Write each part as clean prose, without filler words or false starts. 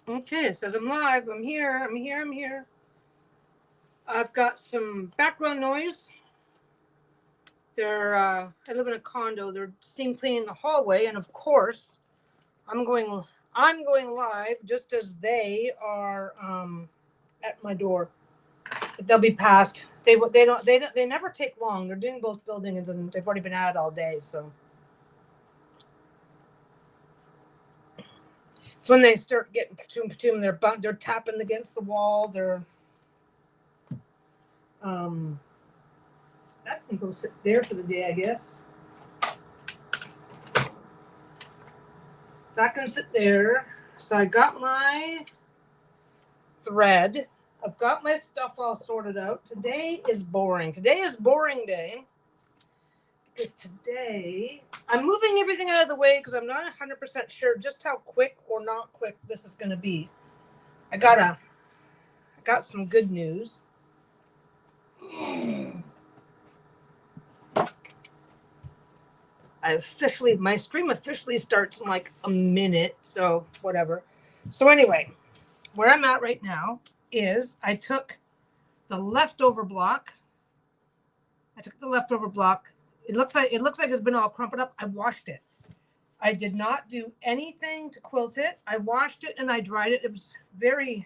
Okay, it says I'm live. I'm here. I'm here. I'm here. I've got some background noise. I live in a condo. They're steam cleaning the hallway, and of course, I'm going. I'm going live just as they are at my door. They'll be passed. They never take long. They're doing both buildings, and they've already been at it all day. So it's when they start getting patum. They're tapping against the wall. Um. That can go sit there for the day, I guess. That can sit there. So I got my thread. I've got my stuff all sorted out. Today is boring. Today is boring day. Because today I'm moving everything out of the way because I'm not 100% sure just how quick or not quick this is going to be. I got some good news. My stream officially starts in like a minute, so whatever. So anyway, where I'm at right now is I took the leftover block. It looks like it's been all crumpled up. I washed it. I did not do anything to quilt it. I washed it and I dried it. It was very,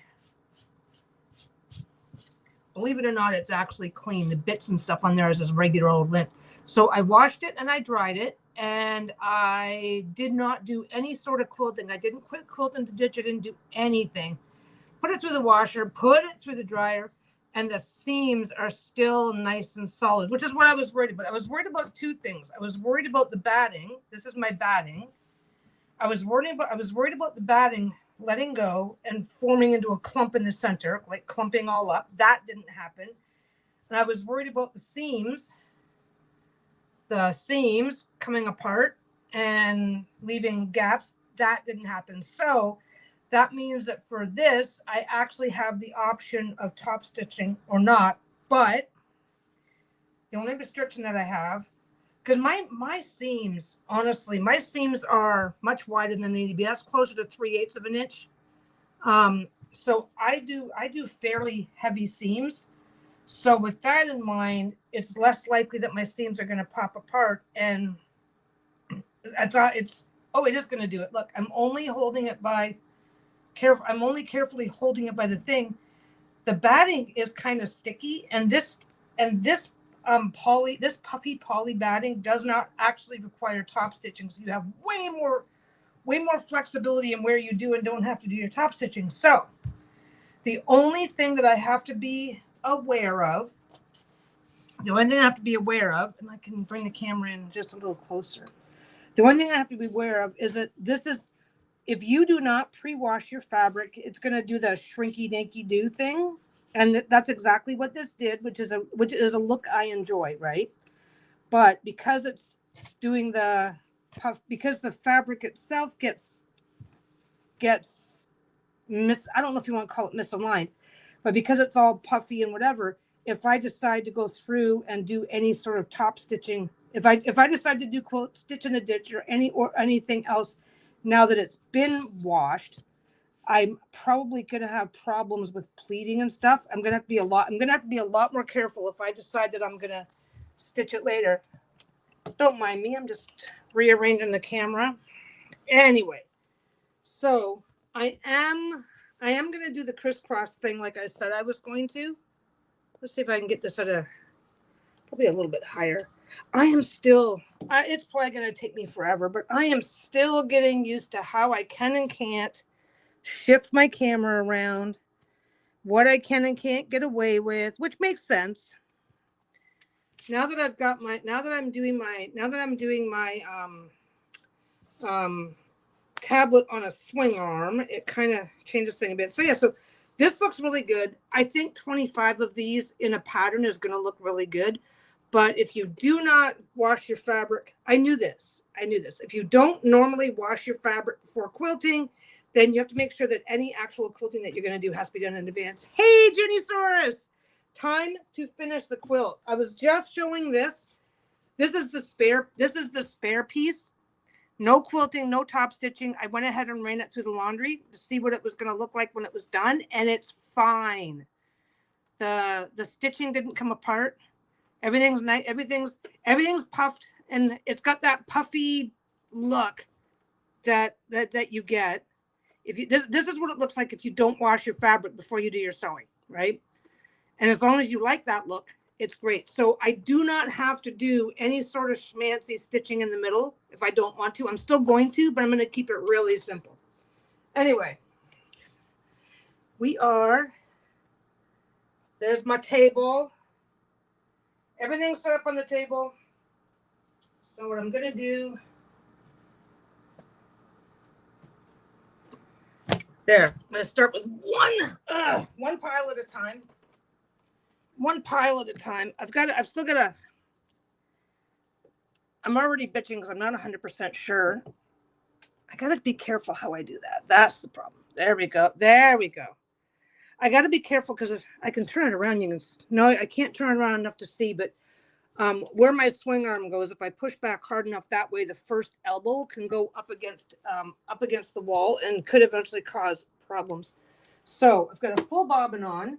believe it or not, it's actually clean. The bits and stuff on there is just regular old lint. So I washed it and I dried it, and I did not do any sort of quilting. I didn't quit quilting the ditch. I didn't do anything. Put it through the washer, put it through the dryer, and the seams are still nice and solid, which is what I was worried about. I was worried about two things. I was worried about the batting. This is my batting. I was worried about the batting letting go and forming into a clump in the center, like clumping all up. That didn't happen. And I was worried about the seams coming apart and leaving gaps. That didn't happen. So that means that for this, I actually have the option of top stitching or not. But the only restriction that I have, because my seams, honestly, my seams are much wider than they need to be. That's closer to 3/8 of an inch. So I do fairly heavy seams. So with that in mind, it's less likely that my seams are going to pop apart. And it is going to do it. Look, I'm only carefully holding it by the thing. The batting is kind of sticky, and this puffy poly batting does not actually require top stitching. So you have way more flexibility in where you do and don't have to do your top stitching. So the only thing that I have to be aware of, and I can bring the camera in just a little closer. The one thing I have to be aware of is that if you do not pre-wash your fabric, it's going to do the shrinky dinky do thing. And that's exactly what this did, which is a look I enjoy, right? But because it's doing the puff, because the fabric itself gets I don't know if you want to call it misaligned, but because it's all puffy and whatever, if I decide to go through and do any sort of top stitching, if I decide to do quote stitch in the ditch or anything else, now that it's been washed, I'm probably going to have problems with pleating and stuff. I'm going to have to be a lot more careful if I decide that I'm going to stitch it later. Don't mind me. I'm just rearranging the camera. Anyway, so I am going to do the crisscross thing like I said I was going to. Let's see if I can get this at probably a little bit higher. It's probably going to take me forever, but I am still getting used to how I can and can't shift my camera around, what I can and can't get away with, which makes sense. Now that I'm doing my tablet on a swing arm, it kind of changes things a bit. So yeah, so this looks really good. I think 25 of these in a pattern is going to look really good. But if you do not wash your fabric, I knew this. If you don't normally wash your fabric before quilting, then you have to make sure that any actual quilting that you're going to do has to be done in advance. Hey, Jenny Soros, time to finish the quilt. I was just showing this. This is the spare piece. No quilting, no top stitching. I went ahead and ran it through the laundry to see what it was going to look like when it was done, and it's fine. The stitching didn't come apart. Everything's nice. Everything's puffed, and it's got that puffy look that you get. If you this is what it looks like if you don't wash your fabric before you do your sewing, right? And as long as you like that look, it's great. So I do not have to do any sort of schmancy stitching in the middle if I don't want to. I'm still going to, but I'm going to keep it really simple. Anyway, there's my table. Everything's set up on the table. So what I'm going to do, there, I'm going to start with one pile at a time. One pile at a time. I'm already bitching because I'm not 100% sure. I got to be careful how I do that. That's the problem. There we go. I got to be careful because if I can turn it around, no, I can't turn it around enough to see, but where my swing arm goes, if I push back hard enough, that way the first elbow can go up against the wall and could eventually cause problems. So I've got a full bobbin on,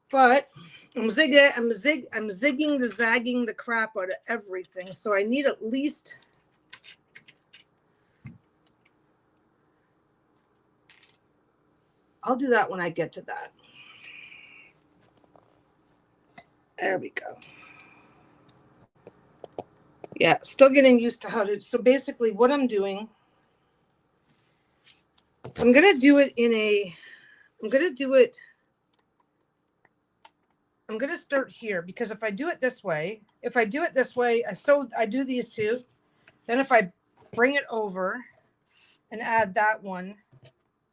but I'm zagging the crap out of everything. So I need at least I'll do that when I get to that. There we go. Yeah, still getting used to how to. So basically what I'm doing, I'm going to start here because if I do it this way, I do these two. Then if I bring it over and add that one,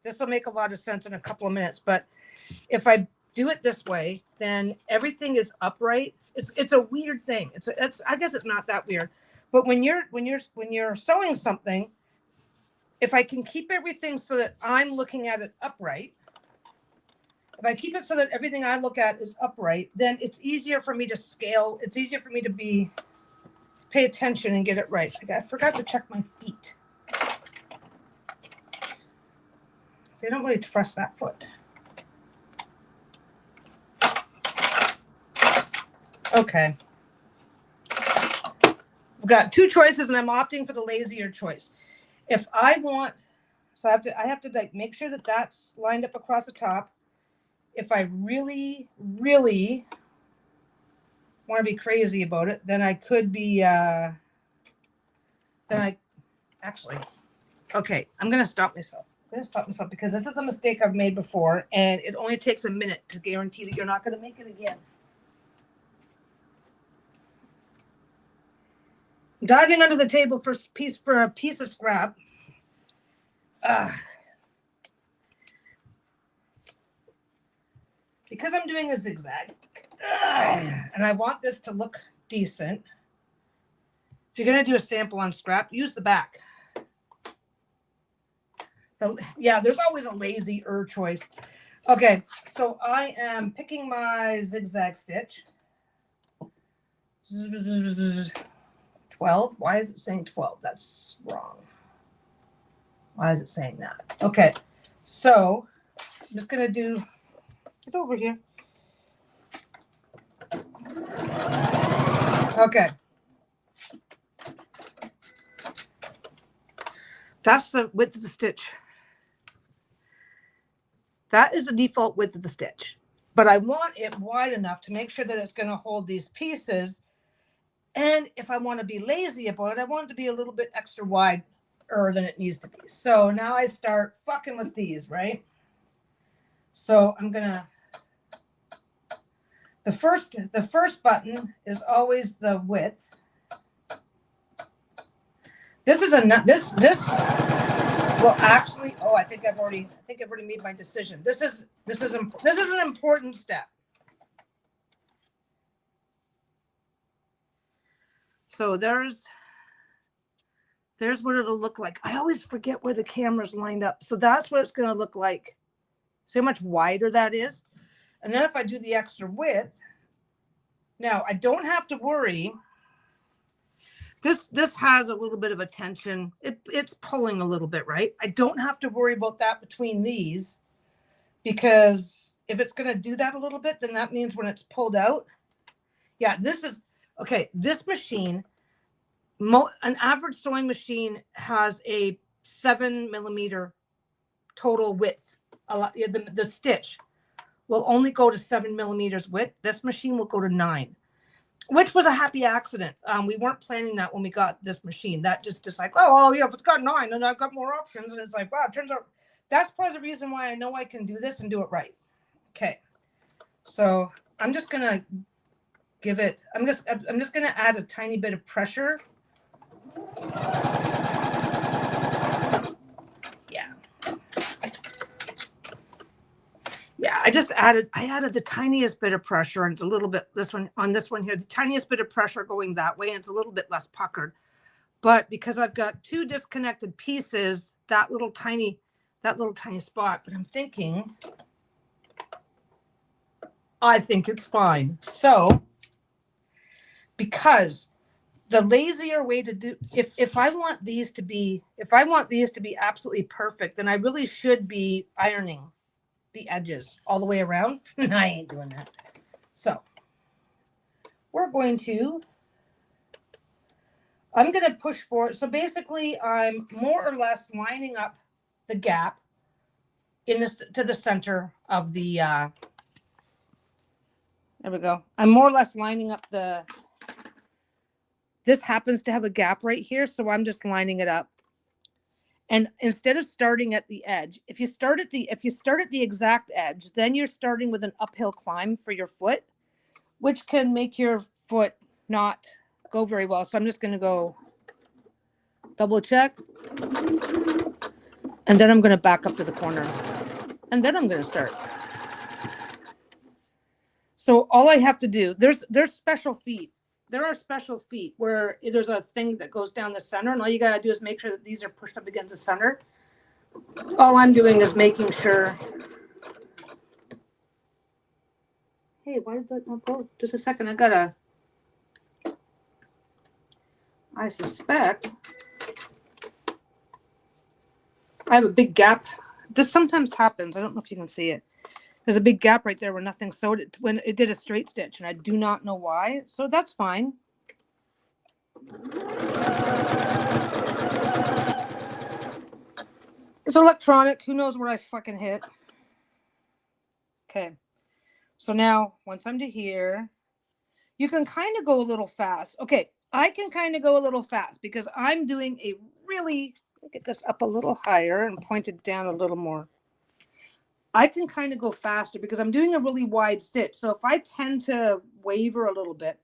this will make a lot of sense in a couple of minutes. But if I do it this way, then everything is upright. It's a weird thing. I guess it's not that weird. But when you're sewing something, if I can keep everything so that I'm looking at it upright, if I keep it so that everything I look at is upright, then it's easier for me to scale. It's easier for me to pay attention and get it right. I forgot to check my feet. So I don't really trust that foot. Okay. I've got two choices and I'm opting for the lazier choice. If I want, so I have to like make sure that that's lined up across the top. If I really, really want to be crazy about it, then I could be, okay, I'm going to stop myself. Because this is a mistake I've made before and it only takes a minute to guarantee that you're not going to make it again. Diving under the table for a piece of scrap. Because I'm doing a zigzag, and I want this to look decent. If you're going to do a sample on scrap, use the back. There's always a lazier choice. Okay, so I am picking my zigzag stitch. 12. Why is it saying 12? That's wrong. Why is it saying that? Okay, so I'm just going to do it over here. Okay. That's the width of the stitch. That is the default width of the stitch. But I want it wide enough to make sure that it's going to hold these pieces. And if I want to be lazy about it, I want it to be a little bit extra wider than it needs to be. So now I start fucking with these, right? So I'm going to, the first button is always the width. This will actually, I think I've already made my decision. This is an important step. So there's what it'll look like. I always forget where the camera's lined up. So that's what it's going to look like. See how much wider that is? And then if I do the extra width, now I don't have to worry This has a little bit of a tension. It's pulling a little bit, right? I don't have to worry about that between these, because if it's going to do that a little bit, then that means when it's pulled out. Yeah, this is okay. This machine, an average sewing machine has a 7 millimeter total width. The stitch will only go to 7 millimeters width. This machine will go to 9, which was a happy accident. We weren't planning that when we got this machine. That just like, oh yeah, if it's got 9, then I've got more options. And it's like, wow, it turns out that's part of the reason why I know I can do this and do it right. Okay, so I'm just gonna give it. I'm just gonna add a tiny bit of pressure. Yeah, I added the tiniest bit of pressure, and it's a little bit, this one here, the tiniest bit of pressure going that way, and it's a little bit less puckered. But because I've got 2 disconnected pieces, that little tiny spot, but I'm thinking, I think it's fine. So, because the lazier way to do, if I want these to be absolutely perfect, then I really should be ironing the edges all the way around. I ain't doing that. So I'm going to push forward. So basically I'm more or less lining up the gap to the center of the, there we go. I'm more or less lining up this happens to have a gap right here. So I'm just lining it up. And instead of starting at the edge, if you start at the exact edge, then you're starting with an uphill climb for your foot, which can make your foot not go very well. So I'm just going to go double check. And then I'm going to back up to the corner. And then I'm going to start. So all I have to do, there's special feet. There are special feet where there's a thing that goes down the center, and all you got to do is make sure that these are pushed up against the center. All I'm doing is making sure. Hey, why did that not go? Just a second. I suspect I have a big gap. This sometimes happens. I don't know if you can see it. There's a big gap right there where nothing sewed it when it did a straight stitch, and I do not know why. So that's fine. It's electronic. Who knows where I fucking hit? Okay. So now, once I'm to here, you can kind of go a little fast. Okay, I can kind of go a little fast because I'm doing a really, get this up a little higher and point it down a little more. I can kind of go faster because I'm doing a really wide stitch. So if I tend to waver a little bit,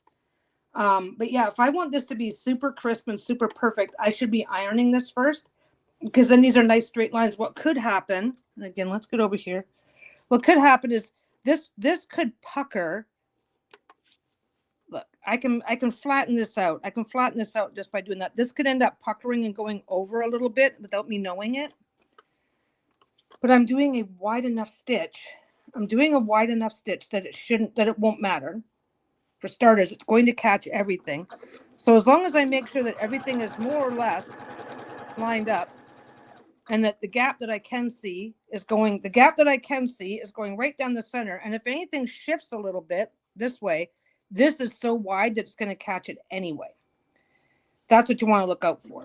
but yeah, if I want this to be super crisp and super perfect, I should be ironing this first, because then these are nice straight lines. What could happen, and again, let's get over here. What could happen is this could pucker. Look, I can flatten this out. I can flatten this out just by doing that. This could end up puckering and going over a little bit without me knowing it. But I'm doing a wide enough stitch. I'm doing a wide enough stitch that it won't matter. For starters, it's going to catch everything. So as long as I make sure that everything is more or less lined up, and that the gap that I can see is going right down the center. And if anything shifts a little bit this way, this is so wide that it's going to catch it anyway. That's what you want to look out for.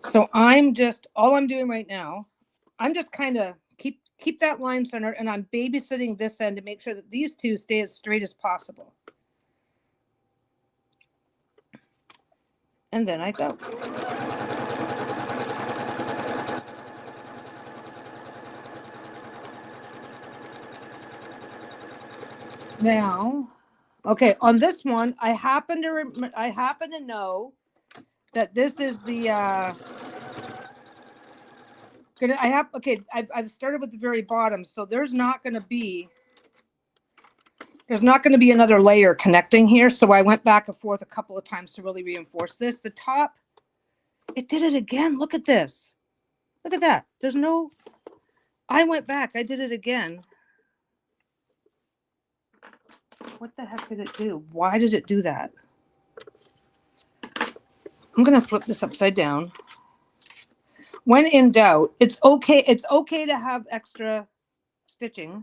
So all I'm doing right now, I'm just kind of keep that line centered, and I'm babysitting this end to make sure that these two stay as straight as possible. And then I go. Now, okay, on this one, I happen to know that this is the I've started with the very bottom, so there's not going to be another layer connecting here. So I went back and forth a couple of times to really reinforce this. The top, it did it again. Look at this. Look at that. I went back. I did it again. What the heck did it do? Why did it do that? I'm going to flip this upside down. When in doubt, it's okay. It's okay to have extra stitching.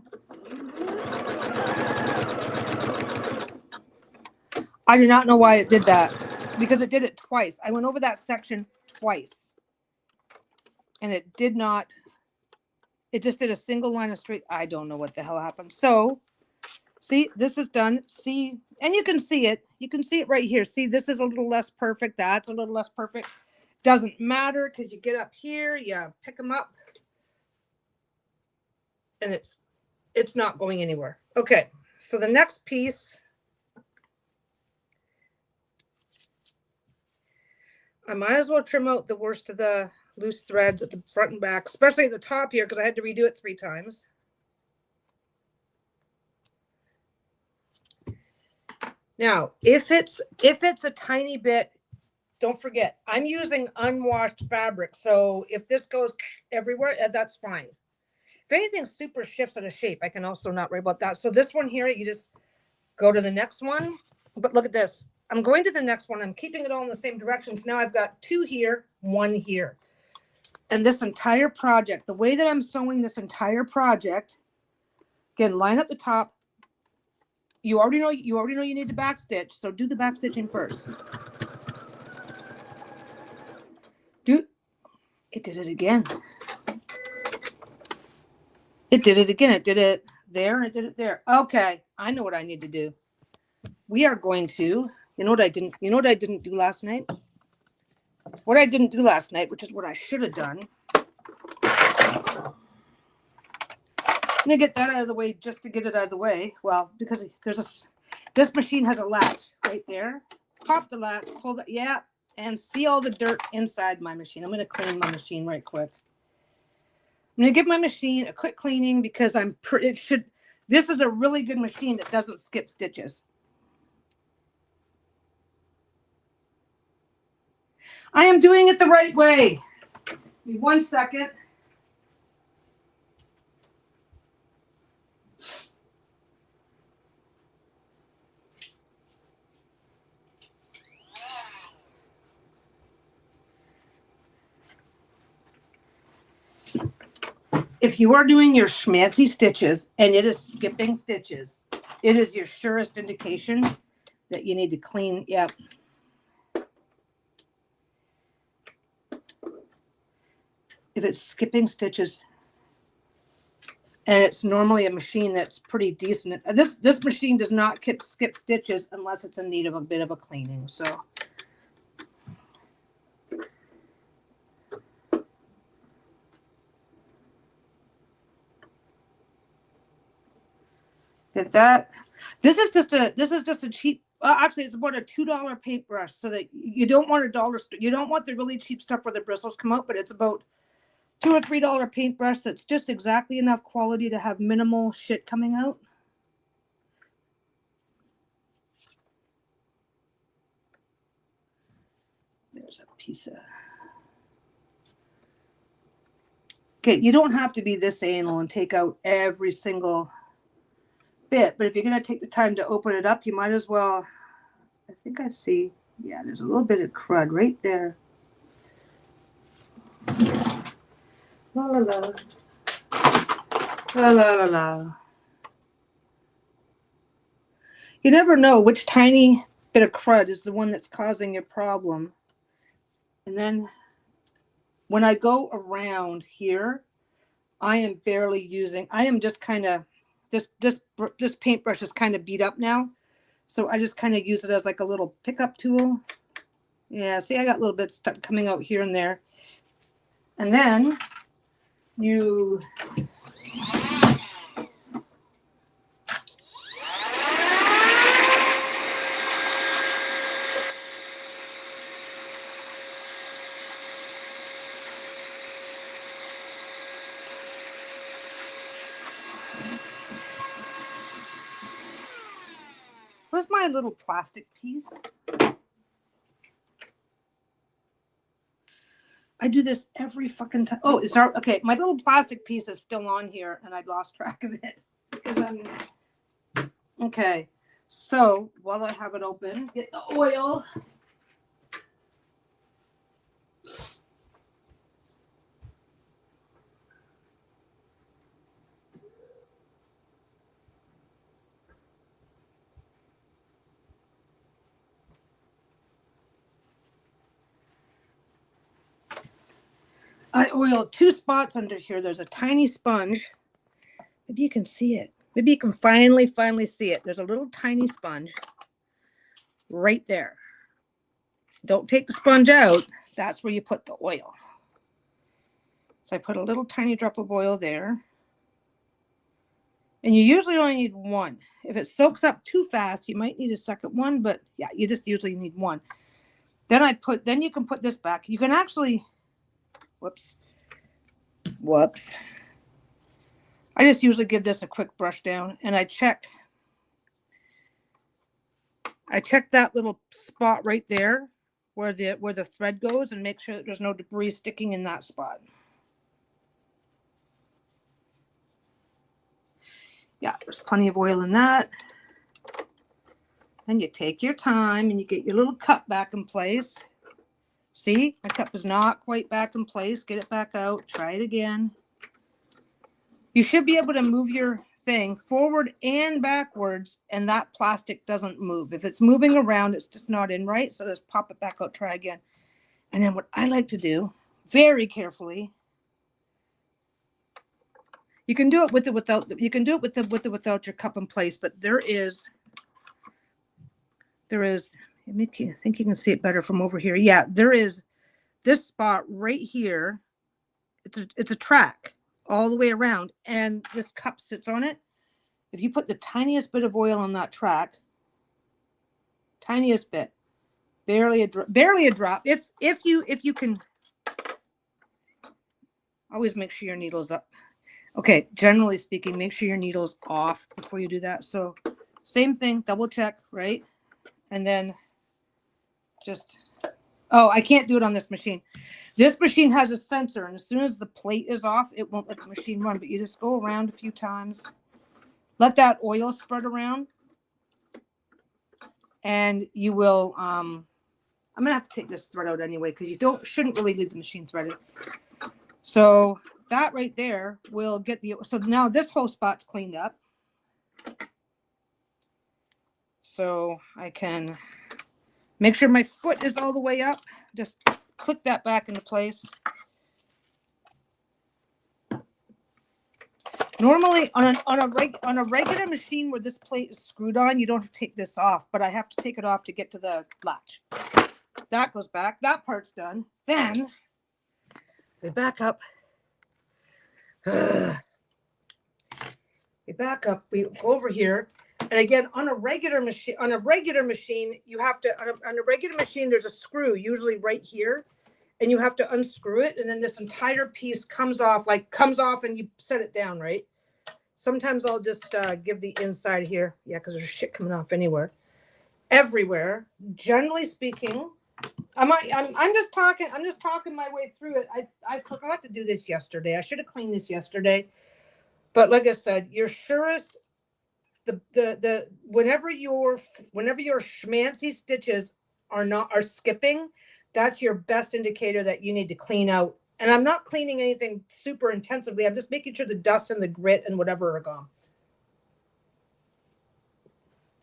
I do not know why it did that, because it did it twice. I went over that section twice and it did not, it just did a single line of straight. I don't know what the hell happened. So see, this is done. See, and you can see it. You can see it right here. See, this is a little less perfect. That's a little less perfect. Doesn't matter, because you get up here, you pick them up and it's not going anywhere. Okay, so the next piece, I might as well trim out the worst of the loose threads at the front and back, especially at the top here, because I had to redo it 3 times. Now, if it's a tiny bit, don't forget, I'm using unwashed fabric. So if this goes everywhere, that's fine. If anything super shifts out of shape, I can also not worry about that. So this one here, you just go to the next one. But look at this. I'm going to the next one. I'm keeping it all in the same direction. So now I've got 2 here, 1 here. And this entire project, the way that I'm sewing this entire project, again, line up the top. You already know you need to back stitch, so do the back stitching first. It did it again. It did it again. It did it there and it did it there. Okay, I know what I need to do. We are going to, you know what I didn't do last night? What I didn't do last night, which is what I should have done. I'm gonna get that out of the way just to get it out of the way. Well, because this machine has a latch right there. Pop the latch, pull that, yeah, and see all the dirt inside my machine. I'm gonna clean my machine right quick. I'm gonna give my machine a quick cleaning because this is a really good machine that doesn't skip stitches. I am doing it the right way. Give me 1 second. If you are doing your schmancy stitches and it is skipping stitches, it is your surest indication that you need to clean. Yep. If it's skipping stitches, and it's normally a machine that's pretty decent. This machine does not skip stitches unless it's in need of a bit of a cleaning. So. Get that? This is just a cheap. Actually, it's about a $2 paintbrush, so that you don't want you don't want the really cheap stuff where the bristles come out, but it's about $2 or $3 paintbrush that's just exactly enough quality to have minimal shit coming out. There's a piece of. Okay, you don't have to be this anal and take out every single bit, but if you're going to take the time to open it up, you might as well. I think I see, yeah, there's a little bit of crud right there. La la la. La la la la. You never know which tiny bit of crud is the one that's causing your problem. And then when I go around here, I am just kind of, this paintbrush is kind of beat up now. So I just kind of use it as like a little pickup tool. Yeah, see, I got little bits stuck coming out here and there. And then you where's my little plastic piece? I do this every fucking time. Oh, it's okay. My little plastic piece is still on here, and I lost track of it because okay. So while I have it open, get the oil. I oiled 2 spots under here. There's a tiny sponge. Maybe you can see it. Maybe you can finally see it. There's a little tiny sponge right there. Don't take the sponge out. That's where you put the oil. So I put a little tiny drop of oil there. And you usually only need one. If it soaks up too fast, you might need a second one, but yeah, you just usually need one. Then you can put this back. You can actually, whoops. I just usually give this a quick brush down, and I check that little spot right there where the thread goes, and make sure that there's no debris sticking in that spot. Yeah, there's plenty of oil in that. And you take your time and you get your little cup back in place. See, my cup is not quite back in place. Get it back out. Try it again. You should be able to move your thing forward and backwards, and that plastic doesn't move. If it's moving around, it's just not in right. So just pop it back out. Try again. And then what I like to do, very carefully, you can do it with it without. You can do it with it without your cup in place, but there is. I think you can see it better from over here. Yeah, there is this spot right here. It's a track all the way around, and this cup sits on it. If you put the tiniest bit of oil on that track, tiniest bit, barely a drop. If you can, always make sure your needle's up. Okay, generally speaking, make sure your needle's off before you do that. So same thing, double check, right? And then just, oh, I can't do it on this machine. This machine has a sensor, and as soon as the plate is off, it won't let the machine run. But you just go around a few times, let that oil spread around, and you will. I'm gonna have to take this thread out anyway because you shouldn't really leave the machine threaded. So that right there will get the. So now this whole spot's cleaned up. So I can make sure my foot is all the way up. Just click that back into place. Normally on a regular machine where this plate is screwed on, you don't have to take this off, but I have to take it off to get to the latch. That goes back. That part's done. Then we back up. We back up. We go over here. And again, on a regular machine, you have to, on a regular machine, there's a screw usually right here, and you have to unscrew it. And then this entire piece comes off and you set it down, right? Sometimes I'll just give the inside here. Yeah, because there's shit coming off everywhere. Generally speaking, I'm just talking my way through it. I forgot to do this yesterday. I should have cleaned this yesterday. But like I said, your surest, whenever your schmancy stitches are skipping, that's your best indicator that you need to clean out. And I'm not cleaning anything super intensively. I'm just making sure the dust and the grit and whatever are gone.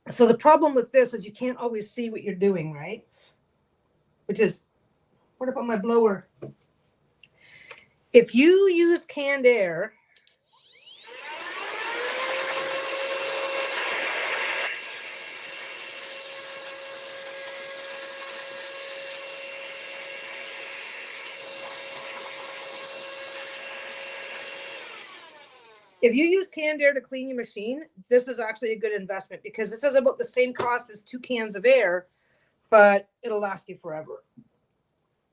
So the problem with this is you can't always see what you're doing, right? Which is, what about my blower? If you use canned air, to clean your machine, this is actually a good investment because this is about the same cost as 2 cans of air, but it'll last you forever.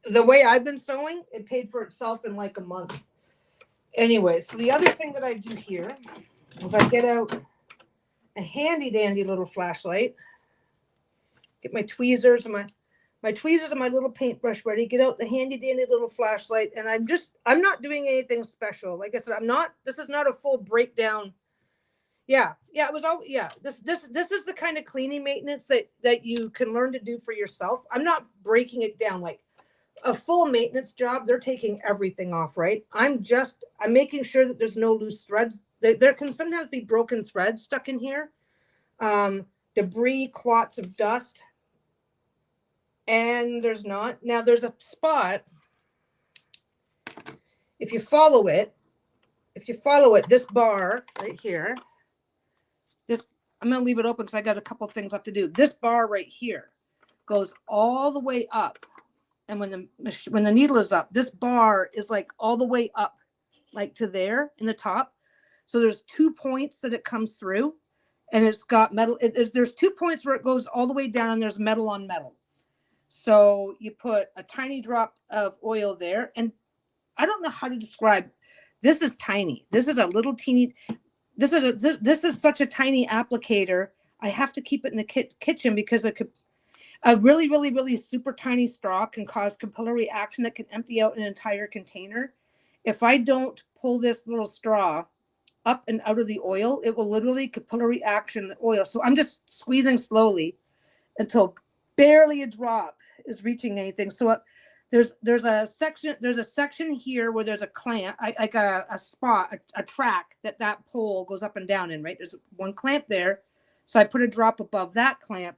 The way I've been sewing, it paid for itself in like a month. Anyway, so the other thing that I do here is I get out a handy dandy little flashlight, get my tweezers and my tweezers and my little paintbrush ready, get out the handy dandy little flashlight, and I'm not doing anything special. Like I said, this is not a full breakdown. Yeah, it was all, yeah. This is the kind of cleaning maintenance that you can learn to do for yourself. I'm not breaking it down like a full maintenance job. They're taking everything off, right? I'm making sure that there's no loose threads. There can sometimes be broken threads stuck in here, debris, clots of dust, and there's not. Now there's a spot. if you follow it, this bar right here, I'm going to leave it open because I got a couple things left to do. This bar right here goes all the way up. And when the needle is up, this bar is like all the way up, like to there in the top. So there's 2 points that it comes through, and it's got metal. There's 2 points where it goes all the way down, and there's metal on metal. So you put a tiny drop of oil there, and I don't know how to describe. This is tiny. This is a little teeny. This is such a tiny applicator. I have to keep it in the kitchen because a really, really, really super tiny straw can cause capillary action that can empty out an entire container. If I don't pull this little straw up and out of the oil, it will literally capillary action the oil. So I'm just squeezing slowly until barely a drop is reaching anything. So there's a section here where there's a clamp, like a spot, a track that pole goes up and down in, right? There's one clamp there. So I put a drop above that clamp.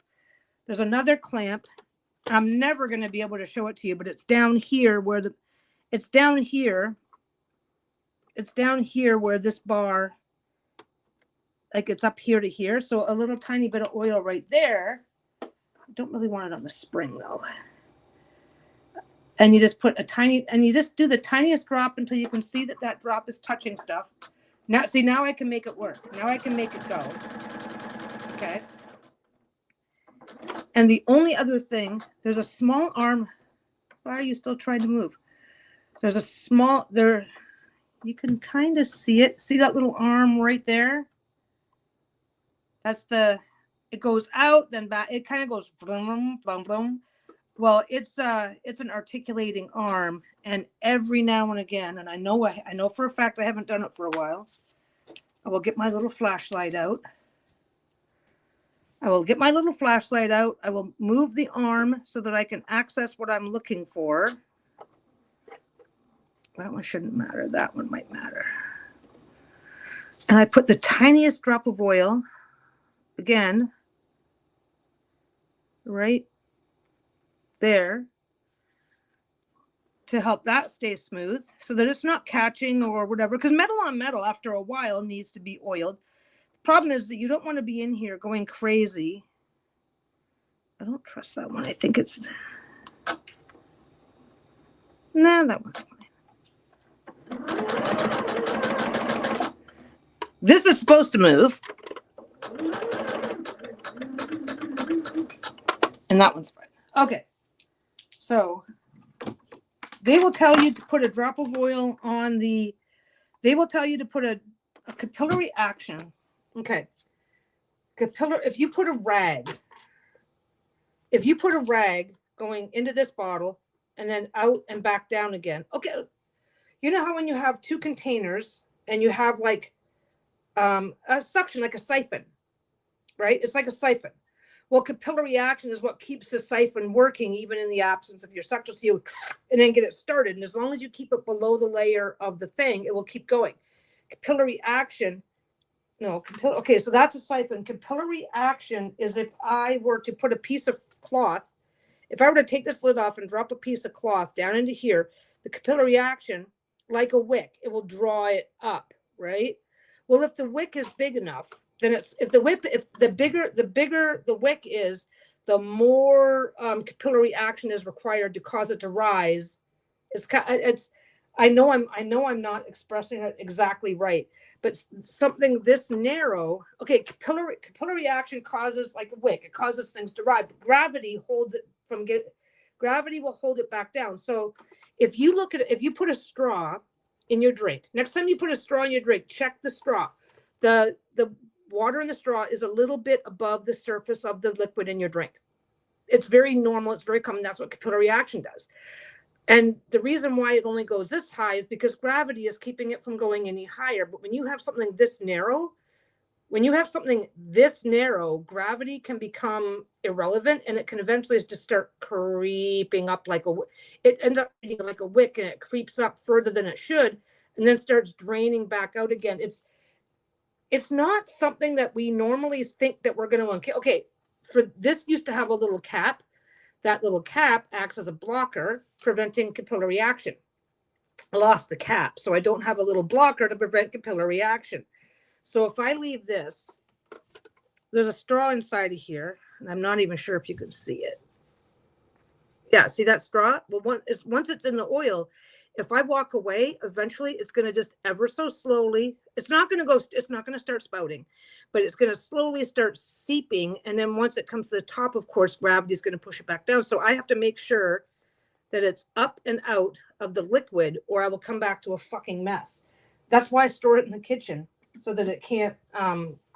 There's another clamp. I'm never going to be able to show it to you, but it's down here where it's down here where this bar, like it's up here to here. So a little tiny bit of oil right there. I don't really want it on the spring though. And you just put you just do the tiniest drop until you can see that drop is touching stuff. Now I can make it work. Now I can make it go. Okay. And the only other thing, there's a small arm. Why are you still trying to move? There's a small, you can kind of see it. See that little arm right there? It goes out, then back. It kind of goes vroom, vroom, vroom. Well, it's an articulating arm, and every now and again, and I know for a fact I haven't done it for a while, I will get my little flashlight out. I will move the arm so that I can access what I'm looking for. That one shouldn't matter. That one might matter. And I put the tiniest drop of oil, again, right there, to help that stay smooth so that it's not catching or whatever. Because metal on metal, after a while, needs to be oiled. Problem is that you don't want to be in here going crazy. I don't trust that one. I think it's... Nah, that one's fine. This is supposed to move. And that one's fine. Okay. So they will tell you to put a drop of oil on the... They will tell you to put a capillary action. Okay. If you put a rag going into this bottle and then out and back down again. Okay. You know how when you have 2 containers and you have like a suction, like a siphon, right? It's like a siphon. Well, capillary action is what keeps the siphon working even in the absence of your suction. So and then get it started. And as long as you keep it below the layer of the thing, it will keep going. Capillary action. Okay, so that's a siphon. Capillary action is if I were to put a piece of cloth, if I were to take this lid off and drop a piece of cloth down into here, the capillary action, like a wick, it will draw it up, right? Well, if the wick is big enough, then the bigger the wick is, the more capillary action is required to cause it to rise. I know I'm not expressing it exactly right, but something this narrow, okay, capillary action causes, like a wick, it causes things to rise, but gravity holds it gravity will hold it back down. So if you put a straw in your drink, next time you put a straw in your drink, check the straw. The water in the straw is a little bit above the surface of the liquid in your drink. It's very normal. It's very common. That's what capillary action does. And the reason why it only goes this high is because gravity is keeping it from going any higher. But when you have something this narrow, gravity can become irrelevant, and it can eventually just start creeping up it ends up being like a wick, and it creeps up further than it should, and then starts draining back out again. It's not something that we normally think that we're going to, okay, for this used to have a little cap. That little cap acts as a blocker, preventing capillary action. lost the cap. So I don't have a little blocker to prevent capillary action. So if I leave this, there's a straw inside of here, and I'm not even sure if you can see it. Yeah, see that straw? Well, once it's in the oil, if I walk away, eventually it's going to just ever so slowly, it's not going to start spouting, but it's going to slowly start seeping. And then once it comes to the top, of course, gravity is going to push it back down. So I have to make sure that it's up and out of the liquid, or I will come back to a fucking mess. That's why I store it in the kitchen, so that it can't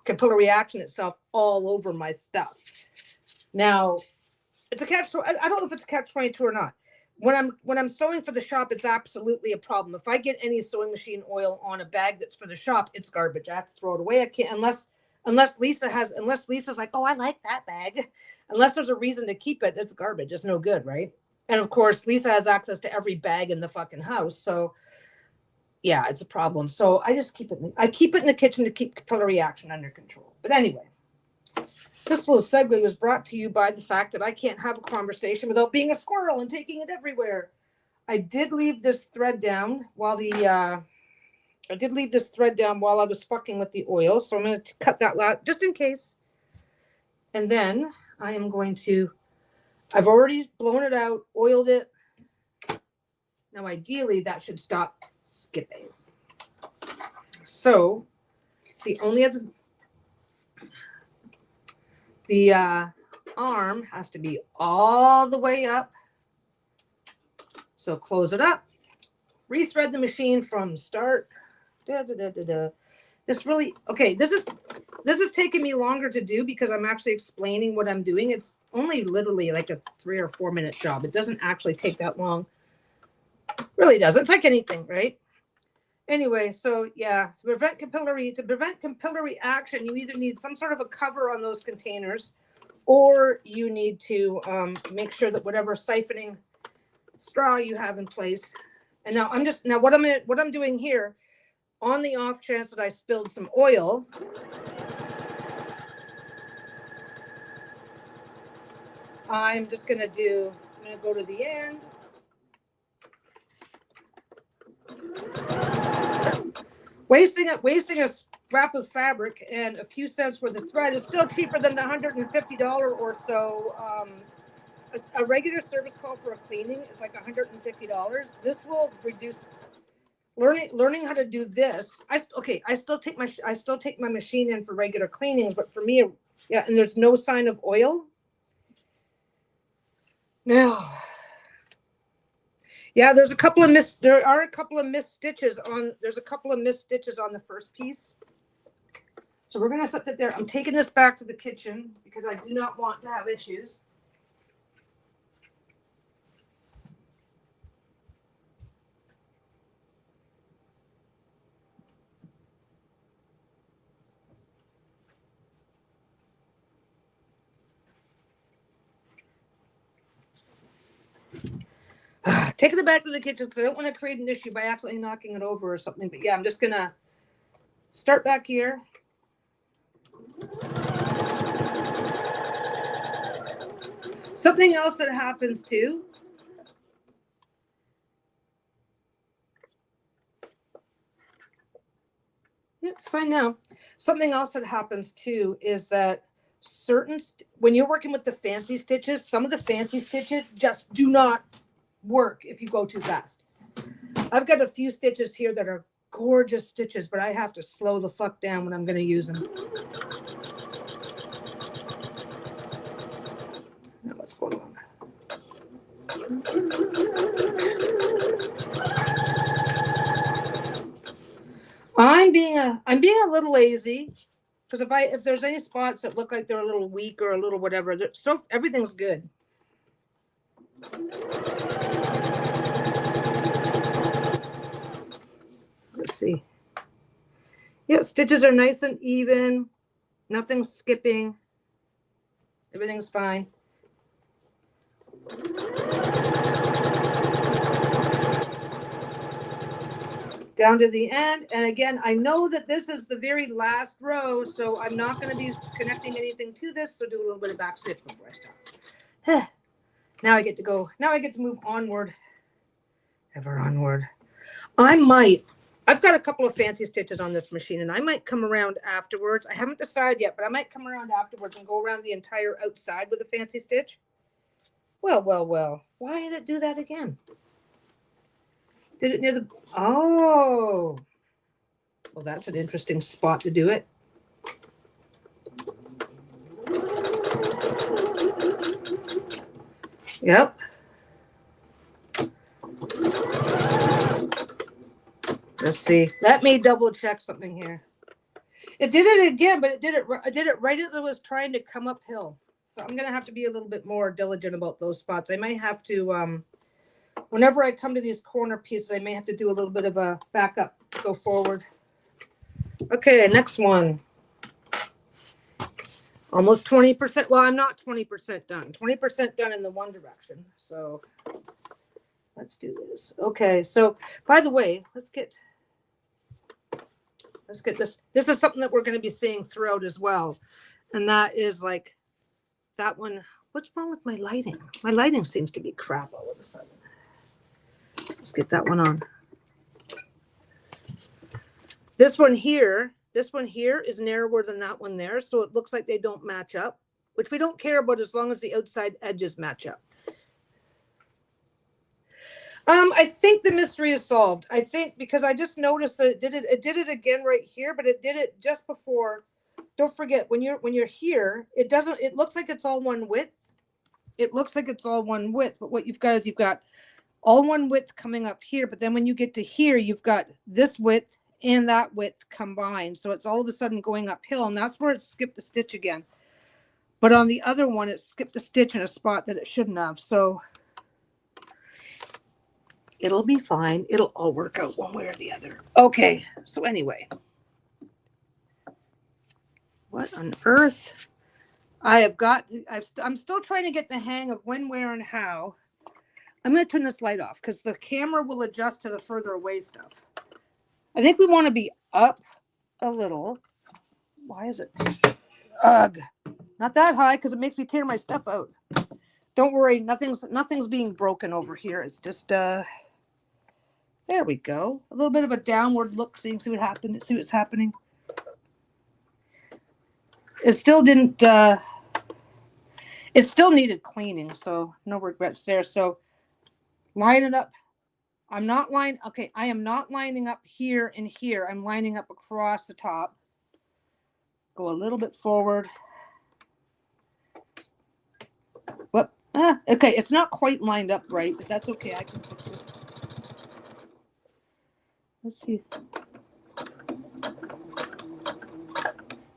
capillary action itself all over my stuff. Now, it's a catch. I don't know if it's a catch-22 or not. When I'm sewing for the shop, it's absolutely a problem. If I get any sewing machine oil on a bag that's for the shop, it's garbage. I have to throw it away. I can't unless Lisa's like, oh, I like that bag. Unless there's a reason to keep it, it's garbage. It's no good, right? And of course, Lisa has access to every bag in the fucking house, so yeah, it's a problem. So I just keep it in the kitchen to keep capillary action under control. But anyway, this little segue was brought to you by the fact that I can't have a conversation without being a squirrel and taking it everywhere. I did leave this thread down while I was fucking with the oil, so I'm going to cut that out just in case. And then I am going to, I've already blown it out, oiled it. Now, ideally, that should stop skipping. So the only other, the arm has to be all the way up. So close it up, rethread the machine from start. This really, okay, this is taking me longer to do because I'm actually explaining what I'm doing. It's only literally like a 3 or 4 minute job. It doesn't actually take that long. It really doesn't. It's like anything, right? Anyway, so yeah, to prevent capillary action, you either need some sort of a cover on those containers, or you need to make sure that whatever siphoning straw you have in place. And now what I'm doing here, on the off chance that I spilled some oil, I'm going to go to the end. Wasting a scrap of fabric and a few cents worth of thread is still cheaper than the $150 or so. A regular service call for a cleaning is like $150. This will reduce learning how to do this. I still take my machine in for regular cleanings, but for me, yeah, and there's no sign of oil. Now, yeah, there are a couple of missed stitches on the first piece. So we're going to set that there. I'm taking this back to the kitchen because I do not want to have issues. Taking it back to the kitchen because I don't want to create an issue by accidentally knocking it over or something. But yeah, I'm just going to start back here. Something else that happens too. Yeah, it's fine now. Something else that happens too is that when you're working with the fancy stitches, some of the fancy stitches just do not work if you go too fast. I've got a few stitches here that are gorgeous stitches, but I have to slow the fuck down when I'm going to use them. Now what's going on? I'm being a little lazy because if there's any spots that look like they're a little weak or a little whatever, so everything's good. Let's see. Yeah, stitches are nice and even. Nothing's skipping. Everything's fine. Down to the end. And again, I know that this is the very last row, so I'm not going to be connecting anything to this. So do a little bit of back stitch before I stop. Now I get to move onward. Ever onward. I've got a couple of fancy stitches on this machine, and I might come around afterwards. I haven't decided yet, but I might come around afterwards and go around the entire outside with a fancy stitch. Well, well, well. Why did it do that again? Did it near the... Oh. Well, that's an interesting spot to do it. Yep. Let's see. Let me double check something here. It did it again, but it did it right as it was trying to come uphill. So I'm gonna have to be a little bit more diligent about those spots. I might have to, whenever I come to these corner pieces, I may have to do a little bit of a backup, go forward. Okay, next one. Almost 20%. Well, I'm not 20% done. 20% done in the one direction. So let's do this. Okay, so by the way, let's get this. This is something that we're going to be seeing throughout as well. And that is like that one. What's wrong with my lighting? My lighting seems to be crap all of a sudden. Let's get that one on. This one here is narrower than that one there. So it looks like they don't match up, which we don't care about as long as the outside edges match up. I think the mystery is solved. I think because I just noticed that it did it again right here, but it did it just before. Don't forget when you're here, it looks like it's all one width. It looks like it's all one width, but what you've got is you've got all one width coming up here, but then when you get to here, you've got this width and that width combined. So it's all of a sudden going uphill, and that's where it skipped a stitch again. But on the other one, it skipped a stitch in a spot that it shouldn't have. So it'll be fine. It'll all work out one way or the other. Okay. So anyway, what on earth? I'm still trying to get the hang of when, where, and how. I'm going to turn this light off because the camera will adjust to the further away stuff. I think we want to be up a little. Why is it? Ugh. Not that high because it makes me tear my stuff out. Don't worry. Nothing's being broken over here. It's just, there we go. A little bit of a downward look so you can see what happened. See what's happening. It still didn't, it still needed cleaning. So no regrets there. So line it up. I am not lining up here and here. I'm lining up across the top. Go a little bit forward. Whoop. Okay, it's not quite lined up right, but that's okay. I can fix it. Let's see.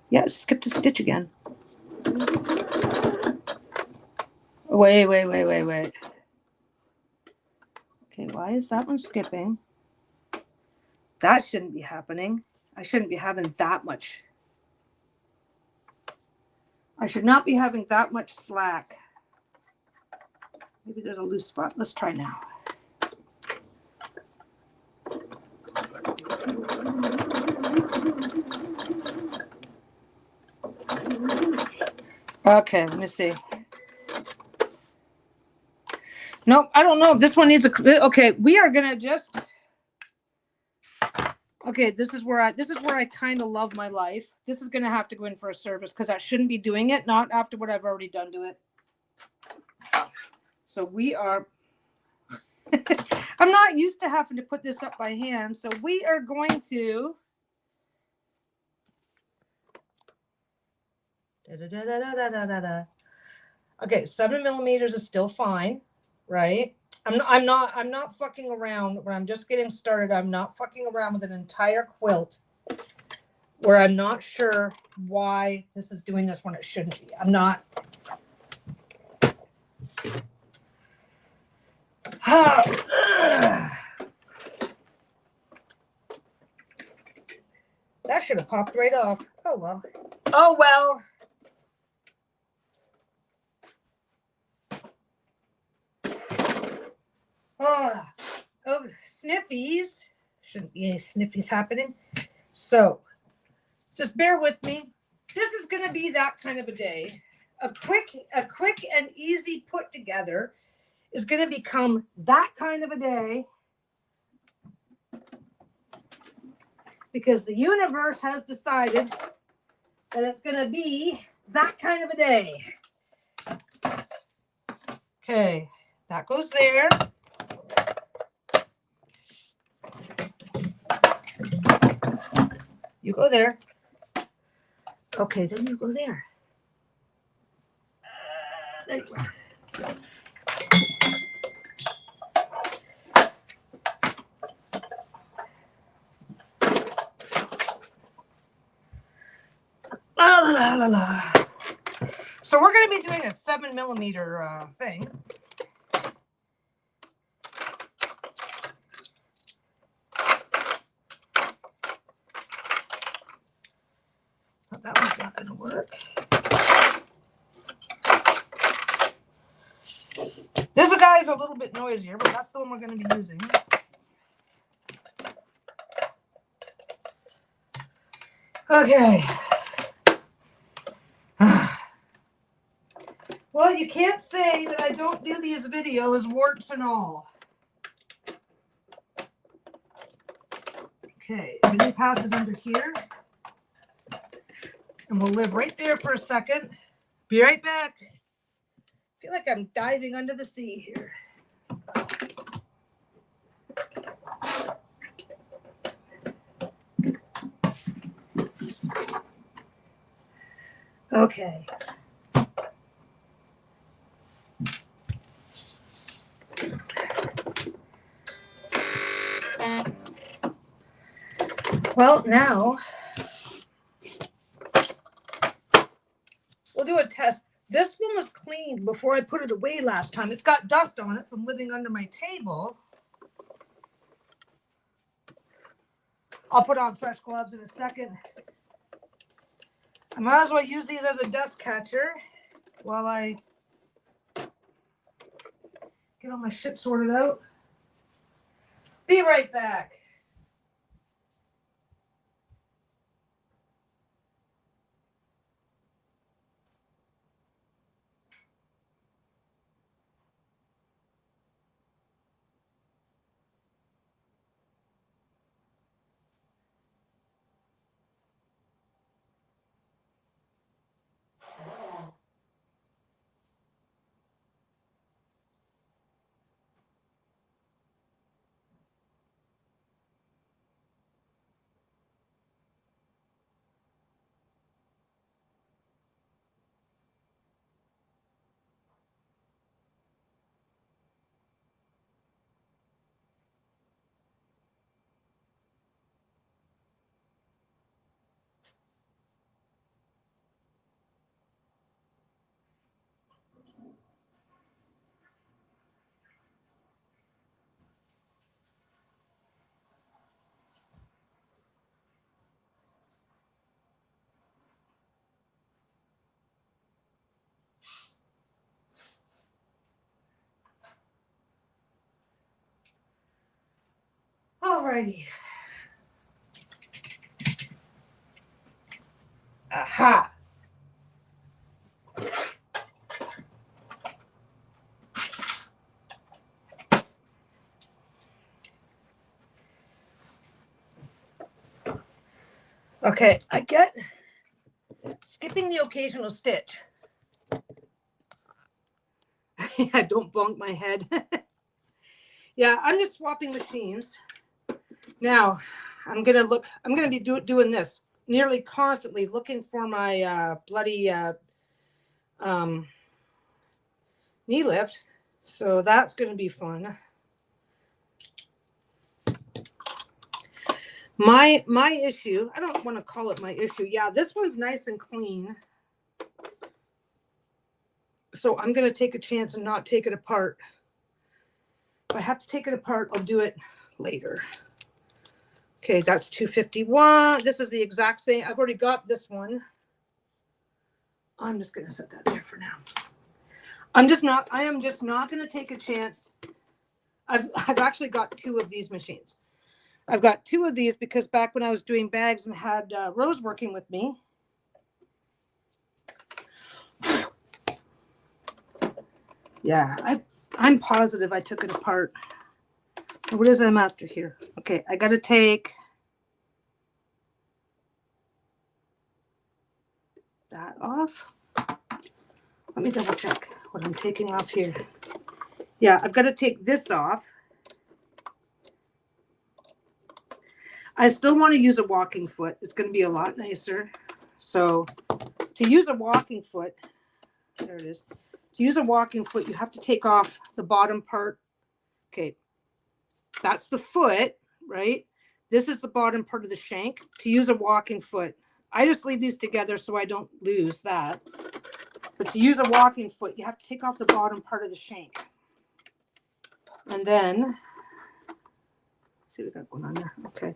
Yeah, skipped a stitch again. Wait. Okay, why is that one skipping? That shouldn't be happening. I shouldn't be having that much. I should not be having that much slack. Maybe there's a loose spot. Let's try now. Okay, let me see. Nope, I don't know if this one needs a. Okay, we are gonna just. Okay, this is where I kind of love my life. This is gonna have to go in for a service because I shouldn't be doing it. Not after what I've already done to it. So we are. I'm not used to having to put this up by hand, so we are going to. Okay, 7 millimeters is still fine, right? I'm not fucking around when I'm just getting started. I'm not fucking around with an entire quilt where I'm not sure why this is doing this when it shouldn't be. I'm not. That should have popped right off. Oh well. Oh well. Oh, sniffies. Shouldn't be any sniffies happening. So, just bear with me. This is going to be that kind of a day. A quick and easy put together is going to become that kind of a day. because the universe has decided that it's going to be that kind of a day. Okay, that goes there. You go there. Okay, then you go there. There you go. La, la, la, la, la. So we're going to be doing a 7mm thing. But that one's not going to work. This guy's a little bit noisier, but that's the one we're going to be using. Okay. Well, you can't say that I don't do these videos, warts and all. Okay, everything passes under here. And we'll live right there for a second. Be right back. I feel like I'm diving under the sea here. Okay. Well, now we'll do a test. This one was cleaned before I put it away last time. It's got dust on it from living under my table. I'll put on fresh gloves in a second. I might as well use these as a dust catcher while I get all my shit sorted out. Be right back. Alrighty. Aha. Okay, I get skipping the occasional stitch. Yeah, don't bonk my head. Yeah, I'm just swapping machines. Now, I'm going to be doing this nearly constantly, looking for my bloody knee lift. So that's going to be fun. My issue, I don't want to call it my issue. Yeah, this one's nice and clean. So I'm going to take a chance and not take it apart. If I have to take it apart, I'll do it later. Okay, that's 251. This is the exact same. I've already got this one. I'm just going to set that there for now. I am just not going to take a chance. I've actually got two of these machines. I've got two of these because back when I was doing bags and had Rose working with me, yeah, I'm positive I took it apart. What is it I'm after here? Okay, I got to take that off. Let me double check what I'm taking off here. Yeah, I've got to take this off. I still want to use a walking foot. It's going to be a lot nicer. So to use a walking foot, there it is. To use a walking foot, you have to take off the bottom part. Okay, that's the foot, right? This is the bottom part of the shank. To use a walking foot, I just leave these together so I don't lose that. But to use a walking foot, you have to take off the bottom part of the shank. And then, see what we got going on there. Okay.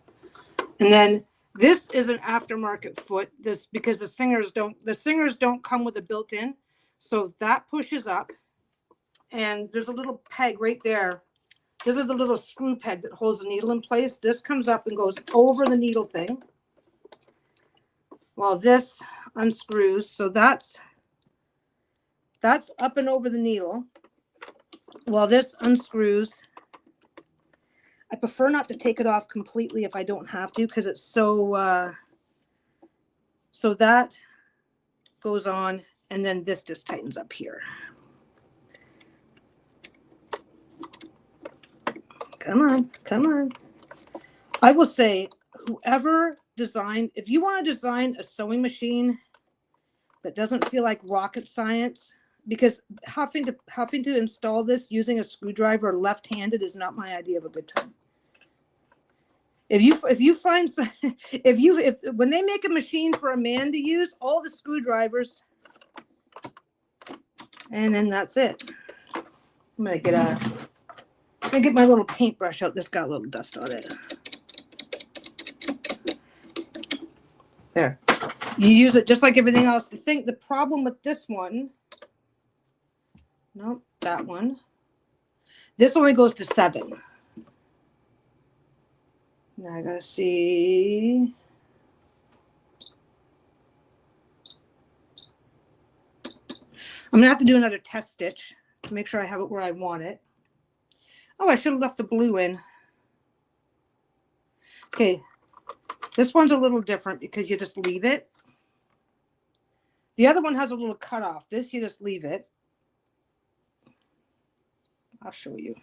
And then this is an aftermarket foot. This because the singers don't come with a built-in. So that pushes up. And there's a little peg right there. This is the little screw peg that holds the needle in place. This comes up and goes over the needle thing. While this unscrews. So that's up and over the needle. While this unscrews. I prefer not to take it off completely if I don't have to, because it's so that goes on, and then this just tightens up here. Come on, come on. I will say, whoever designed, if you want to design a sewing machine that doesn't feel like rocket science, because having to install this using a screwdriver left-handed is not my idea of a good time. If you find when they make a machine for a man to use, all the screwdrivers, and then that's it. I'm gonna get my little paintbrush out. This got a little dust on it. There. You use it just like everything else. I think the problem with this one, nope, that one. This only goes to 7. Now I gotta see. I'm gonna have to do another test stitch to make sure I have it where I want it. Oh, I should have left the blue in. Okay, this one's a little different because you just leave it. The other one has a little cutoff. This you just leave it. I'll show you.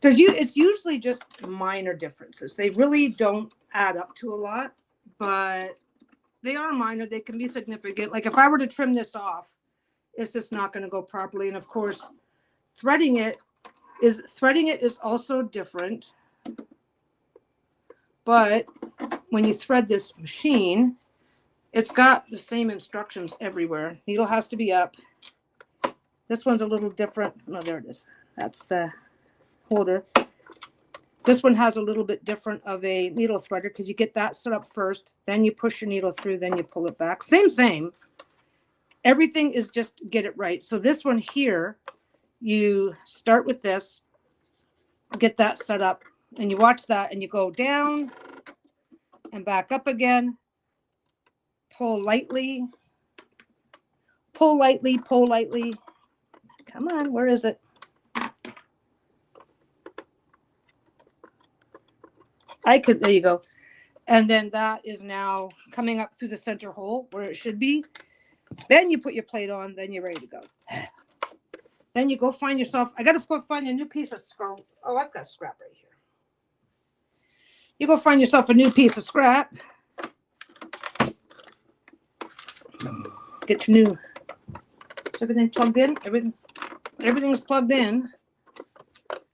It's usually just minor differences. They really don't add up to a lot, but they are minor. They can be significant. Like if I were to trim this off, it's just not going to go properly. And of course, threading it is also different. But when you thread this machine, it's got the same instructions everywhere. Needle has to be up. This one's a little different. No, there it is. That's the holder. This one has a little bit different of a needle threader because you get that set up first, then you push your needle through, then you pull it back. Same. Everything is just get it right. So this one here, you start with this, get that set up, and you watch that, and you go down and back up again. Pull lightly, pull lightly, pull lightly. Come on, where is it? There you go. And then that is now coming up through the center hole where it should be. Then you put your plate on, then you're ready to go. Then you go find yourself, I got to go find a new piece of scrap. Oh, I've got scrap right here. You go find yourself a new piece of scrap. Get your new, is everything plugged in? Everything's plugged in.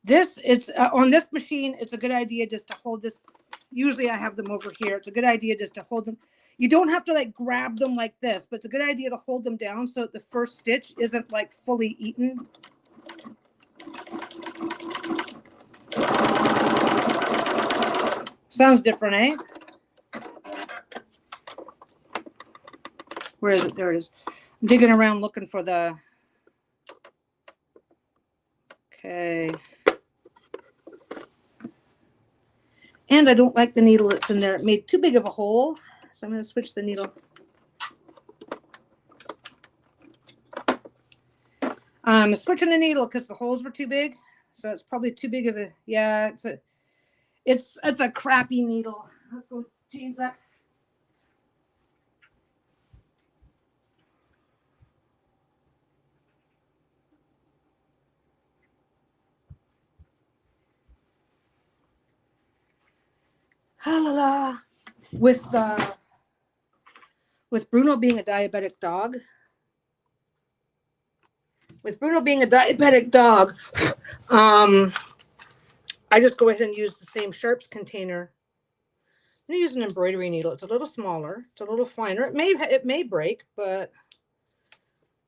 It's on this machine, it's a good idea just to hold this. Usually I have them over here. It's a good idea just to hold them. You don't have to like grab them like this, but it's a good idea to hold them down so that the first stitch isn't like fully eaten. Sounds different, eh? Where is it? There it is. I'm digging around looking for the, okay. And I don't like the needle that's in there. It made too big of a hole. So I'm going to switch the needle. I'm switching the needle because the holes were too big. So it's probably too big of a, yeah, it's a crappy needle. Let's go change that. La la la. With Bruno being a diabetic dog, I just go ahead and use the same sharps container. I'm going to use an embroidery needle. It's a little smaller. It's a little finer. It may break, but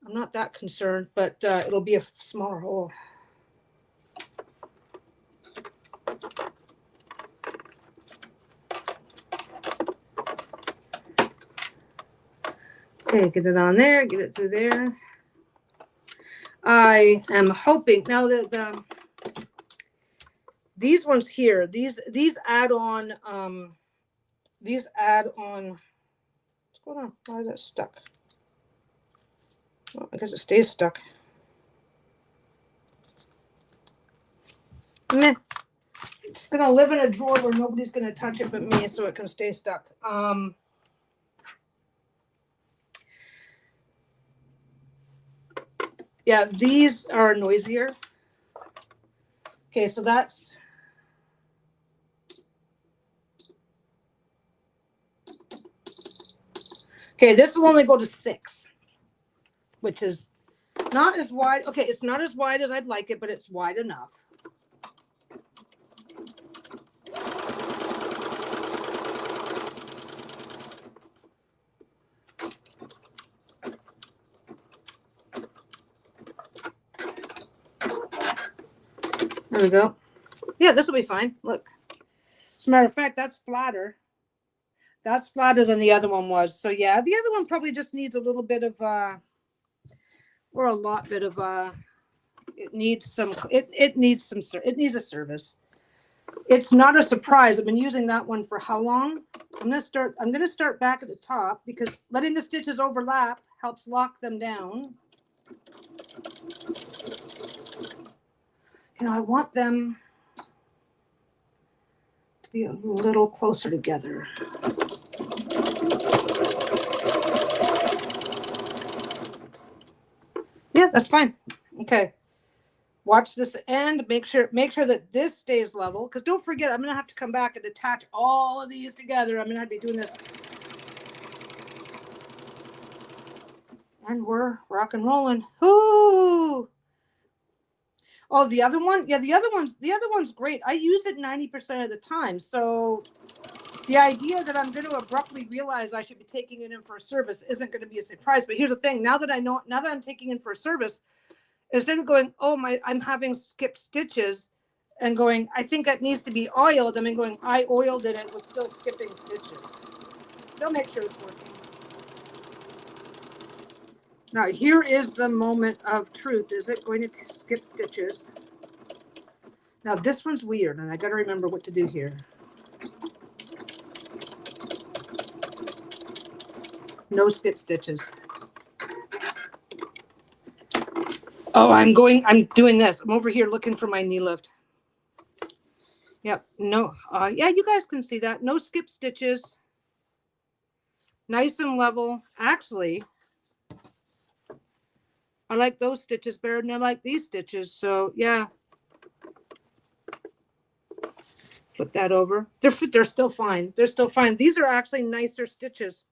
I'm not that concerned. But it'll be a smaller hole. Okay, get it on there. Get it through there. I am hoping now that these ones here, these add on. These add on. What's going on? Why is that stuck? Well, I guess it stays stuck. Meh. It's gonna live in a drawer where nobody's gonna touch it but me, so it can stay stuck. Yeah, these are noisier. Okay, so that's. Okay, this will only go to 6, which is not as wide. Okay, it's not as wide as I'd like it, but it's wide enough. There we go. Yeah, this will be fine. Look. As a matter of fact, that's flatter. That's flatter than the other one was. So yeah, the other one probably just needs a little bit of or a lot bit of it needs some it needs a service. It's not a surprise. I've been using that one for how long? I'm gonna start back at the top because letting the stitches overlap helps lock them down. You know, I want them to be a little closer together. Yeah, that's fine. Okay. Watch this end. Make sure that this stays level. Because don't forget, I'm going to have to come back and attach all of these together. I'm going to have to be doing this. And we're rock and rolling. Ooh. Oh, the other one? Yeah, the other one's great. I use it 90% of the time. So the idea that I'm going to abruptly realize I should be taking it in for a service isn't going to be a surprise. But here's the thing. Now that I'm taking in for a service, instead of going, oh my, I'm having skipped stitches and going, I think that needs to be oiled. I mean, going, I oiled it and it was still skipping stitches. They'll make sure it's working. Now, here is the moment of truth. Is it going to skip stitches? Now, this one's weird, and I got to remember what to do here. No skip stitches. Oh, I'm doing this. I'm over here looking for my knee lift. Yep, no, yeah, you guys can see that. No skip stitches. Nice and level. Actually, I like those stitches better than I like these stitches. So, yeah. Flip that over. They're still fine. They're still fine. These are actually nicer stitches.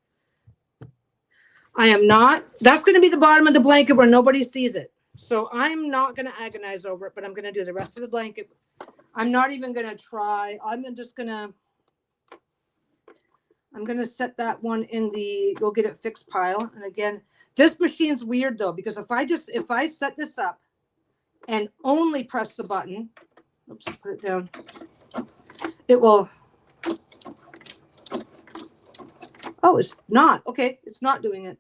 I am not. That's going to be the bottom of the blanket where nobody sees it. So I'm not going to agonize over it, but I'm going to do the rest of the blanket. I'm not even going to try. I'm going to set that one in the go get it fixed pile. And again, this machine's weird though, because if I set this up and only press the button, oops, put it down, it will, oh, it's not. Okay, it's not doing it.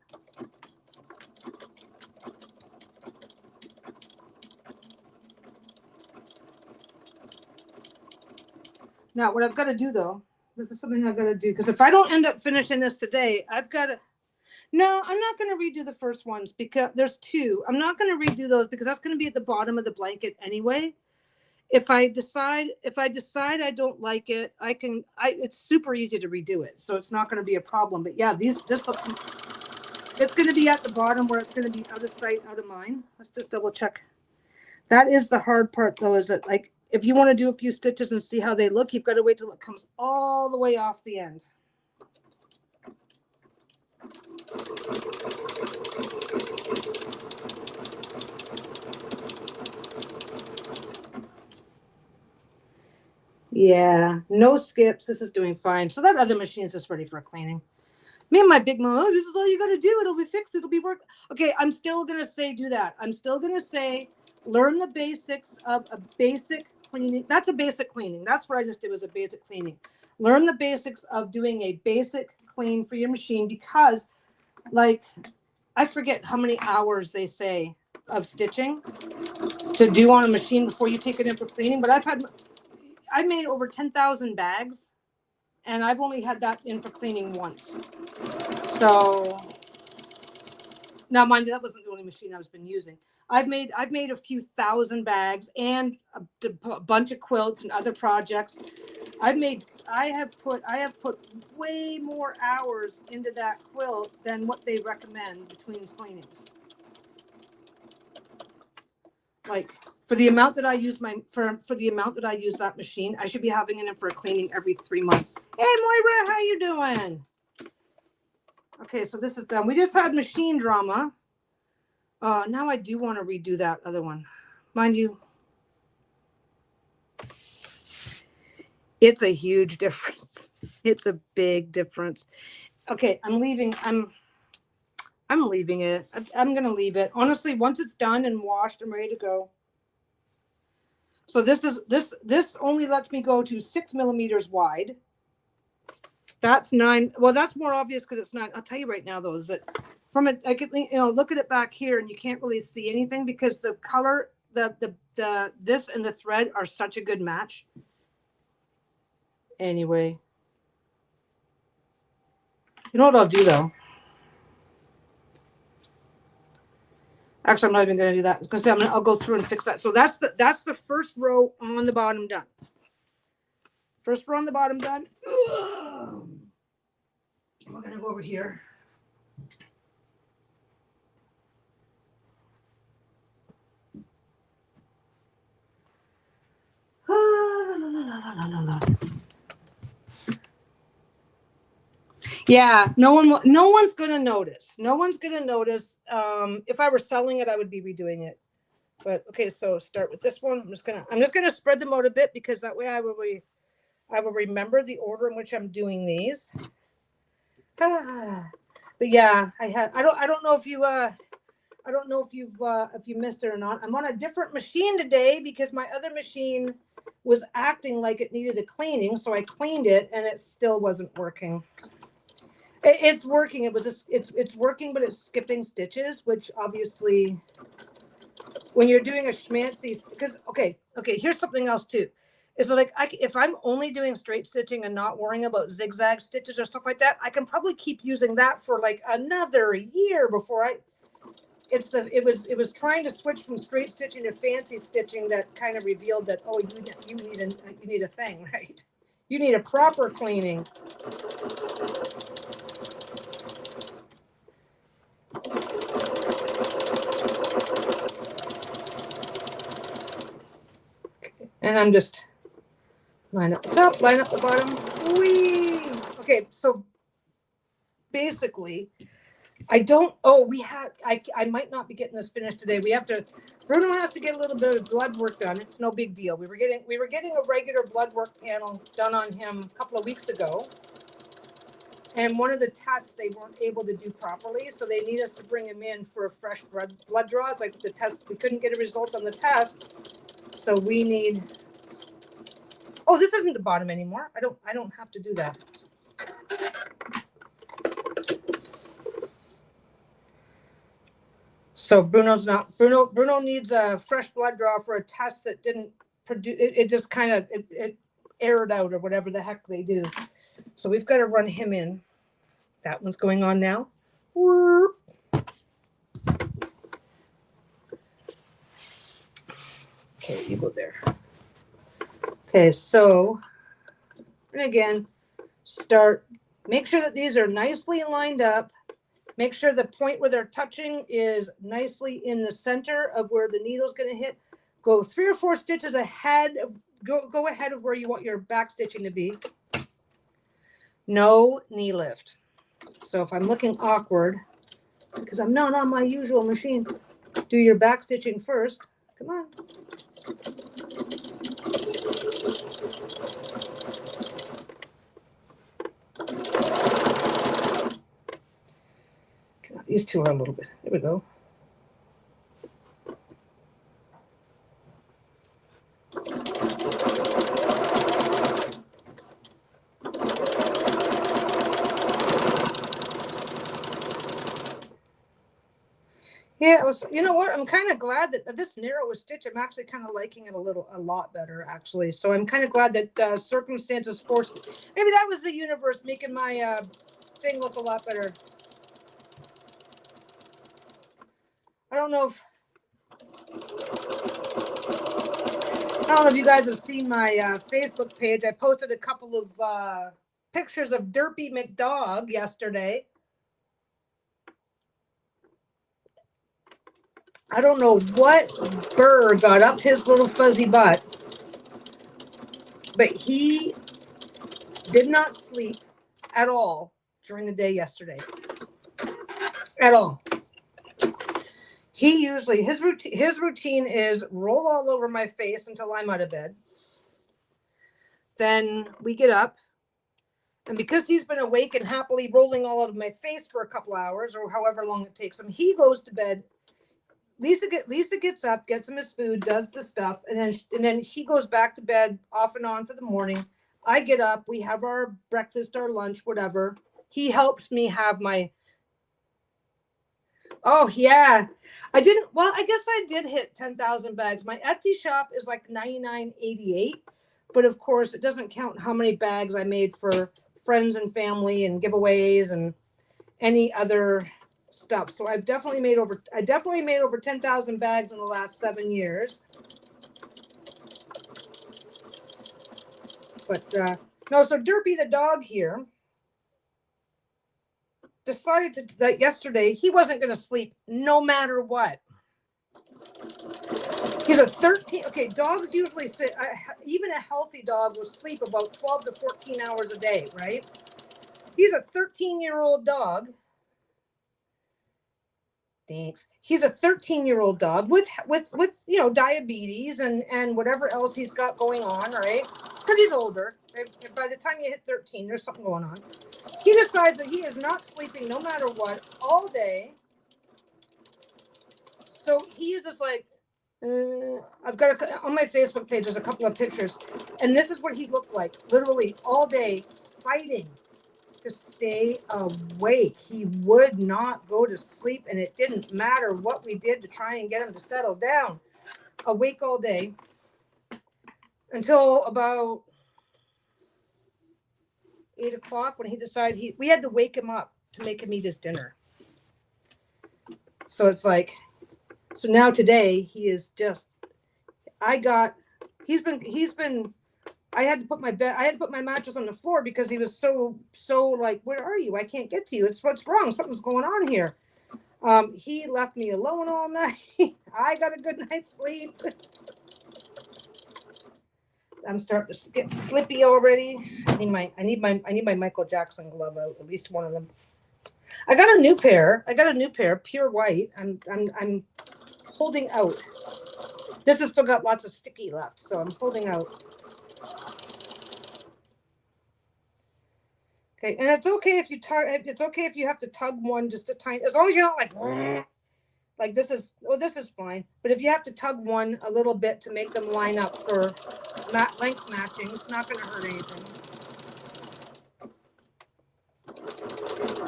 Now, what I've got to do, though, this is something I've got to do, because if I don't end up finishing this today, I've got to, no, I'm not going to redo the first ones because there's 2. I'm not going to redo those because that's going to be at the bottom of the blanket anyway. If I decide I don't like it, it's super easy to redo it. So it's not going to be a problem. But yeah, this looks, it's going to be at the bottom where it's going to be out of sight, out of mind. Let's just double check. That is the hard part though, is that like, if you want to do a few stitches and see how they look, you've got to wait till it comes all the way off the end. Yeah, no skips. This is doing fine. So that other machine is just ready for cleaning. Me and my big mom, oh, this is all you got to do. It'll be fixed. It'll be work. Okay, I'm still going to say do that. I'm still going to say learn the basics of a basic cleaning. That's a basic cleaning. That's what I just did was a basic cleaning. Learn the basics of doing a basic clean for your machine because, like, I forget how many hours they say of stitching to do on a machine before you take it in for cleaning. But I made over 10,000 bags, and I've only had that in for cleaning once. So now, mind you, that wasn't the only machine I've been using. I've made a few thousand bags and a bunch of quilts and other projects. I have put way more hours into that quilt than what they recommend between cleanings. Like for the amount that I use for the amount that I use that machine, I should be having it in for a cleaning every 3 months. Hey Moira, how you doing? Okay, so this is done. We just had machine drama. Now I do want to redo that other one. Mind you, it's a huge difference. It's a big difference. Okay, I'm leaving. I'm leaving it. I'm going to leave it. Honestly, once it's done and washed, I'm ready to go. So this only lets me go to 6 millimeters wide. That's 9. Well, that's more obvious because it's 9. I'll tell you right now, though, is that from it, I could, look at it back here and you can't really see anything because the color, this and the thread are such a good match. Anyway, you know what I'll do though? Actually, I'm not even going to do that because I'll go through and fix that. So that's the first row on the bottom done. First row on the bottom done. Ugh. We're going to go over here. Yeah, no one's going to notice. No one's going to notice. If I were selling it, I would be redoing it. But okay, so start with this one. I'm just gonna spread them out a bit because that way I will remember the order in which I'm doing these. But yeah, I don't know if you missed it or not. I'm on a different machine today because my other machine was acting like it needed a cleaning, so I cleaned it and it still wasn't working. It's working. It's working, but it's skipping stitches, which obviously, when you're doing a schmancy, because okay, here's something else too. Is like if I'm only doing straight stitching and not worrying about zigzag stitches or stuff like that, I can probably keep using that for like another year before it was trying to switch from straight stitching to fancy stitching that kind of revealed that, oh, you need a thing, right? You need a proper cleaning. And I'm just line up the top, line up the bottom. Whee! Okay, so basically, I might not be getting this finished today. Bruno has to get a little bit of blood work done. It's no big deal. We were getting a regular blood work panel done on him a couple of weeks ago. And one of the tests they weren't able to do properly, so they need us to bring him in for a fresh blood draw. It's like the test, we couldn't get a result on the test. So we need, oh, this isn't the bottom anymore. I don't have to do that. So Bruno needs a fresh blood draw for a test that didn't produce, it just kind of, it aired out or whatever the heck they do. So we've got to run him in. That one's going on now. Okay, you go there. Okay, so, and again, make sure that these are nicely lined up. Make sure the point where they're touching is nicely in the center of where the needle's going to hit. Go 3 or 4 stitches ahead of, go ahead of where you want your back stitching to be. No knee lift. So if I'm looking awkward, because I'm not on my usual machine, do your back stitching first. Come on. These two are a little bit. There we go. Yeah, it was. You know what? I'm kind of glad that this narrow stitch. I'm actually kind of liking it a lot better, actually. So I'm kind of glad that circumstances forced. Maybe that was the universe making my thing look a lot better. I don't know if you guys have seen my Facebook page. I posted a couple of pictures of Derpy McDog yesterday. I don't know what burr got up his little fuzzy butt, but he did not sleep at all during the day yesterday. At all. He usually, his routine is roll all over my face until I'm out of bed. Then we get up. And because he's been awake and happily rolling all over my face for a couple hours or however long it takes him, he goes to bed. Lisa gets up, gets him his food, does the stuff, and then he goes back to bed off and on for the morning. I get up, we have our breakfast, our lunch, whatever. He helps me have my. Oh yeah, I guess I did hit 10,000 bags. My Etsy shop is like $99.88, but of course it doesn't count how many bags I made for friends and family and giveaways and any other stuff. So I definitely made over 10,000 bags in the last 7 years. But no, so Derpy the dog here decided that yesterday he wasn't going to sleep no matter what. He's a 13. Okay, dogs usually sit. Even a healthy dog will sleep about 12 to 14 hours a day, right? He's a 13-year-old dog. Thanks. He's a 13-year-old dog with diabetes and whatever else he's got going on, right? Because he's older. By the time you hit 13, there's something going on. He decides that he is not sleeping no matter what all day. So he is just like, I've got on my Facebook page, there's a couple of pictures, and this is what he looked like, literally all day fighting to stay awake. He would not go to sleep, and it didn't matter what we did to try and get him to settle down. Awake all day until about 8 o'clock when he decided we had to wake him up to make him eat his dinner. So it's like, so now today he is just, I had to put my mattress on the floor because he was so like, where are you? I can't get to you. What's wrong? Something's going on here. He left me alone all night. I got a good night's sleep. I'm starting to get slippy already. I need my Michael Jackson glove out, at least one of them. I got a new pair, pure white. I'm holding out. This has still got lots of sticky left, so I'm holding out. Okay, and it's okay if you tug. It's okay if you have to tug one just a tiny, as long as you're not like this is. Oh, this is fine. But if you have to tug one a little bit to make them line up for length matching, it's not going to hurt anything.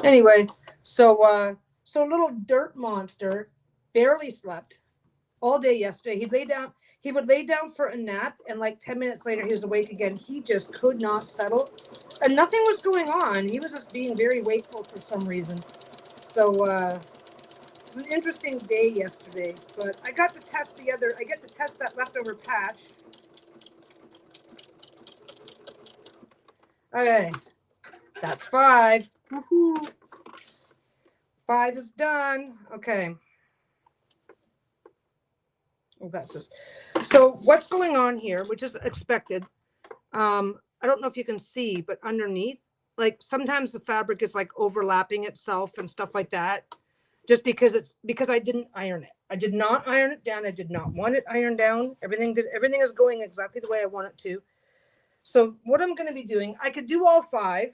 Anyway, so little dirt monster barely slept all day yesterday. He would lay down for a nap, and like 10 minutes later, he was awake again. He just could not settle, and nothing was going on. He was just being very wakeful for some reason. So it was an interesting day yesterday. But I get to test that leftover patch. Okay, that's 5. Woohoo! 5 is done. Okay. Oh, that's just, so what's going on here, which is expected. I don't know if you can see, but underneath, like sometimes the fabric is like overlapping itself and stuff like that. Just because I didn't iron it. I did not iron it down. I did not want it ironed down. Everything is going exactly the way I want it to. So what I'm going to be doing, I could do all 5,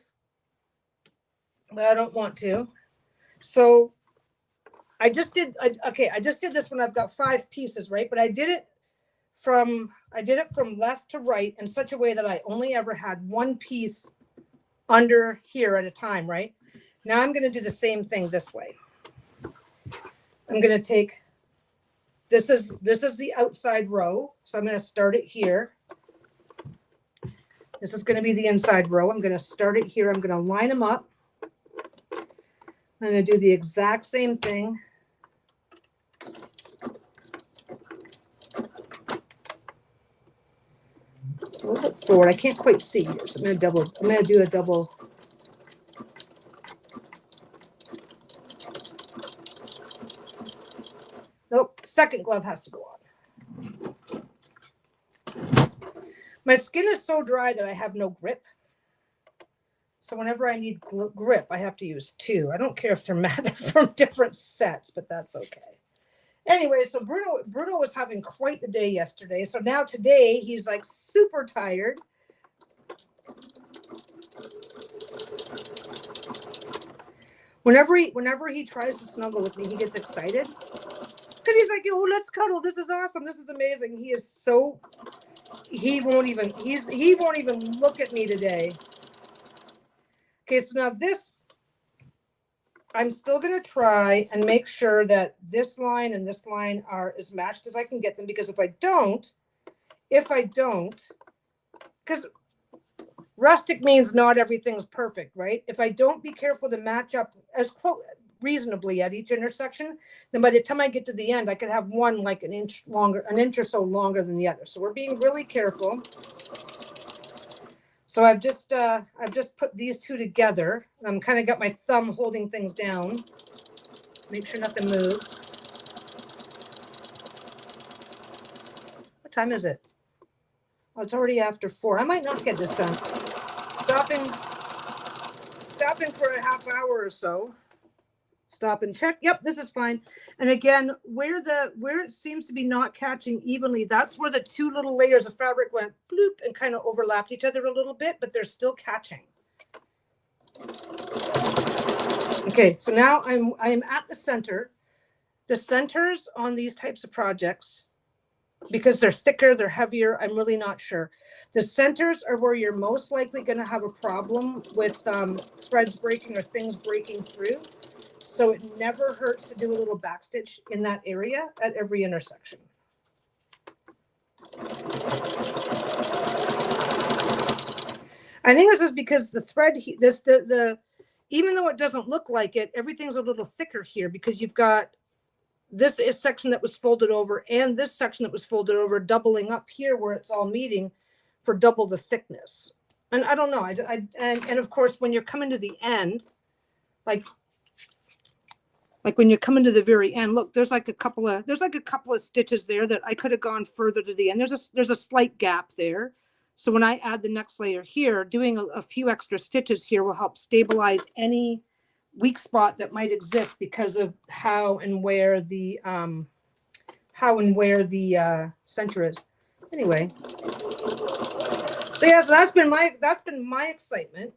but I don't want to. So I just did this when I've got 5 pieces, right? But I did it from left to right in such a way that I only ever had 1 piece under here at a time, right? Now I'm going to do the same thing this way. I'm going to take, this is the outside row. So I'm going to start it here. This is going to be the inside row. I'm going to start it here. I'm going to line them up. I'm going to do the exact same thing. A little bit forward. I can't quite see here. So I'm going to do a double. Nope. Second glove has to go on. My skin is so dry that I have no grip. So whenever I need grip, I have to use 2. I don't care if they're from different sets, but that's okay. Anyway, so Bruno was having quite the day yesterday. So now today he's like super tired. Whenever he tries to snuggle with me, he gets excited. Because he's like, oh, let's cuddle. This is awesome. This is amazing. He is so, he won't even look at me today. Okay, so now this, I'm still going to try and make sure that this line and this line are as matched as I can get them. Because if I don't, because rustic means not everything's perfect, right? If I don't be careful to match up as close reasonably at each intersection, then by the time I get to the end, I could have one like an inch or so longer than the other. So we're being really careful. So I've just put these 2 together. I'm kind of got my thumb holding things down. Make sure nothing moves. What time is it? Oh, it's already after 4. I might not get this done. Stopping for a half hour or so. Stop and check. Yep, this is fine. And again, where it seems to be not catching evenly, that's where the 2 little layers of fabric went bloop and kind of overlapped each other a little bit, but they're still catching. Okay, so now I'm at the center. The centers on these types of projects, because they're thicker, they're heavier, I'm really not sure. The centers are where you're most likely going to have a problem with threads breaking or things breaking through. So it never hurts to do a little backstitch in that area at every intersection. I think this is because the thread, even though it doesn't look like it, everything's a little thicker here because you've got this section that was folded over and this section that was folded over doubling up here where it's all meeting for double the thickness. And I don't know. And of course, when you're coming to the end, like when you're coming to the very end, look, there's like a couple of stitches there that I could have gone further to the end. There's a slight gap there. So when I add the next layer here, doing a few extra stitches here will help stabilize any weak spot that might exist because of how and where the center is. Anyway, so yeah, so that's been my excitement.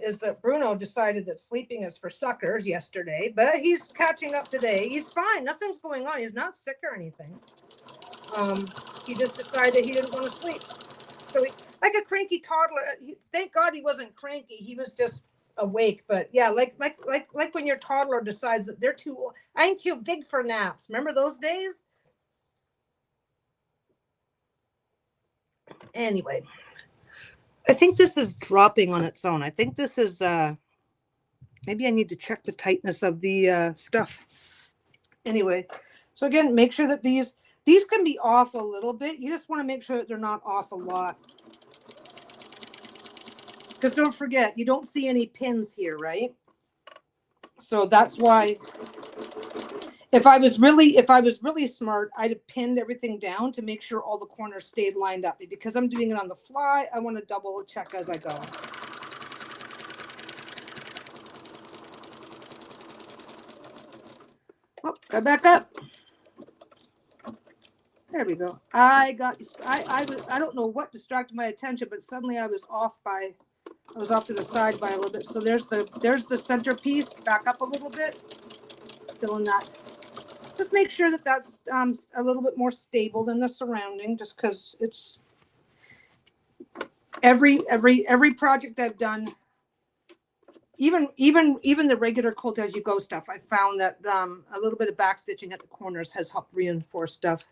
Is that Bruno decided that sleeping is for suckers yesterday, but he's catching up today. He's fine. Nothing's going on. He's not sick or anything. He just decided he didn't want to sleep. So like a cranky toddler. Thank God he wasn't cranky. He was just awake. But yeah, like when your toddler decides that they're too old. I'm too big for naps. Remember those days? Anyway. I think this is dropping on its own. I think this is, maybe I need to check the tightness of the stuff. Anyway, so again, make sure that these can be off a little bit. You just want to make sure that they're not off a lot. Because don't forget, you don't see any pins here, right? So that's why If I was really smart, I'd have pinned everything down to make sure all the corners stayed lined up. Because I'm doing it on the fly, I want to double check as I go. Oh, go back up. There we go. I don't know what distracted my attention, but suddenly I was off to the side by a little bit. So there's the centerpiece. Back up a little bit. Filling that. Just make sure that that's a little bit more stable than the surrounding, just because it's every project I've done, even the regular quilt as you go stuff, I found that a little bit of back stitching at the corners has helped reinforce stuff.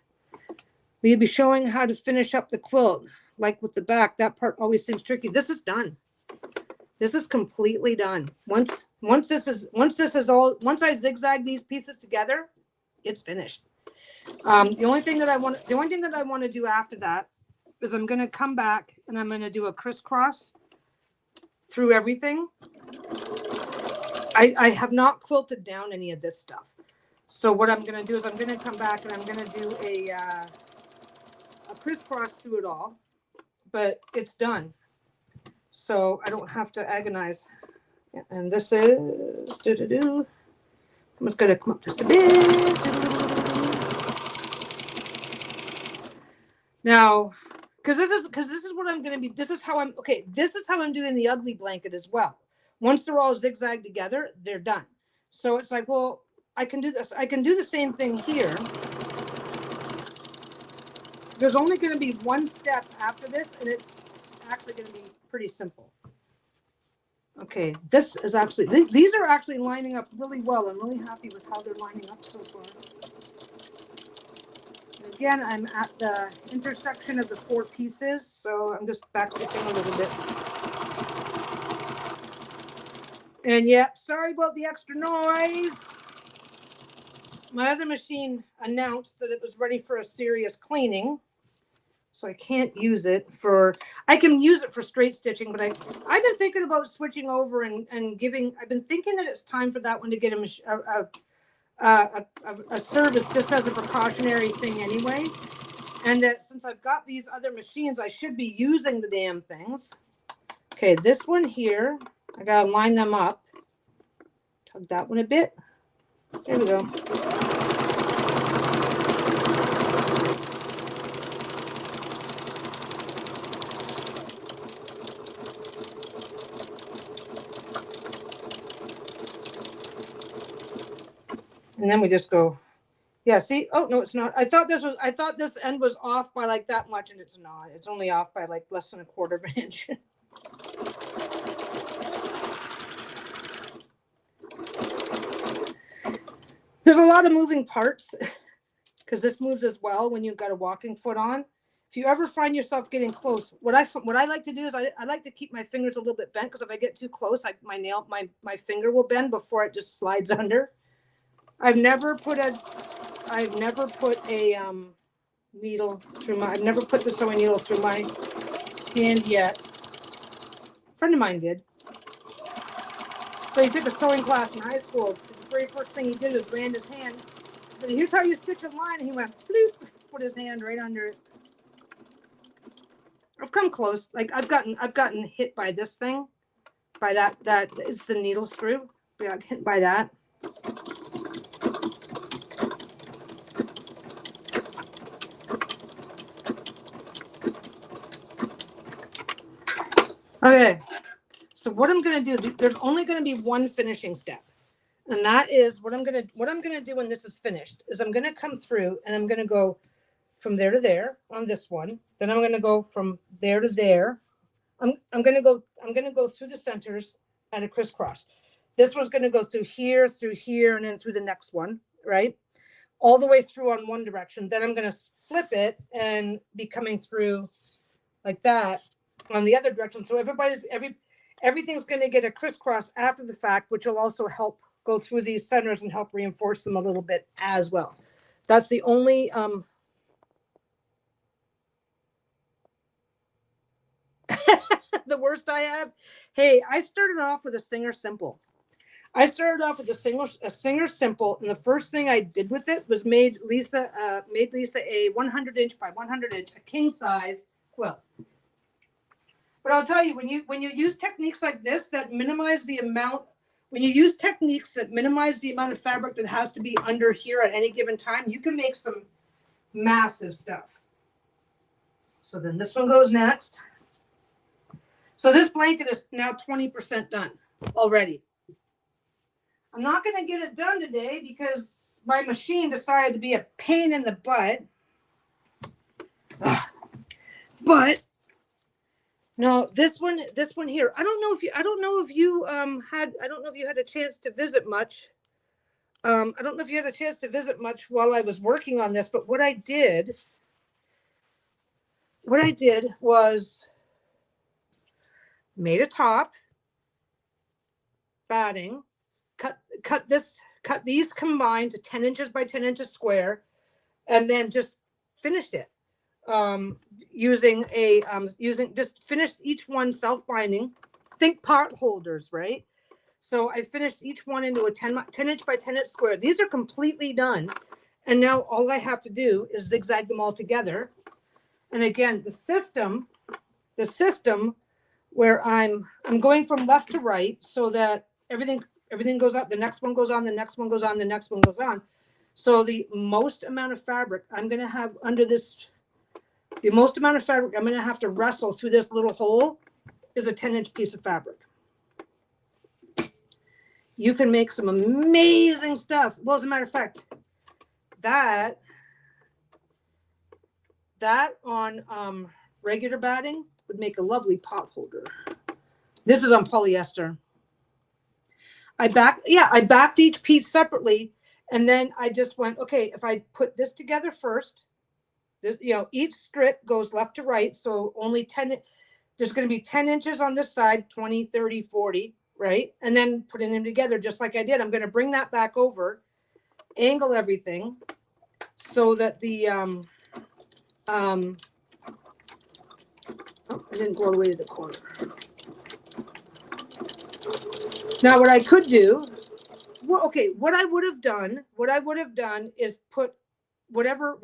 We'll be showing how to finish up the quilt. Like with the back, that part always seems tricky. This is done. This is completely done. Once I zigzag these pieces together, it's finished. The only thing that I want to do after that is I'm going to come back and I'm going to do a crisscross through everything. I have not quilted down any of this stuff. So what I'm going to do is I'm going to come back and I'm going to do a crisscross through it all, but it's done. So I don't have to agonize. And this is, I'm just going to come up just a bit. Now, because this is what I'm going to be, this is how I'm doing the ugly blanket as well. Once they're all zigzagged together, they're done. So it's like, well, I can do this. I can do the same thing here. There's only going to be one step after this, and it's actually going to be pretty simple. Okay, this is actually, these are actually lining up really well. I'm really happy with how they're lining up so far. And again, I'm at the intersection of the 4 pieces, so I'm just backstitching a little bit. And yeah, sorry about the extra noise. My other machine announced that it was ready for a serious cleaning. So I can't use it I can use it for straight stitching, but I've been thinking about switching over and I've been thinking that it's time for that one to get a service just as a precautionary thing anyway. And that since I've got these other machines, I should be using the damn things. Okay, this one here, I gotta line them up. Tug that one a bit. There we go. And then we just go, yeah, see? Oh, no, it's not. I thought this end was off by like that much, and it's not. It's only off by like less than a quarter of an inch. There's a lot of moving parts because this moves as well when you've got a walking foot on. If you ever find yourself getting close, what I like to do is I like to keep my fingers a little bit bent, because if I get too close, my finger will bend before it just slides under. I've never put a needle through my, I've never put the sewing needle through my hand yet. A friend of mine did. So he took a sewing class in high school. The very first thing he did was ran his hand. So here's how you stitch a line, and he went bloop, put his hand right under it. I've come close. Like I've gotten hit by this thing, by that it's the needle screw. I got hit by that. Okay, so what I'm going to do, there's only going to be one finishing step. And that is what I'm going to do when this is finished is I'm going to come through and I'm going to go from there to there on this one. Then I'm going to go from there to there. I'm going to go through the centers at a crisscross. This one's going to go through here, and then through the next one, right? All the way through on one direction. Then I'm going to flip it and be coming through like that on the other direction. So everything's going to get a crisscross after the fact, which will also help go through these centers and help reinforce them a little bit as well. That's the only the worst I have. Hey, I started off with a Singer Simple. I started off with a Singer Simple, and the first thing I did with it was made Lisa a 100 inch by 100 inch, a king size quilt. But I'll tell you, when you use techniques like this that minimize the amount, when you use techniques that minimize the amount of fabric that has to be under here at any given time, you can make some massive stuff. So then this one goes next. So this blanket is now 20% done already. I'm not going to get it done today because my machine decided to be a pain in the butt. But no, this one here. I don't know if you had a chance to visit much. I don't know if you had a chance to visit much while I was working on this, but what I did was made a top, batting, cut these combined to 10 inches by 10 inches square, and then just finished it just finished each one self-binding. Think pot holders, right? So I finished each one into a 10 inch by 10 inch square. These are completely done, and now all I have to do is zigzag them all together. And again, the system where I'm going from left to right so that everything goes up, the next one goes on, the next one goes on, the next one goes on. So the most amount of fabric I'm going to have under this, the most amount of fabric I'm going to have to wrestle through this little hole is a 10 inch piece of fabric. You can make some amazing stuff. Well, as a matter of fact, that on regular batting would make a lovely pot holder. This is on polyester. I backed each piece separately, and then I just went, okay, if I put this together first, each strip goes left to right, so only 10, there's going to be 10 inches on this side, 20, 30, 40, right? And then putting them together just like I did. I'm going to bring that back over, angle everything so that the, oh, I didn't go all the way to the corner. Now, what I could do, what I would have done is put whatever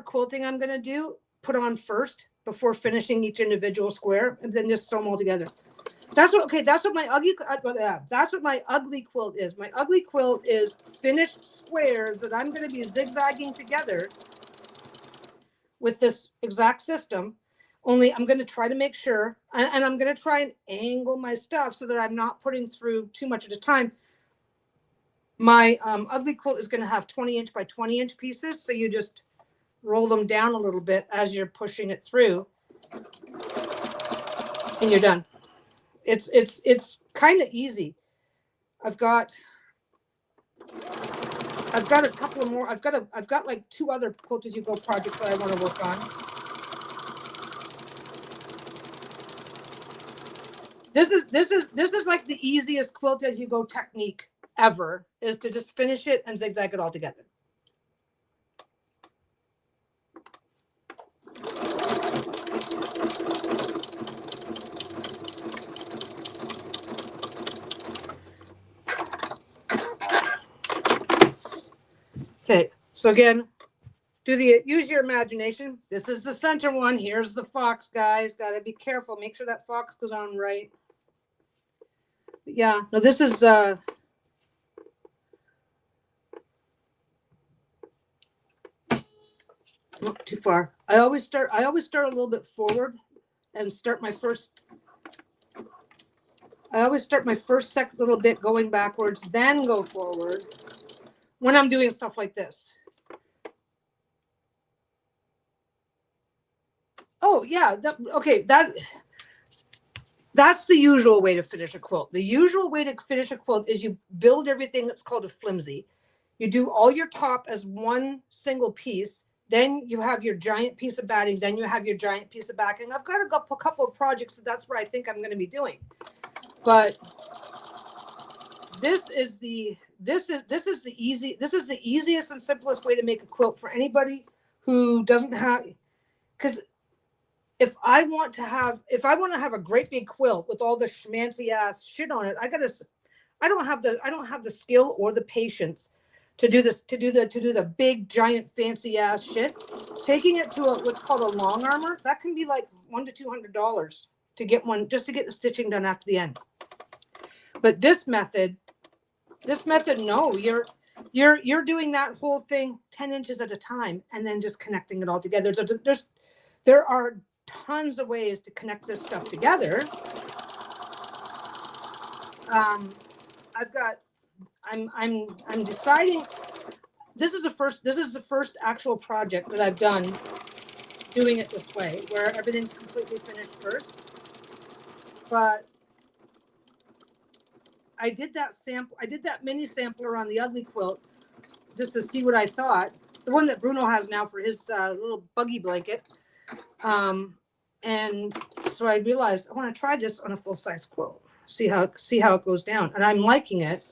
quilting I'm going to do, put on first before finishing each individual square, and then just sew them all together. That's what my ugly quilt is. My ugly quilt is finished squares that I'm going to be zigzagging together with this exact system. Only I'm going to try to make sure, and I'm going to try and angle my stuff so that I'm not putting through too much at a time. My ugly quilt is going to have 20 inch by 20 inch pieces. So you just roll them down a little bit as you're pushing it through, and you're done. It's kind of easy. I've got a couple of more. I've got like 2 other quilt as you go projects that I want to work on. This is like the easiest quilt as you go technique ever, is to just finish it and zigzag it all together. Okay, so again, use your imagination. This is the center one. Here's the fox, guys. Got to be careful. Make sure that fox goes on right. But yeah, no, this is not too far. I always start a little bit forward and start my first. I always start my first little bit going backwards, then go forward when I'm doing stuff like this. Oh yeah, that's the usual way to finish a quilt. The usual way to finish a quilt is you build everything that's called a flimsy. You do all your top as one single piece. Then you have your giant piece of batting. Then you have your giant piece of backing. I've got a couple of projects that's where I think I'm going to be doing. But this is the easiest and simplest way to make a quilt for anybody who doesn't have, because if I want to have a great big quilt with all the schmancy ass shit on it, I don't have the skill or the patience to do the big giant fancy ass shit. Taking it to what's called a long armor, that can be like $100 to $200 to get one, just to get the stitching done after the end. But this method, no, you're doing that whole thing 10 inches at a time and then just connecting it all together. There are tons of ways to connect this stuff together. I'm deciding. This is the first actual project that I've done doing it this way, where everything's completely finished first. But I did that mini sampler on the ugly quilt just to see what I thought. The one that Bruno has now for his little buggy blanket. And so I realized I want to try this on a full size quilt. See how it goes down, and I'm liking it.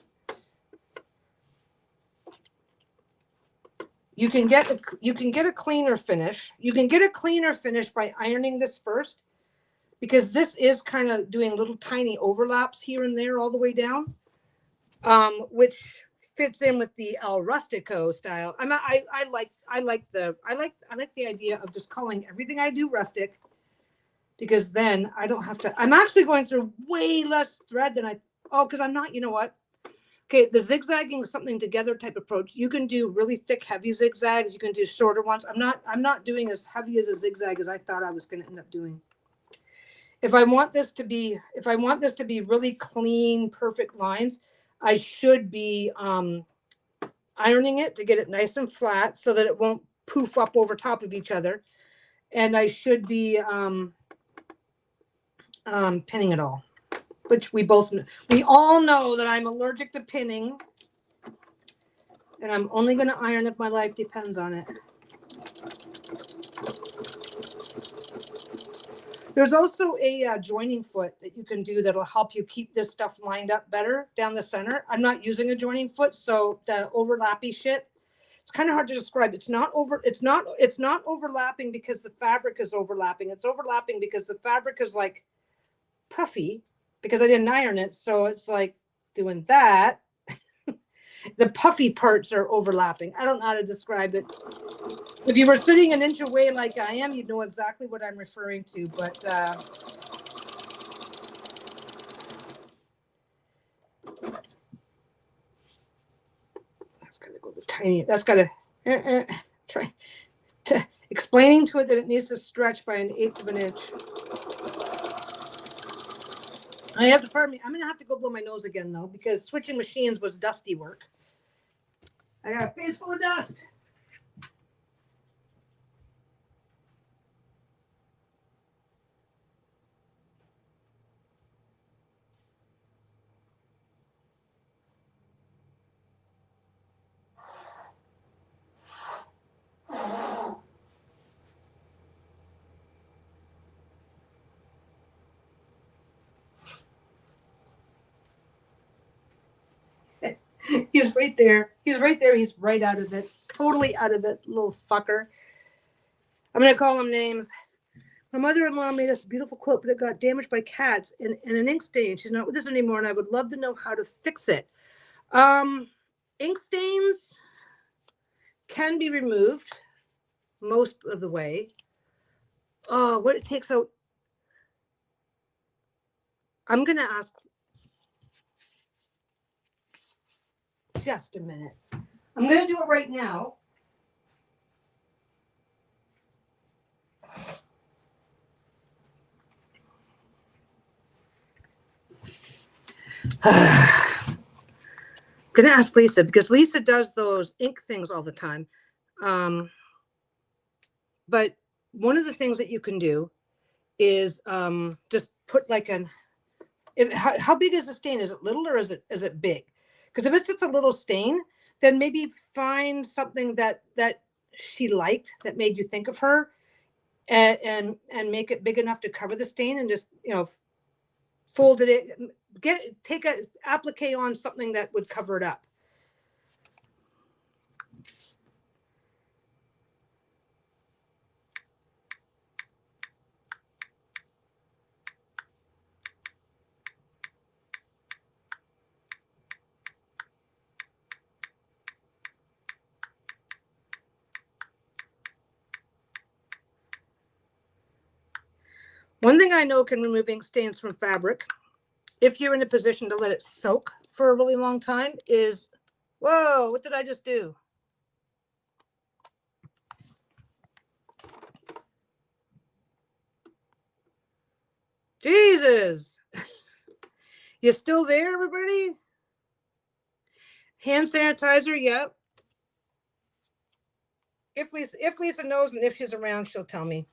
You can get a cleaner finish. You can get a cleaner finish by ironing this first, because this is kind of doing little tiny overlaps here and there all the way down, which fits in with the El Rustico style. I like the idea of just calling everything I do rustic, because then I don't have to. I'm actually going through way less thread than because I'm not. You know what? Okay, the zigzagging something together type approach. You can do really thick, heavy zigzags. You can do shorter ones. I'm not doing as heavy as a zigzag as I thought I was going to end up doing. If I want this to be really clean, perfect lines, I should be ironing it to get it nice and flat so that it won't poof up over top of each other. And I should be pinning it all. Which we all know that I'm allergic to pinning, and I'm only going to iron if my life depends on it. There's also a joining foot that you can do that'll help you keep this stuff lined up better down the center. I'm not using a joining foot, so the overlappy shit, it's kind of hard to describe. It's not overlapping because the fabric is overlapping. It's overlapping because the fabric is like puffy, because I didn't iron it. So it's like doing that. The puffy parts are overlapping. I don't know how to describe it. If you were sitting an inch away like I am, you'd know exactly what I'm referring to. But that's got to go the tiny. That's got to try to explaining to it that it needs to stretch by 1/8 of an inch. I have to, pardon me, I'm going to have to go blow my nose again, though, because switching machines was dusty work. I got a face full of dust. He's right there. He's right there. He's right out of it. Totally out of it, little fucker. I'm going to call him names. My mother-in-law made us a beautiful quilt, but it got damaged by cats and an ink stain. She's not with us anymore, and I would love to know how to fix it. Ink stains can be removed most of the way. Oh, what it takes out. I'm going to ask. Just a minute. I'm going to do it right now. I'm going to ask Lisa, because Lisa does those ink things all the time. But one of the things that you can do is just put like how big is the stain? Is it little or is it big? Because if it's just a little stain, then maybe find something that she liked that made you think of her, and make it big enough to cover the stain, and just fold it in, take a applique on something that would cover it up. One thing I know can remove ink stains from fabric, if you're in a position to let it soak for a really long time, is, whoa, what did I just do? Jesus. You still there, everybody? Hand sanitizer, yep. If Lisa knows and if she's around, she'll tell me.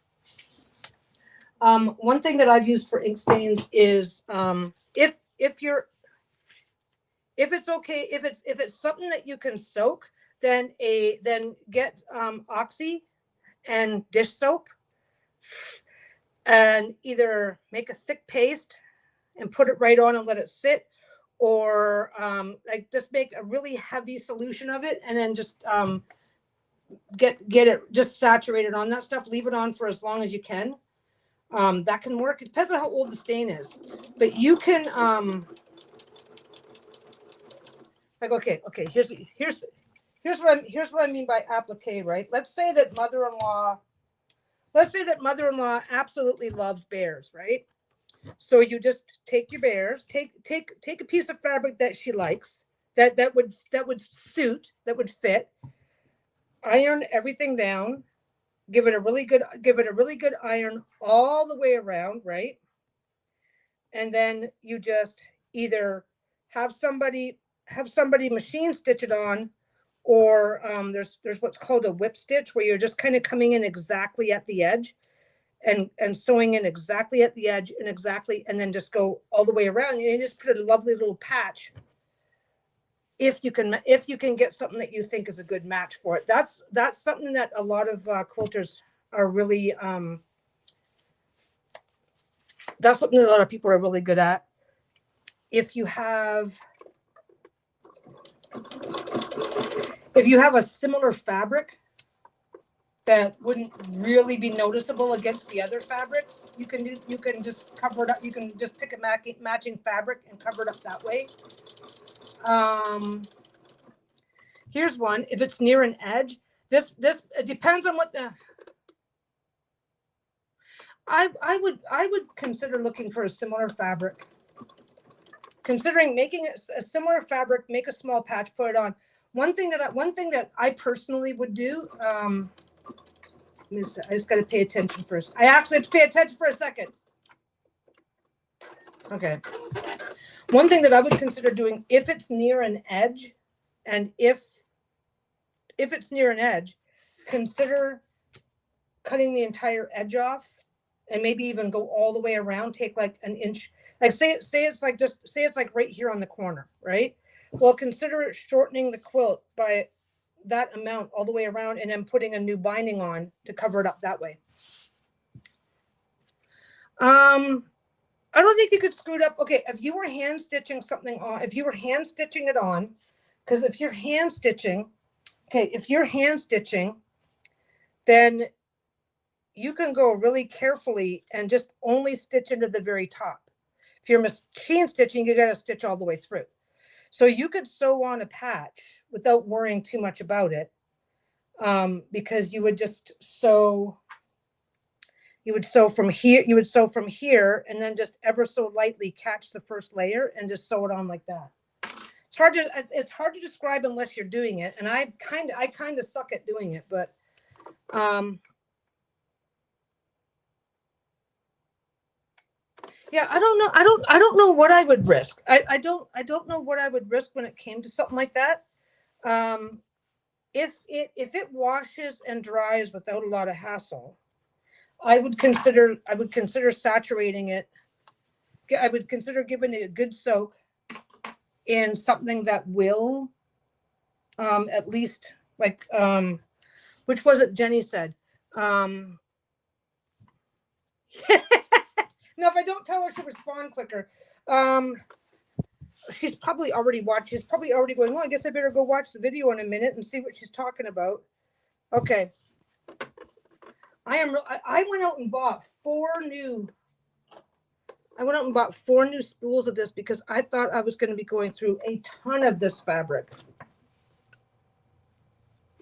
One thing that I've used for ink stains is if it's okay, if it's something that you can soak, then get Oxy and dish soap and either make a thick paste and put it right on and let it sit, or like just make a really heavy solution of it and then just get it just saturated on that stuff. Leave it on for as long as you can. That can work. It depends on how old the stain is, but you can like okay. Here's what I mean by applique, right? Let's say that mother-in-law absolutely loves bears, right? So you just take your bears, take a piece of fabric that she likes, that would suit, that would fit, iron everything down, give it a really good iron all the way around, right? And then you just either have somebody machine stitch it on, or there's what's called a whip stitch, where you're just kind of coming in exactly at the edge and sewing in exactly at the edge and then just go all the way around, and you just put a lovely little patch. If you can get something that you think is a good match for it, that's something that a lot of quilters are really that's something that a lot of people are really good at. If you have a similar fabric that wouldn't really be noticeable against the other fabrics, you can just cover it up. You can just pick a matching fabric and cover it up that way. Here's one. If it's near an edge, this it depends on what the. I would consider looking for a similar fabric. Considering making a similar fabric, make a small patch, put it on. One thing that I personally would do. I just got to pay attention first. I actually have to pay attention for a second. Okay. One thing that I would consider doing, if it's near an edge, and if it's near an edge, consider cutting the entire edge off, and maybe even go all the way around. Take like an inch. Like say it's like right here on the corner, right? Well, consider shortening the quilt by that amount all the way around, and then putting a new binding on to cover it up that way. I don't think you could screw it up. Okay, if you were hand stitching something on, because if you're hand stitching, then you can go really carefully and just only stitch into the very top. If you're machine stitching, you got to stitch all the way through. So you could sew on a patch without worrying too much about it, because you would just sew. You would sew from here. And then just ever so lightly catch the first layer and just sew it on like that. It's hard to describe unless you're doing it, and I kind of suck at doing it, but yeah, I don't know. I don't know what I would risk. I don't know what I would risk when it came to something like that. If it washes and dries without a lot of hassle, I would consider saturating it. I would consider giving it a good soak in something that will at least, like which was it Jenny said? No, if I don't tell her, she'll respond quicker. She's probably already watched. She's probably already going, well, I guess I better go watch the video in a minute and see what she's talking about. Okay. I went out and bought four new spools of this because I thought I was going to be going through a ton of this fabric.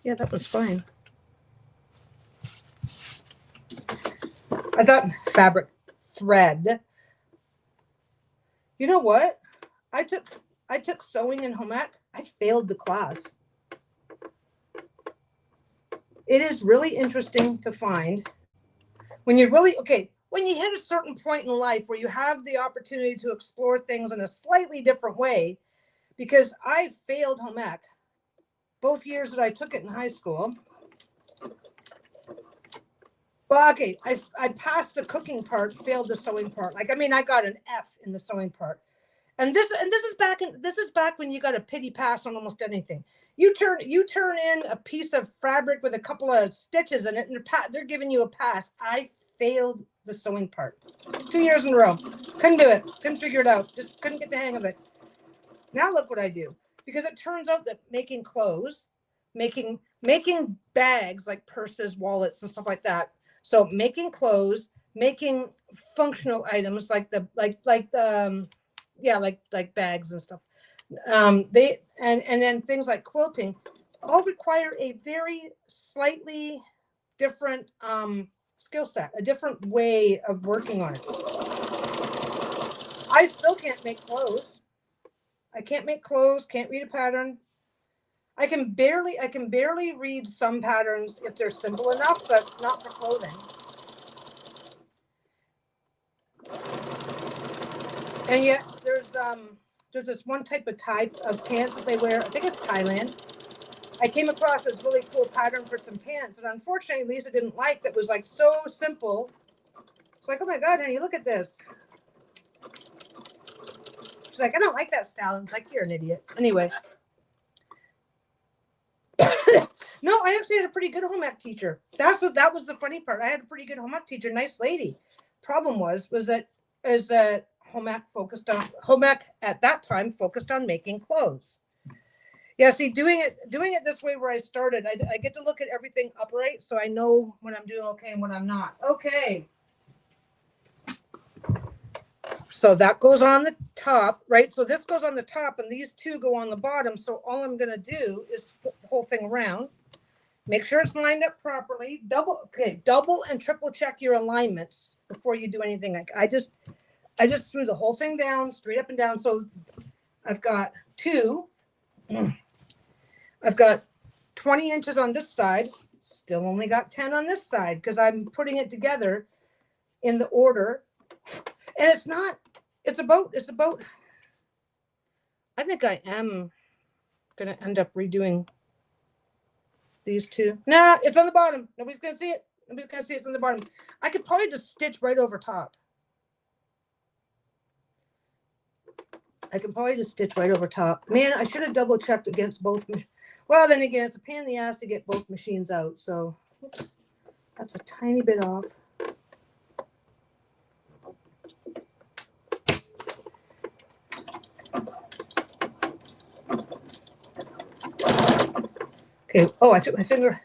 Yeah, that was fine. thread. You know what? I took sewing in home ec. I failed the class. It is really interesting to find when you really, okay, when you hit a certain point in life where you have the opportunity to explore things in a slightly different way, because I failed home ec both years that I took it in high school. Well, okay, I passed the cooking part, failed the sewing part. Like, I mean, I got an F in the sewing part. And this is back when you got a pity pass on almost anything. You turn in a piece of fabric with a couple of stitches in it, and they're giving you a pass. I failed the sewing part 2 years in a row. Couldn't do it. Couldn't figure it out. Just couldn't get the hang of it. Now look what I do. Because it turns out that making clothes, making bags like purses, wallets, and stuff like that. So making clothes, making functional items like bags and stuff. They and then things like quilting all require a very slightly different skill set, a different way of working on it. I still can't make clothes. I can't make clothes, can't read a pattern. I can barely read some patterns if they're simple enough, but not for clothing. And yet there's this one type of pants that they wear. I think it's Thailand. I came across this really cool pattern for some pants, and unfortunately Lisa didn't like that. Was like so simple. It's like, oh my God, honey, look at this. She's like, I don't like that style. And it's like, you're an idiot. Anyway. No, I actually had a pretty good home ec teacher. That was the funny part. I had a pretty good home ec teacher, nice lady. Problem was that home ec at that time focused on making clothes. Yeah, see, doing it this way where I started, I get to look at everything upright, so I know when I'm doing okay and when I'm not. Okay. So that goes on the top, right? So this goes on the top and these two go on the bottom. So all I'm going to do is flip the whole thing around. Make sure it's lined up properly. Double and triple check your alignments before you do anything. Like I just threw the whole thing down, straight up and down. So I've got 20 inches on this side, still only got 10 on this side because I'm putting it together in the order. And it's about, I think I am going to end up redoing these two. Nah, it's on the bottom. Nobody's going to see it. It's on the bottom. I could probably just stitch right over top. Man, I should have double checked against both. Well, then again, it's a pain in the ass to get both machines out. So oops, that's a tiny bit off. Okay. Oh, I took my finger.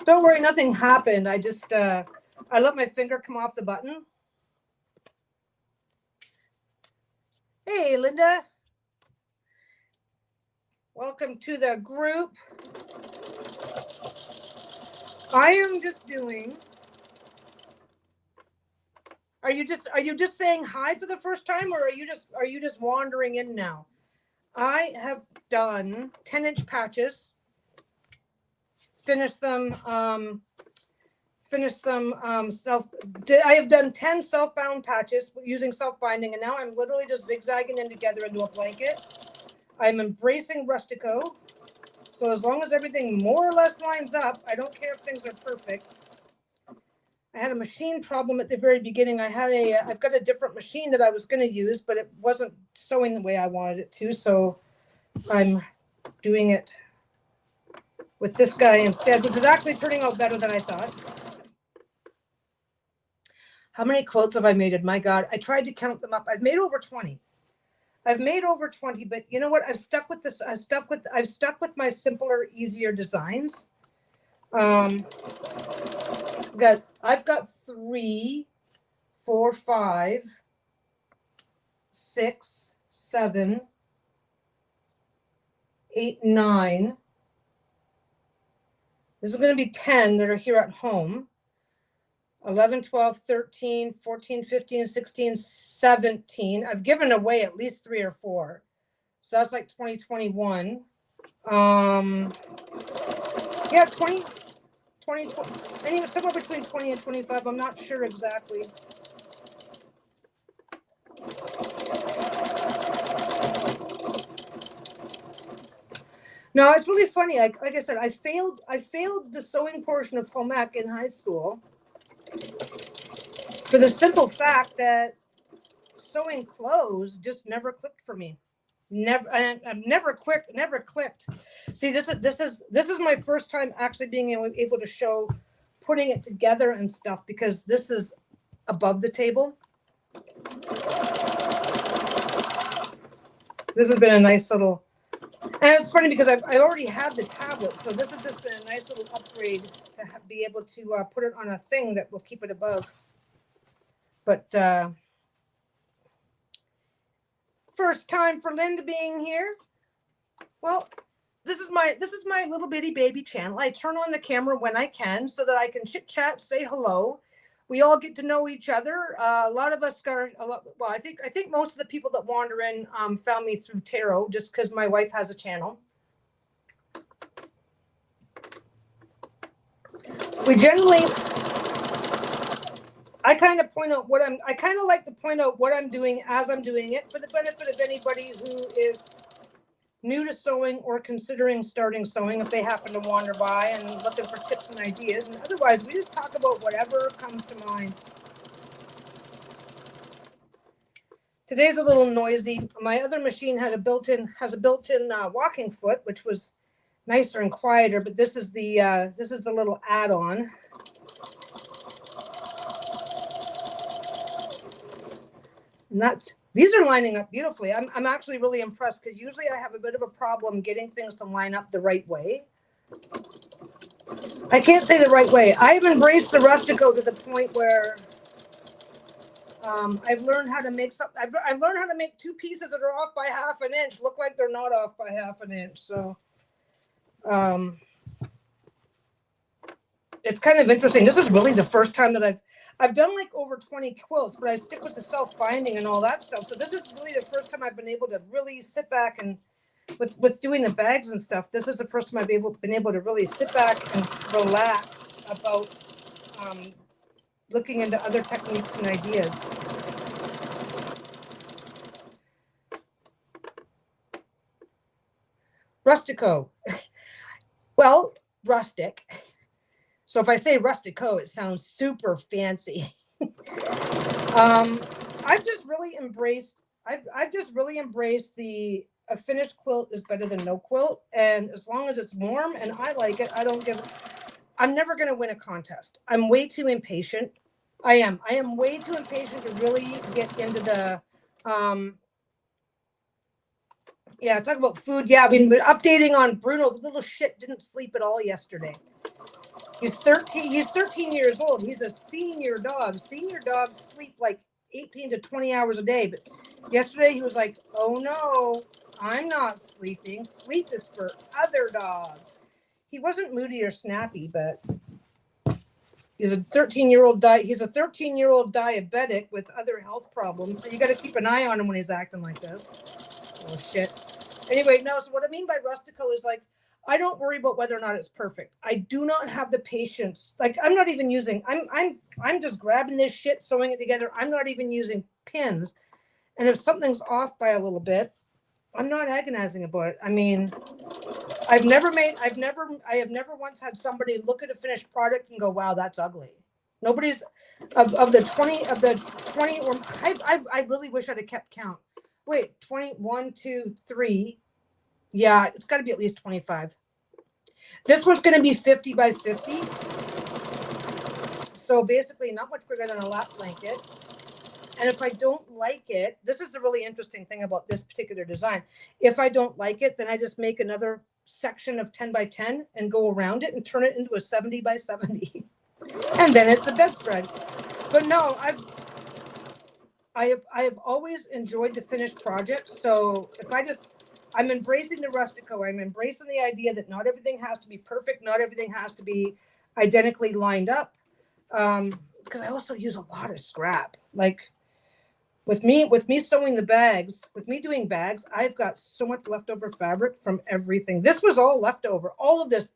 Don't worry, nothing happened. I just, I let my finger come off the button. Hey, Linda. Welcome to the group. I am just doing. Are you just saying hi for the first time, or are you just wandering in now? I have done 10-inch patches. Finished them. I have done 10 self-bound patches using self-binding, and now I'm literally just zigzagging them together into a blanket. I'm embracing Rustico. So as long as everything more or less lines up, I don't care if things are perfect. I had a machine problem at the very beginning. I've got a different machine that I was going to use, but it wasn't sewing the way I wanted it to. So I'm doing it with this guy instead, which is actually turning out better than I thought. How many quilts have I made? My God, I tried to count them up. I've made over 20. But you know what? I've stuck with this. I've stuck with my simpler, easier designs. I've got 3, 4, 5, 6, 7, 8, 9. This is going to be 10 that are here at home. 11, 12, 13, 14, 15, 16, 17. I've given away at least 3 or 4. So that's like 2021. Yeah, 20, 20, 20, anyway, somewhere between 20 and 25. I'm not sure exactly. No, it's really funny. Like I said, I failed the sewing portion of home ec in high school for the simple fact that sewing clothes just never clicked for me. I've never clicked. See, this is my first time actually being able to show putting it together and stuff, because this is above the table. This has been a nice little, and it's funny because I already have the tablet, so this has just been a nice little upgrade to be able to put it on a thing that will keep it above. But first time for Linda being here. Well, this is my little bitty baby channel. I turn on the camera when I can so that I can chit chat, say hello. We all get to know each other. A lot of us are. Well, I think most of the people that wander in found me through tarot, just because my wife has a channel. We generally. I kind of like to point out what I'm doing as I'm doing it, for the benefit of anybody who is new to sewing or considering starting sewing, if they happen to wander by and looking for tips and ideas. And otherwise, we just talk about whatever comes to mind. Today's a little noisy. My other machine has a built-in walking foot, which was nicer and quieter, but this is the little add-on. And these are lining up beautifully. I'm actually really impressed, because usually I have a bit of a problem getting things to line up the right way. I can't say the right way. I've embraced the rustico to the point where I've learned how to make I've learned how to make 2 pieces that are off by ½ an inch look like they're not off by ½ an inch. So it's kind of interesting. This is really the first time that I've done like over 20 quilts, but I stick with the self-binding and all that stuff. So this is really the first time I've been able to really sit back and with doing the bags and stuff. This is the first time I've been able to really sit back and relax about looking into other techniques and ideas. Rustico. Well, rustic. So if I say rustico, it sounds super fancy. I've just really embraced the a finished quilt is better than no quilt. And as long as it's warm and I like it, I'm never going to win a contest. I'm way too impatient. I am way too impatient to really get into the, yeah, talk about food. Yeah, I've been updating on Bruno. The little shit didn't sleep at all yesterday. He's 13 years old. He's a senior dog. Senior dogs sleep like 18 to 20 hours a day. But yesterday he was like, oh no, I'm not sleeping. Sleep is for other dogs. He wasn't moody or snappy, but he's a 13-year-old diabetic with other health problems. So you got to keep an eye on him when he's acting like this. Oh shit. Anyway, no, so what I mean by rustico is like, I don't worry about whether or not it's perfect. I do not have the patience. Like I'm not even using, I'm just grabbing this shit, sewing it together. I'm not even using pins. And if something's off by a little bit, I'm not agonizing about it. I mean, I have never once had somebody look at a finished product and go, wow, that's ugly. Nobody's of the 20 or I really wish I'd have kept count. Wait, 21, 2, 3. Yeah, it's got to be at least 25. This one's going to be 50 by 50. So basically not much bigger than a lap blanket. And if I don't like it, this is a really interesting thing about this particular design. If I don't like it, then I just make another section of 10 by 10 and go around it and turn it into a 70 by 70. And then it's a bedspread. But no, I have always enjoyed the finished project. So if I'm embracing the rustico. I'm embracing the idea that not everything has to be perfect. Not everything has to be identically lined up. because I also use a lot of scrap. Like with me sewing the bags, with me doing bags, I've got so much leftover fabric from everything. This was all leftover. All of this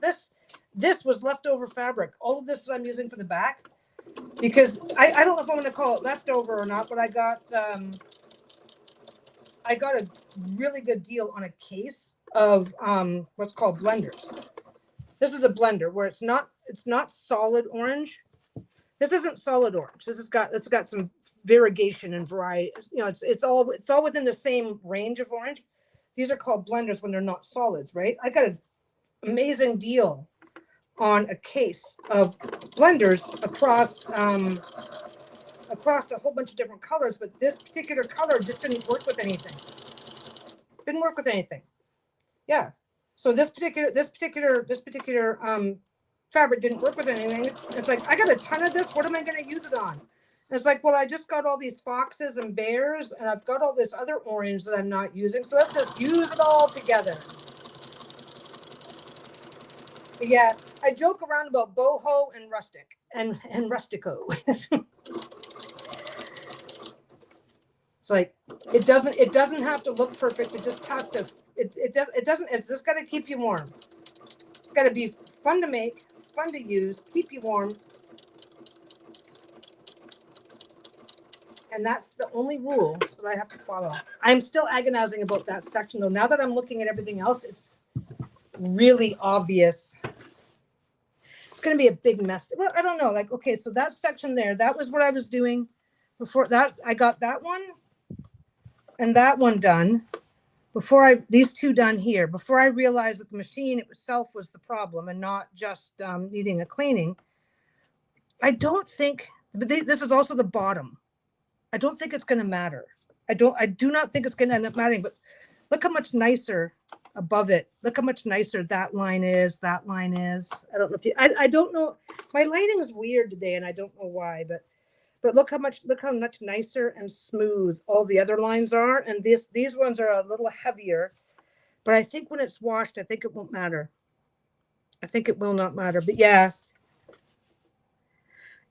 was leftover fabric. All of this I'm using for the back, because I don't know if I'm going to call it leftover or not, but I got a really good deal on a case of what's called blenders. This is a blender where it's not solid orange. This isn't solid orange. It's got some variegation and variety. You know, it's all within the same range of orange. These are called blenders when they're not solids, right? I got an amazing deal on a case of blenders across a whole bunch of different colors, but this particular color just didn't work with anything. Didn't work with anything. Yeah. So this particular fabric didn't work with anything. It's like, I got a ton of this. What am I going to use it on? And it's like, well, I just got all these foxes and bears, and I've got all this other orange that I'm not using. So let's just use it all together. But yeah, I joke around about boho and rustic and rustico. It's like, it doesn't have to look perfect. It just has to, it's just got to keep you warm. It's got to be fun to make, fun to use, keep you warm. And that's the only rule that I have to follow. I'm still agonizing about that section though. Now that I'm looking at everything else, it's really obvious. It's going to be a big mess. Well, I don't know. Like, okay, so that section there, that was what I was doing before that. I got that one and that one done before these two done here, before I realized that the machine itself was the problem and not just needing a cleaning. I don't think, but this is also the bottom. I don't think it's going to matter. I do not think it's going to end up mattering, but look how much nicer above it. Look how much nicer that line is. That line is. I don't know if you, I don't know. My lighting is weird today and I don't know why, but look how much nicer and smooth all the other lines are. And these ones are a little heavier, but I think when it's washed, I think it won't matter. I think it will not matter, but yeah.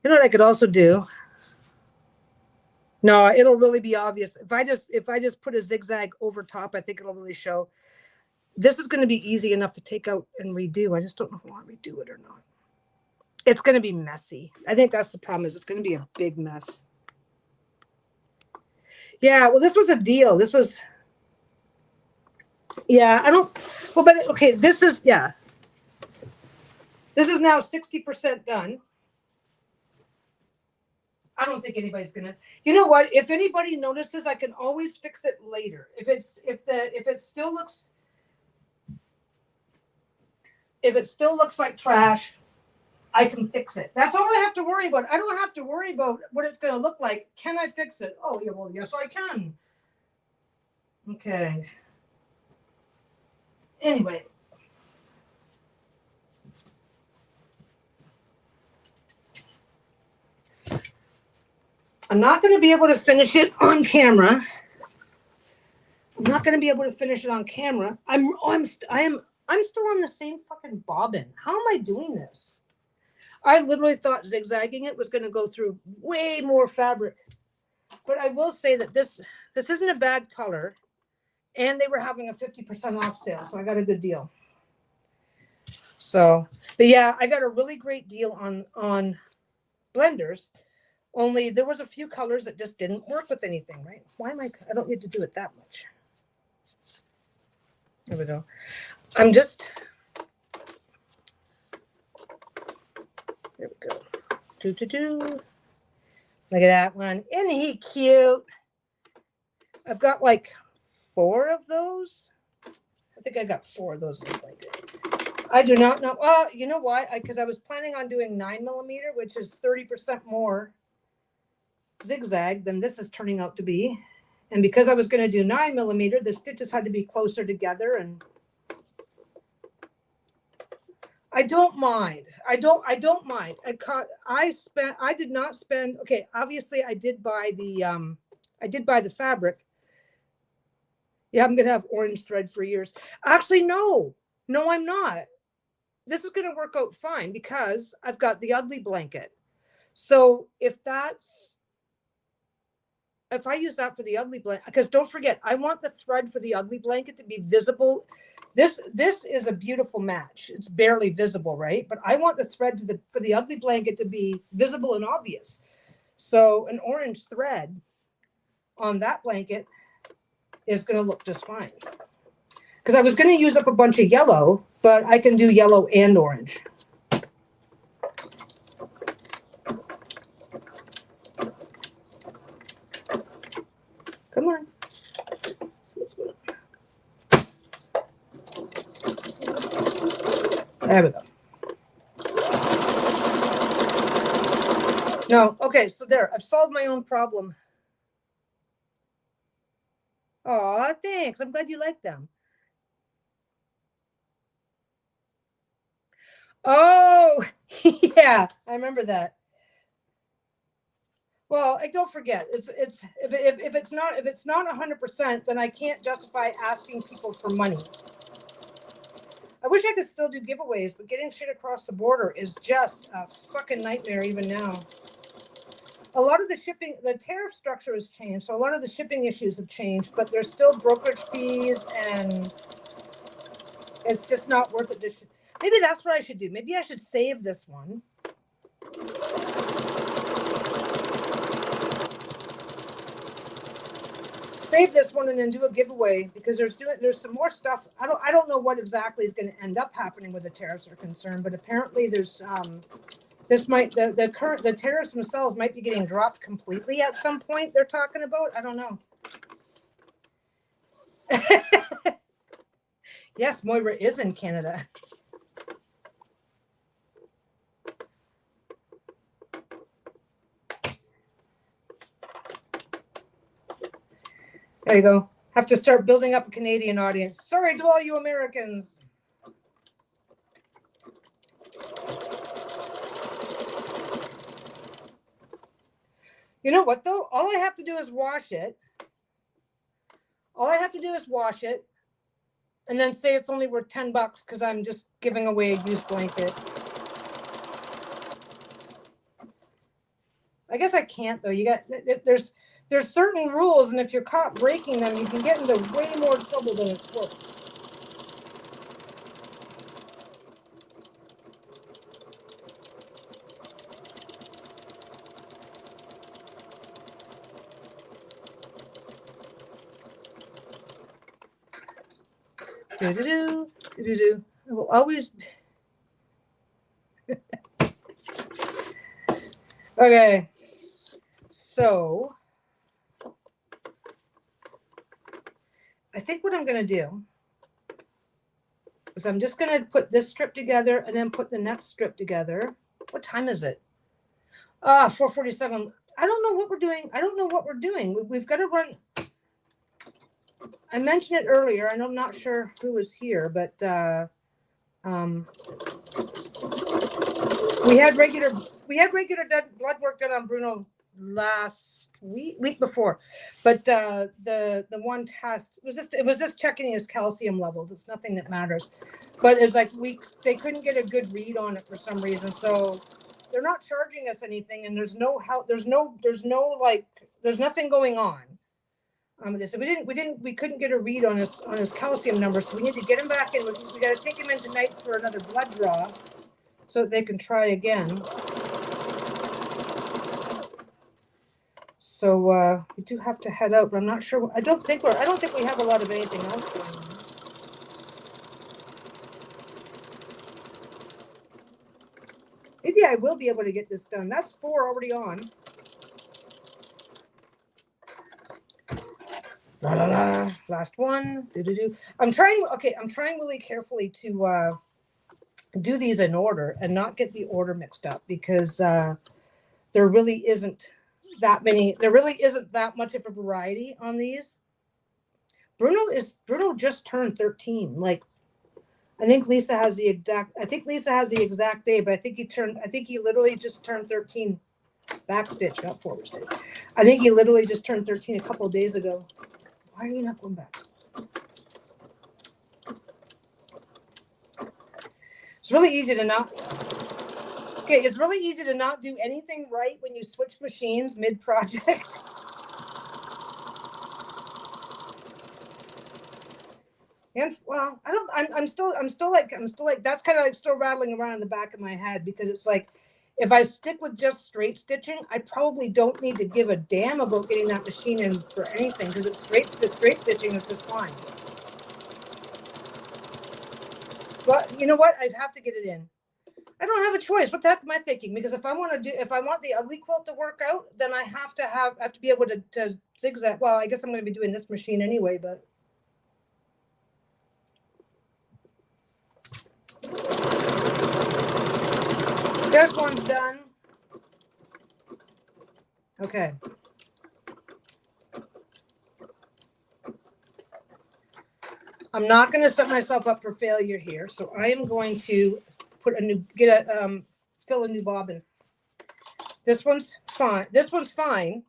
You know what I could also do? No, it'll really be obvious. If I just put a zigzag over top, I think it'll really show. This is going to be easy enough to take out and redo. I just don't know if I want to redo it or not. It's going to be messy. I think that's the problem, is it's going to be a big mess. Yeah, well, this was a deal. This was, yeah, I don't, well, but okay, this is, yeah. This is now 60% done. I don't think anybody's gonna. You know what? If anybody notices, I can always fix it later. If it still looks like trash, I can fix it. That's all I have to worry about. I don't have to worry about what it's going to look like. Can I fix it? Oh yeah, well yes I can. Okay. Anyway. I'm not going to be able to finish it on camera. I'm still on the same fucking bobbin. How am I doing this? I literally thought zigzagging it was going to go through way more fabric. But I will say that this isn't a bad color, and they were having a 50% off sale, so I got a good deal. So, but yeah, I got a really great deal on blenders. Only there was a few colors that just didn't work with anything, right? Why am I don't need to do it that much. There we go. I'm just, there we go. Look at that one. Isn't he cute? I've got like 4 of those. I think I got 4 of those. I do not know. Well, you know why? Because I was planning on doing 9mm, which is 30% more zigzag than this is turning out to be. And because I was going to do 9mm, the stitches had to be closer together, and I don't mind. I don't mind. I did not spend, okay, obviously I did buy the fabric. Yeah, I'm going to have orange thread for years. Actually, no, I'm not. This is going to work out fine because I've got the ugly blanket. So if I use that for the ugly blanket, because don't forget, I want the thread for the ugly blanket to be visible. This is a beautiful match. It's barely visible, right? But I want the thread for the ugly blanket to be visible and obvious. So an orange thread on that blanket is going to look just fine. Because I was going to use up a bunch of yellow, but I can do yellow and orange. Come on. There we go. No, okay, so there, I've solved my own problem. Aw, thanks. I'm glad you like them. Oh, yeah, I remember that. Well, don't forget, if it's not 100%, then I can't justify asking people for money. I wish I could still do giveaways, but getting shit across the border is just a fucking nightmare even now. A lot of the shipping, the tariff structure has changed, so a lot of the shipping issues have changed, but there's still brokerage fees, and it's just not worth it. Maybe that's what I should do. Maybe I should save this one. Save this one and then do a giveaway, because there's some more stuff. I don't know what exactly is going to end up happening with the tariffs are concerned, but apparently there's the tariffs themselves might be getting dropped completely at some point. They're talking about. I don't know. Yes, Moira is in Canada. There you go. Have to start building up a Canadian audience. Sorry to all you Americans. You know what, though? All I have to do is wash it. And then say it's only worth $10 because I'm just giving away a used blanket. I guess I can't, though. There's certain rules, and if you're caught breaking them, you can get into way more trouble than it's worth. It will always. Okay, so I think what I'm going to do is I'm just going to put this strip together and then put the next strip together. What time is it? 4:47. I don't know what we're doing. We've got to run. I mentioned it earlier, and I'm not sure who was here, but we had regular blood work done on Bruno last week before, but the one test was just checking his calcium levels. It's nothing that matters, but it's like they couldn't get a good read on it for some reason, so they're not charging us anything, and there's nothing going on. We couldn't get a read on his calcium number, so we need to get him back in. We got to take him in tonight for another blood draw, so that they can try again. So we do have to head out, but I'm not sure. I don't think we have a lot of anything else going on. Maybe I will be able to get this done. That's 4 already on. La la la. Last one. I'm trying really carefully to do these in order and not get the order mixed up, because there really isn't that much of a variety on these. Bruno just turned 13. Like, I think Lisa has the exact day, but I think he literally just turned 13. Backstitch, not forward stitch. I think he literally just turned 13 a couple of days ago. Why are you not going back? It's really easy to not. Okay, it's really easy to not do anything right when you switch machines mid-project. And well, I don't. I'm still like that's kind of like still rattling around in the back of my head because it's like, if I stick with just straight stitching, I probably don't need to give a damn about getting that machine in for anything because it's the straight stitching is just fine. But you know what? I'd have to get it in. I don't have a choice. What the heck am I thinking? Because if I want the ugly quilt to work out, then I have to be able to zigzag. Well, I guess I'm going to be doing this machine anyway, but. This one's done. Okay. I'm not going to set myself up for failure here, so I am going to fill a new bobbin. This one's fine. This one's fine.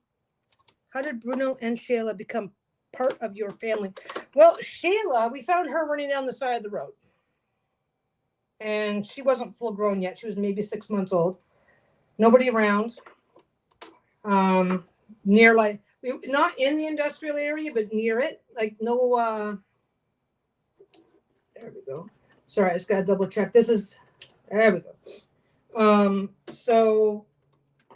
How did Bruno and Shayla become part of your family? Well, Shayla, we found her running down the side of the road. And she wasn't full grown yet. She was maybe 6 months old. Nobody around. Near like, not in the industrial area, but near it. Like no, there we go. Sorry, I just got to double check. There we go. So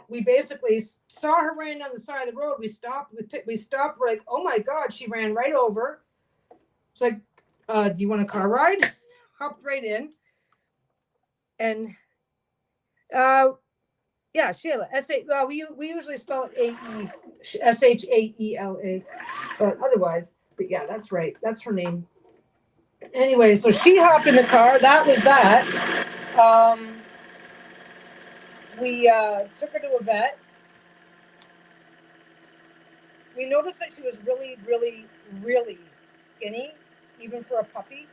we basically saw her running down the side of the road. We stopped. We stopped. We're like, oh my God, she ran right over. It's like, do you want a car ride? Hopped right in. And yeah, Shayla. Well, we usually spell it A-E, Shaela. But otherwise, but yeah, that's right. That's her name. Anyway, so she hopped in the car. That was that. We took her to a vet. We noticed that she was really, really, really skinny, even for a puppy.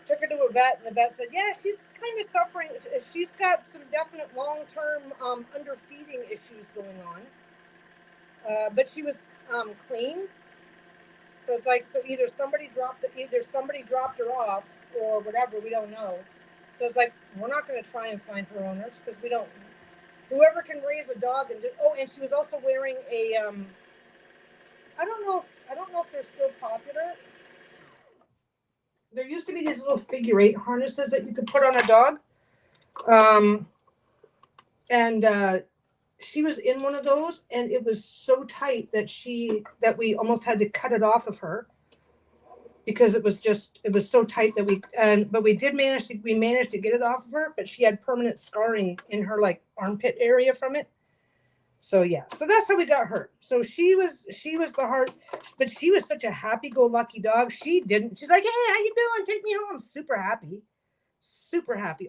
Took her to a vet, and the vet said, yeah, she's kind of suffering. She's got some definite long-term underfeeding issues going on. But she was clean. So it's like, so either somebody dropped her off or whatever, we don't know. So it's like, we're not going to try and find her owners because we don't, whoever can raise a dog and and she was also wearing a, I don't know if they're still popular. There used to be these little figure 8 harnesses that you could put on a dog. She was in one of those, and it was so tight that we almost had to cut it off of her because it was so tight that we managed to get it off of her, but she had permanent scarring in her like armpit area from it. So yeah, so that's how we got her. So she was the heart, but she was such a happy-go-lucky dog. She's like, hey, how you doing? Take me home. Super happy,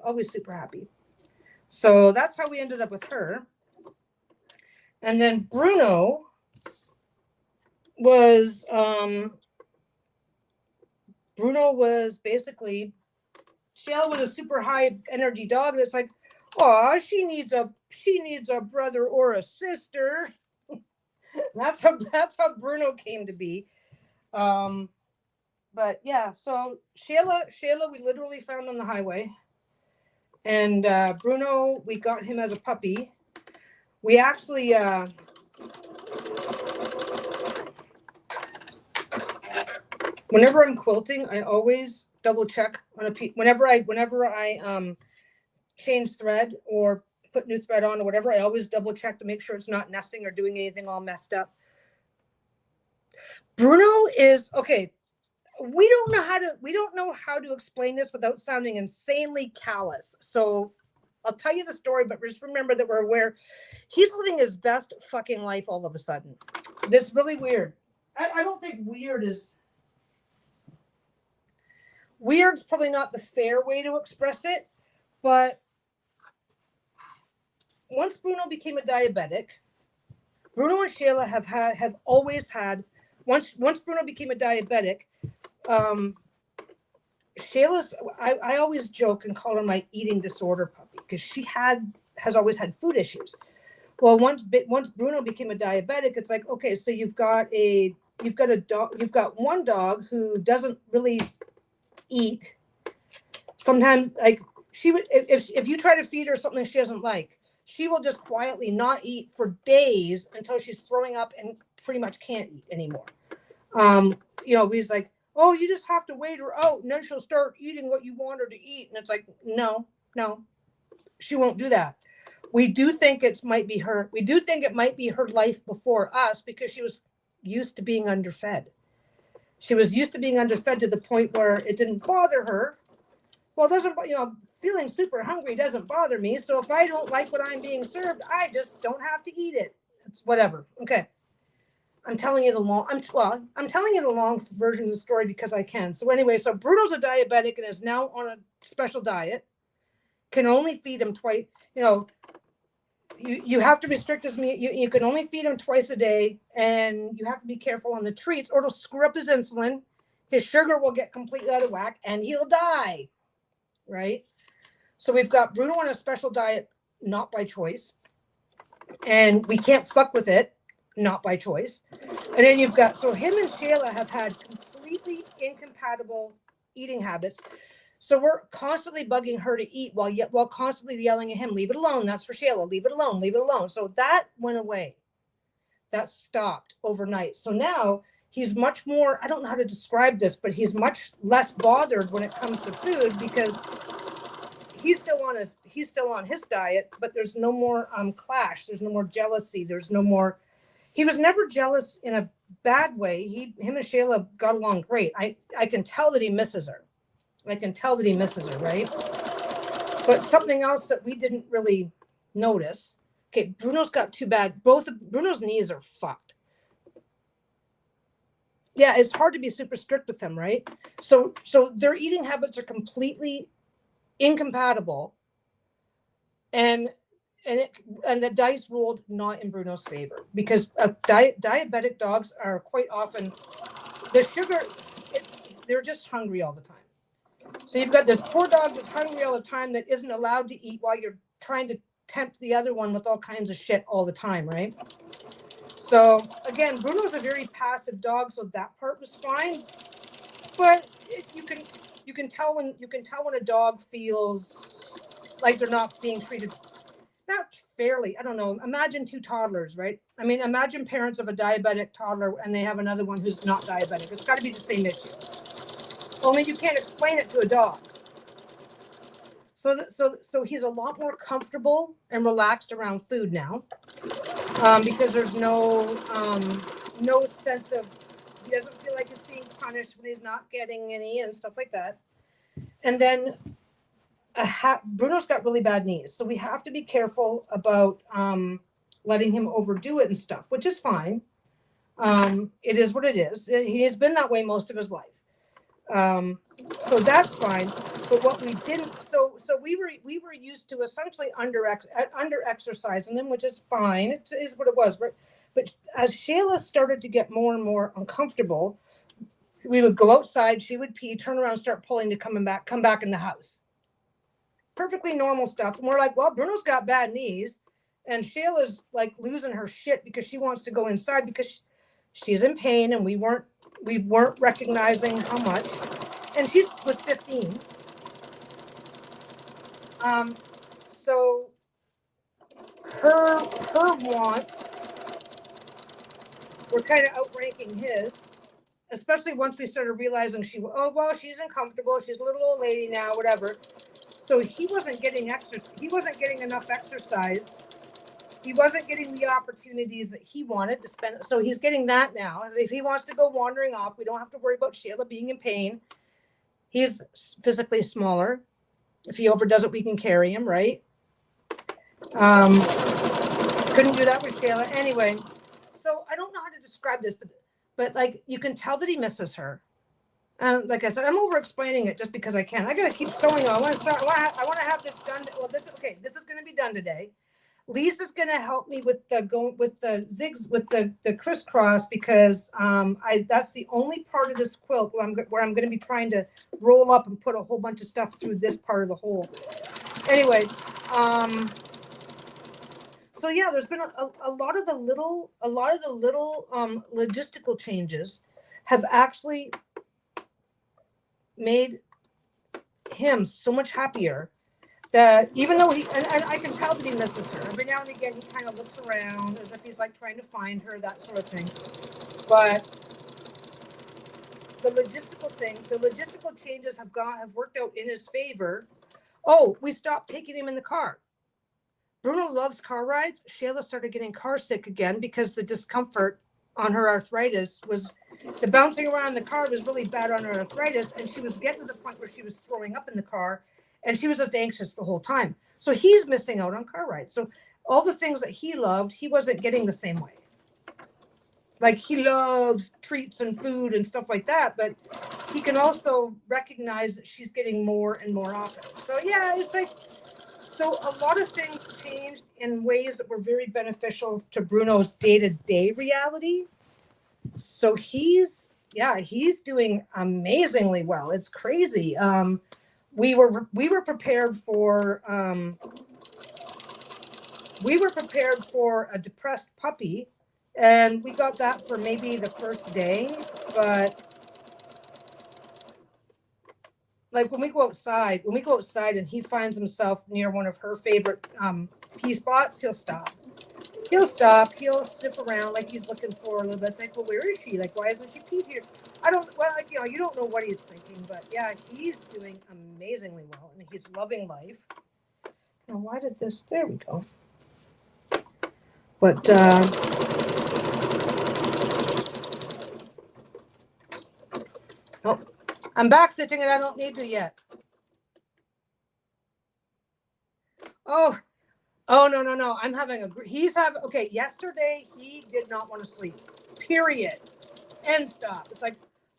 always super happy. So that's how we ended up with her. And then Bruno was basically, Shell was a super high energy dog. And it's like, oh, she needs a brother or a sister. that's how Bruno came to be. But yeah, so Shayla we literally found on the highway. And Bruno, we got him as a puppy. We actually whenever I'm quilting, I always double check on a piece. Whenever I change thread or put new thread on or whatever, I always double check to make sure it's not nesting or doing anything all messed up. Bruno is okay. We don't know how to explain this without sounding insanely callous. So I'll tell you the story, but just remember that we're aware he's living his best fucking life all of a sudden. This is really weird. I don't think weird's probably not the fair way to express it, but once Bruno became a diabetic, Bruno and Shayla have always had, once Bruno became a diabetic, Shayla's, I always joke and call her my eating disorder puppy because she has always had food issues. Well, once Bruno became a diabetic, it's like, okay, so you've got one dog who doesn't really eat. Sometimes, like, she would, if you try to feed her something she doesn't like, she will just quietly not eat for days until she's throwing up and pretty much can't eat anymore. You know, he's like, oh, you just have to wait her out and then she'll start eating what you want her to eat. And it's like, no, she won't do that. We do think it might be her. We do think it might be her life before us because she was used to being underfed. She was used to being underfed to the point where it didn't bother her. Well, it doesn't, you know, feeling super hungry doesn't bother me. So if I don't like what I'm being served, I just don't have to eat it. It's whatever. Okay. I'm telling you the long, I'm telling you the long version of the story because I can. So anyway, so Bruno's a diabetic and is now on a special diet. Can only feed him twice. You know, you have to restrict his meat. You can only feed him twice a day, and you have to be careful on the treats, or it'll screw up his insulin. His sugar will get completely out of whack, and he'll die. Right? So we've got Bruno on a special diet, not by choice, and we can't fuck with it, not by choice. And then you've got, so him and Shayla have had completely incompatible eating habits. So we're constantly bugging her to eat while constantly yelling at him, leave it alone. That's for Shayla. Leave it alone. Leave it alone. So that went away. That stopped overnight. So now he's much more, I don't know how to describe this, but he's much less bothered when it comes to food because he's still on his diet, but there's no more clash. There's no more jealousy. There's no more. He was never jealous in a bad way. Him and Shayla got along great. I can tell that he misses her. Right? But something else that we didn't really notice. Okay, Bruno's got too bad. Both of Bruno's knees are fucked. Yeah, it's hard to be super strict with him, right? So their eating habits are completely incompatible, and the dice rolled not in Bruno's favor because diabetic dogs are quite often the sugar. They're just hungry all the time. So you've got this poor dog that's hungry all the time that isn't allowed to eat while you're trying to tempt the other one with all kinds of shit all the time, right? So again, Bruno's a very passive dog, so that part was fine. But you can tell when a dog feels like they're not being treated not fairly. I don't know. Imagine two toddlers, right? I mean, imagine parents of a diabetic toddler and they have another one who's not diabetic. It's got to be the same issue. Only you can't explain it to a dog. So he's a lot more comfortable and relaxed around food now, because there's no sense of, he doesn't feel like he's being punished when he's not getting any and stuff like that. And then Bruno's got really bad knees, so we have to be careful about letting him overdo it and stuff, which is fine. It is what it is. He has been that way most of his life. So that's fine. But what we didn't, so we were used to essentially under exercising them, which is fine. It is what it was. Right? But as Shayla started to get more and more uncomfortable, we would go outside. She would pee, turn around, start pulling to come back in the house. Perfectly normal stuff. And we're like, well, Bruno's got bad knees, and Shayla's like losing her shit because she wants to go inside because she's in pain, and we weren't recognizing how much. And she was 15. So her wants were kind of outranking his, especially once we started realizing she's uncomfortable. She's a little old lady now, whatever. So he wasn't getting exercise. He wasn't getting enough exercise. He wasn't getting the opportunities that he wanted to spend. So he's getting that now. If he wants to go wandering off, we don't have to worry about Shayla being in pain. He's physically smaller. If he overdoes it, we can carry him, right? Couldn't do that with Shayla. Anyway, so I don't know how to describe this, but like you can tell that he misses her. Like I said, I'm over explaining it just because I can. I gotta keep going on. I want to have this done. Well, this is going to be done today. Lisa's going to help me with the zigs with the crisscross because that's the only part of this quilt where I'm going to be trying to roll up and put a whole bunch of stuff through this part of the hole. Anyway, so yeah, there's been a lot of the little logistical changes have actually made him so much happier that even though and I can tell that he misses her. Every now and again, he kind of looks around as if he's like trying to find her, that sort of thing. But the logistical changes have worked out in his favor. Oh, we stopped taking him in the car. Bruno loves car rides. Shayla started getting car sick again because the discomfort on her arthritis was, the bouncing around in the car was really bad on her arthritis, and she was getting to the point where she was throwing up in the car, and she was just anxious the whole time. So he's missing out on car rides. So all the things that he loved, he wasn't getting the same way. Like, he loves treats and food and stuff like that, but he can also recognize that she's getting more and more often. So yeah, it's like, so a lot of things changed in ways that were very beneficial to Bruno's day-to-day reality. So he's doing amazingly well. It's crazy. We were prepared for a depressed puppy, and we got that for maybe the first day, but like when we go outside and he finds himself near one of her favorite pee spots, he'll stop. He'll sniff around like he's looking for a little bit. It's like, well, where is she? Like, why isn't she peed here? You don't know what he's thinking, but yeah, he's doing amazingly well, and he's loving life. Now, why did this? There we go. But oh, I'm back stitching and I don't need to yet. Oh, no. I'm having okay, yesterday he did not want to sleep. Period. End stop. It's like,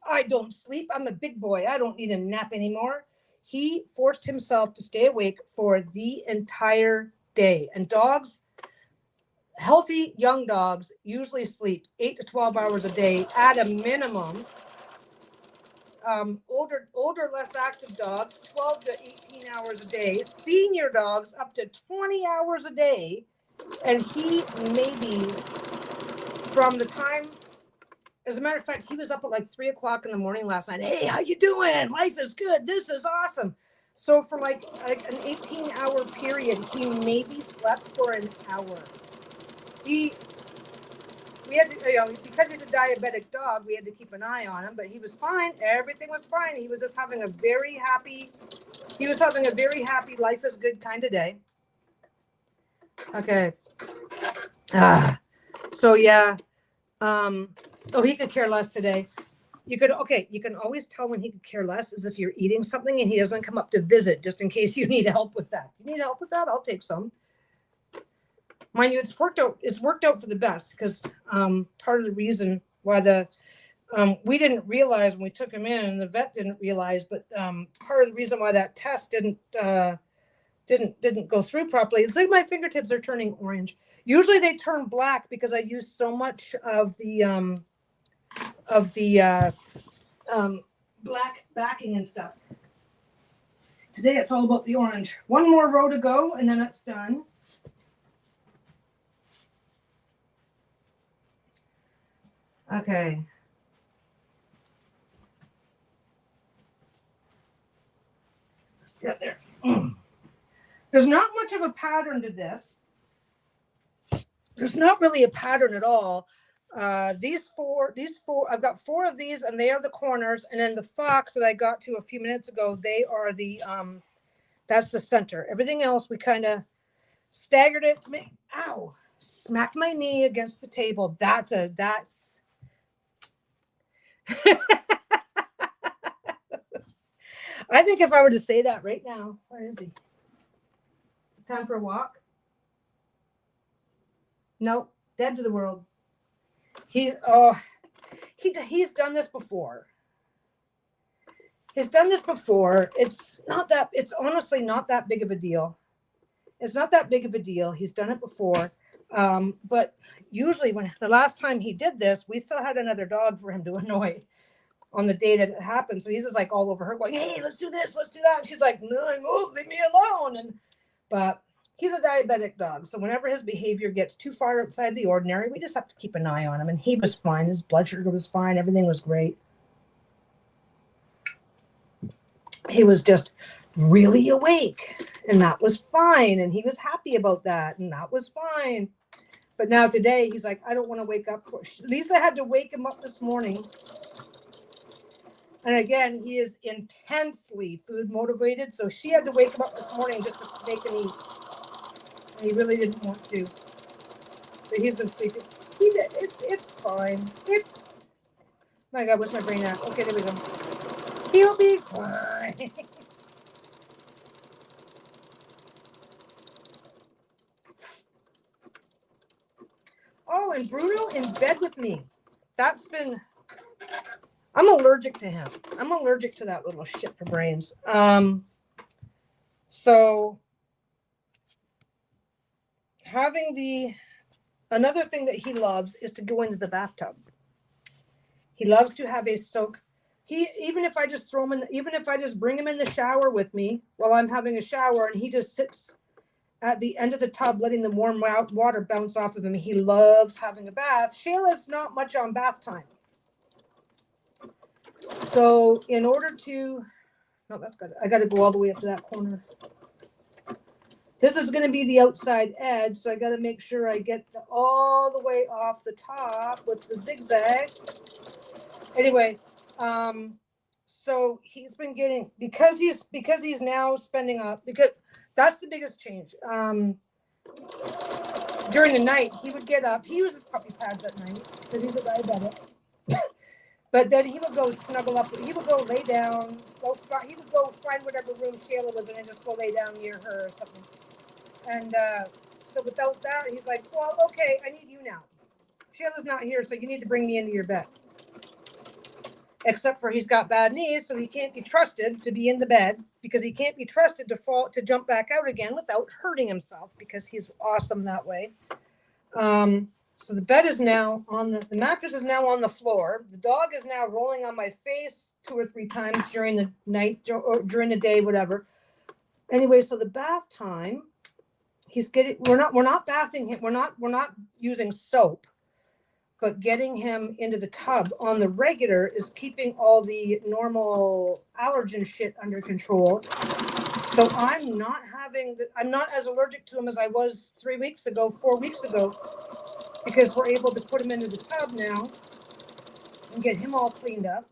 I don't sleep. I'm a big boy. I don't need a nap anymore. He forced himself to stay awake for the entire day. And dogs, healthy young dogs, usually sleep 8 to 12 hours a day at a minimum. Older, less active dogs, 12 to 18 hours a day. Senior dogs, up to 20 hours a day. And he maybe from the time, as a matter of fact, he was up at like 3 o'clock in the morning last night. Hey, how you doing? Life is good. This is awesome. So for like an 18-hour period, he maybe slept for an hour. We had to, because he's a diabetic dog, we had to keep an eye on him, but he was fine. Everything was fine. He was just having a very happy, life is good kind of day. Okay. So yeah. He could care less today. You can always tell when he could care less is if you're eating something and he doesn't come up to visit, just in case you need help with that. You need help with that? I'll take some. Mind you, it's worked out for the best, because part of the reason why we didn't realize when we took him in, and the vet didn't realize, but part of the reason why that test didn't go through properly, it's like my fingertips are turning orange. Usually they turn black because I use so much of the black backing and stuff. Today it's all about the orange. One more row to go and then it's done. Okay. Get there. There's not much of a pattern to this. There's not really a pattern at all. These four, I've got 4 of these, and they are the corners. And then the fox that I got to a few minutes ago, they are the, that's the center. Everything else, we kind of staggered it to me. Ow, smacked my knee against the table. That's I think if I were to say that right now, where is he? It's time for a walk. Nope, dead to the world. He's done this before. It's honestly not that big of a deal. It's not that big of a deal. He's done it before. But usually when the last time he did this, we still had another dog for him to annoy on the day that it happened. So he's just like all over her going, hey, let's do this, let's do that. And she's like, no, leave me alone. But he's a diabetic dog. So whenever his behavior gets too far outside the ordinary, we just have to keep an eye on him. And he was fine. His blood sugar was fine. Everything was great. He was just really awake, and that was fine. And he was happy about that, and that was fine. But now today, he's like, I don't want to wake up. Lisa had to wake him up this morning. And again, he is intensely food motivated. So she had to wake him up this morning just to make him eat. And he really didn't want to. But he's been sleeping. It's fine. My God, what's my brain at? Okay, there we go. He'll be fine. Oh, and Bruno in bed with me. I'm allergic to him. I'm allergic to that little shit for brains. So another thing that he loves is to go into the bathtub. He loves to have a soak. Even if I just bring him in the shower with me while I'm having a shower, and he just sits at the end of the tub, letting the warm water bounce off of him. He loves having a bath. Shayla's not much on bath time. So in order to, no, that's good. I got to go all the way up to that corner. This is going to be the outside edge, so I got to make sure I get all the way off the top with the zigzag. Anyway, so he's been getting, because he's now spending up, because that's the biggest change. During the night, he would get up. He uses puppy pads at night because he's a diabetic. But then he would go snuggle up. He would go lay down. He would go find whatever room Shayla was in and just go lay down near her or something. And so without that, he's like, well, okay, I need you now. Shayla's not here, so you need to bring me into your bed. Except for he's got bad knees, so he can't be trusted to be in the bed, because he can't be trusted to jump back out again without hurting himself, because he's awesome that way. So the bed is now on the mattress is now on the floor. The dog is now rolling on my face 2 or 3 times during the night or during the day, whatever. Anyway, so the bath time, we're not bathing him. We're not using soap, but getting him into the tub on the regular is keeping all the normal allergen shit under control. So I'm not as allergic to him as I was 4 weeks ago, because we're able to put him into the tub now and get him all cleaned up.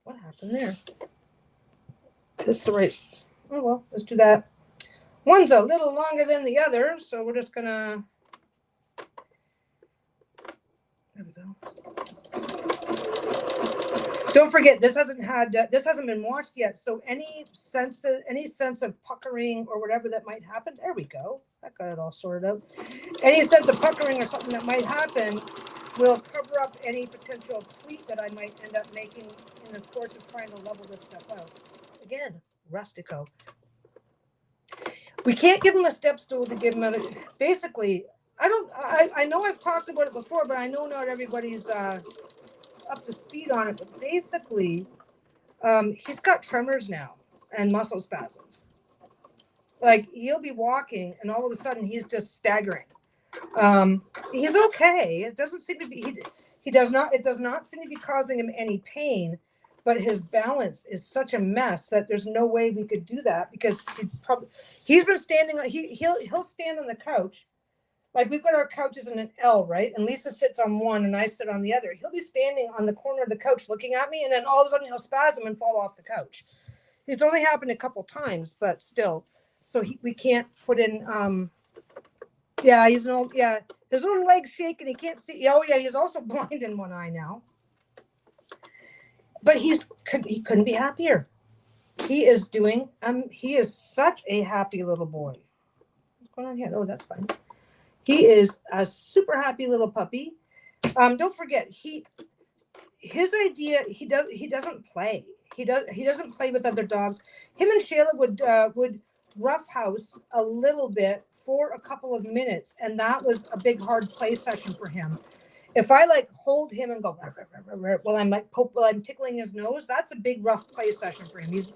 What happened there? This the right. Oh well, let's do that. One's a little longer than the other, so we're just gonna. There we go. Don't forget, this hasn't been washed yet. So any sense of puckering or whatever that might happen, there we go. That got it all sorted out. Any sense of puckering or something that might happen will cover up any potential tweak that I might end up making in the course of trying to level this stuff out. Again, rustico. We can't give him a step stool to give him basically. I know I've talked about it before, but I know not everybody's up to speed on it. But basically, he's got tremors now and muscle spasms. Like, he'll be walking and all of a sudden he's just staggering. He's okay. It doesn't seem to be. It does not seem to be causing him any pain. But his balance is such a mess that there's no way we could do that, because he's been standing. He'll stand on the couch. Like, we've got our couches in an L, right? And Lisa sits on one and I sit on the other. He'll be standing on the corner of the couch looking at me, and then all of a sudden he'll spasm and fall off the couch. It's only happened a couple times, but still. So we can't put in. His little legs shake and he can't see. Oh yeah, he's also blind in one eye now. But he couldn't be happier. He is doing. He is such a happy little boy. What's going on here? Oh, that's fine. He is a super happy little puppy. Don't forget, his idea. He doesn't play. He doesn't play with other dogs. Him and Shayla would roughhouse a little bit for a couple of minutes, and that was a big hard play session for him. If I hold him and go while I'm tickling his nose, that's a big rough play session for him. He's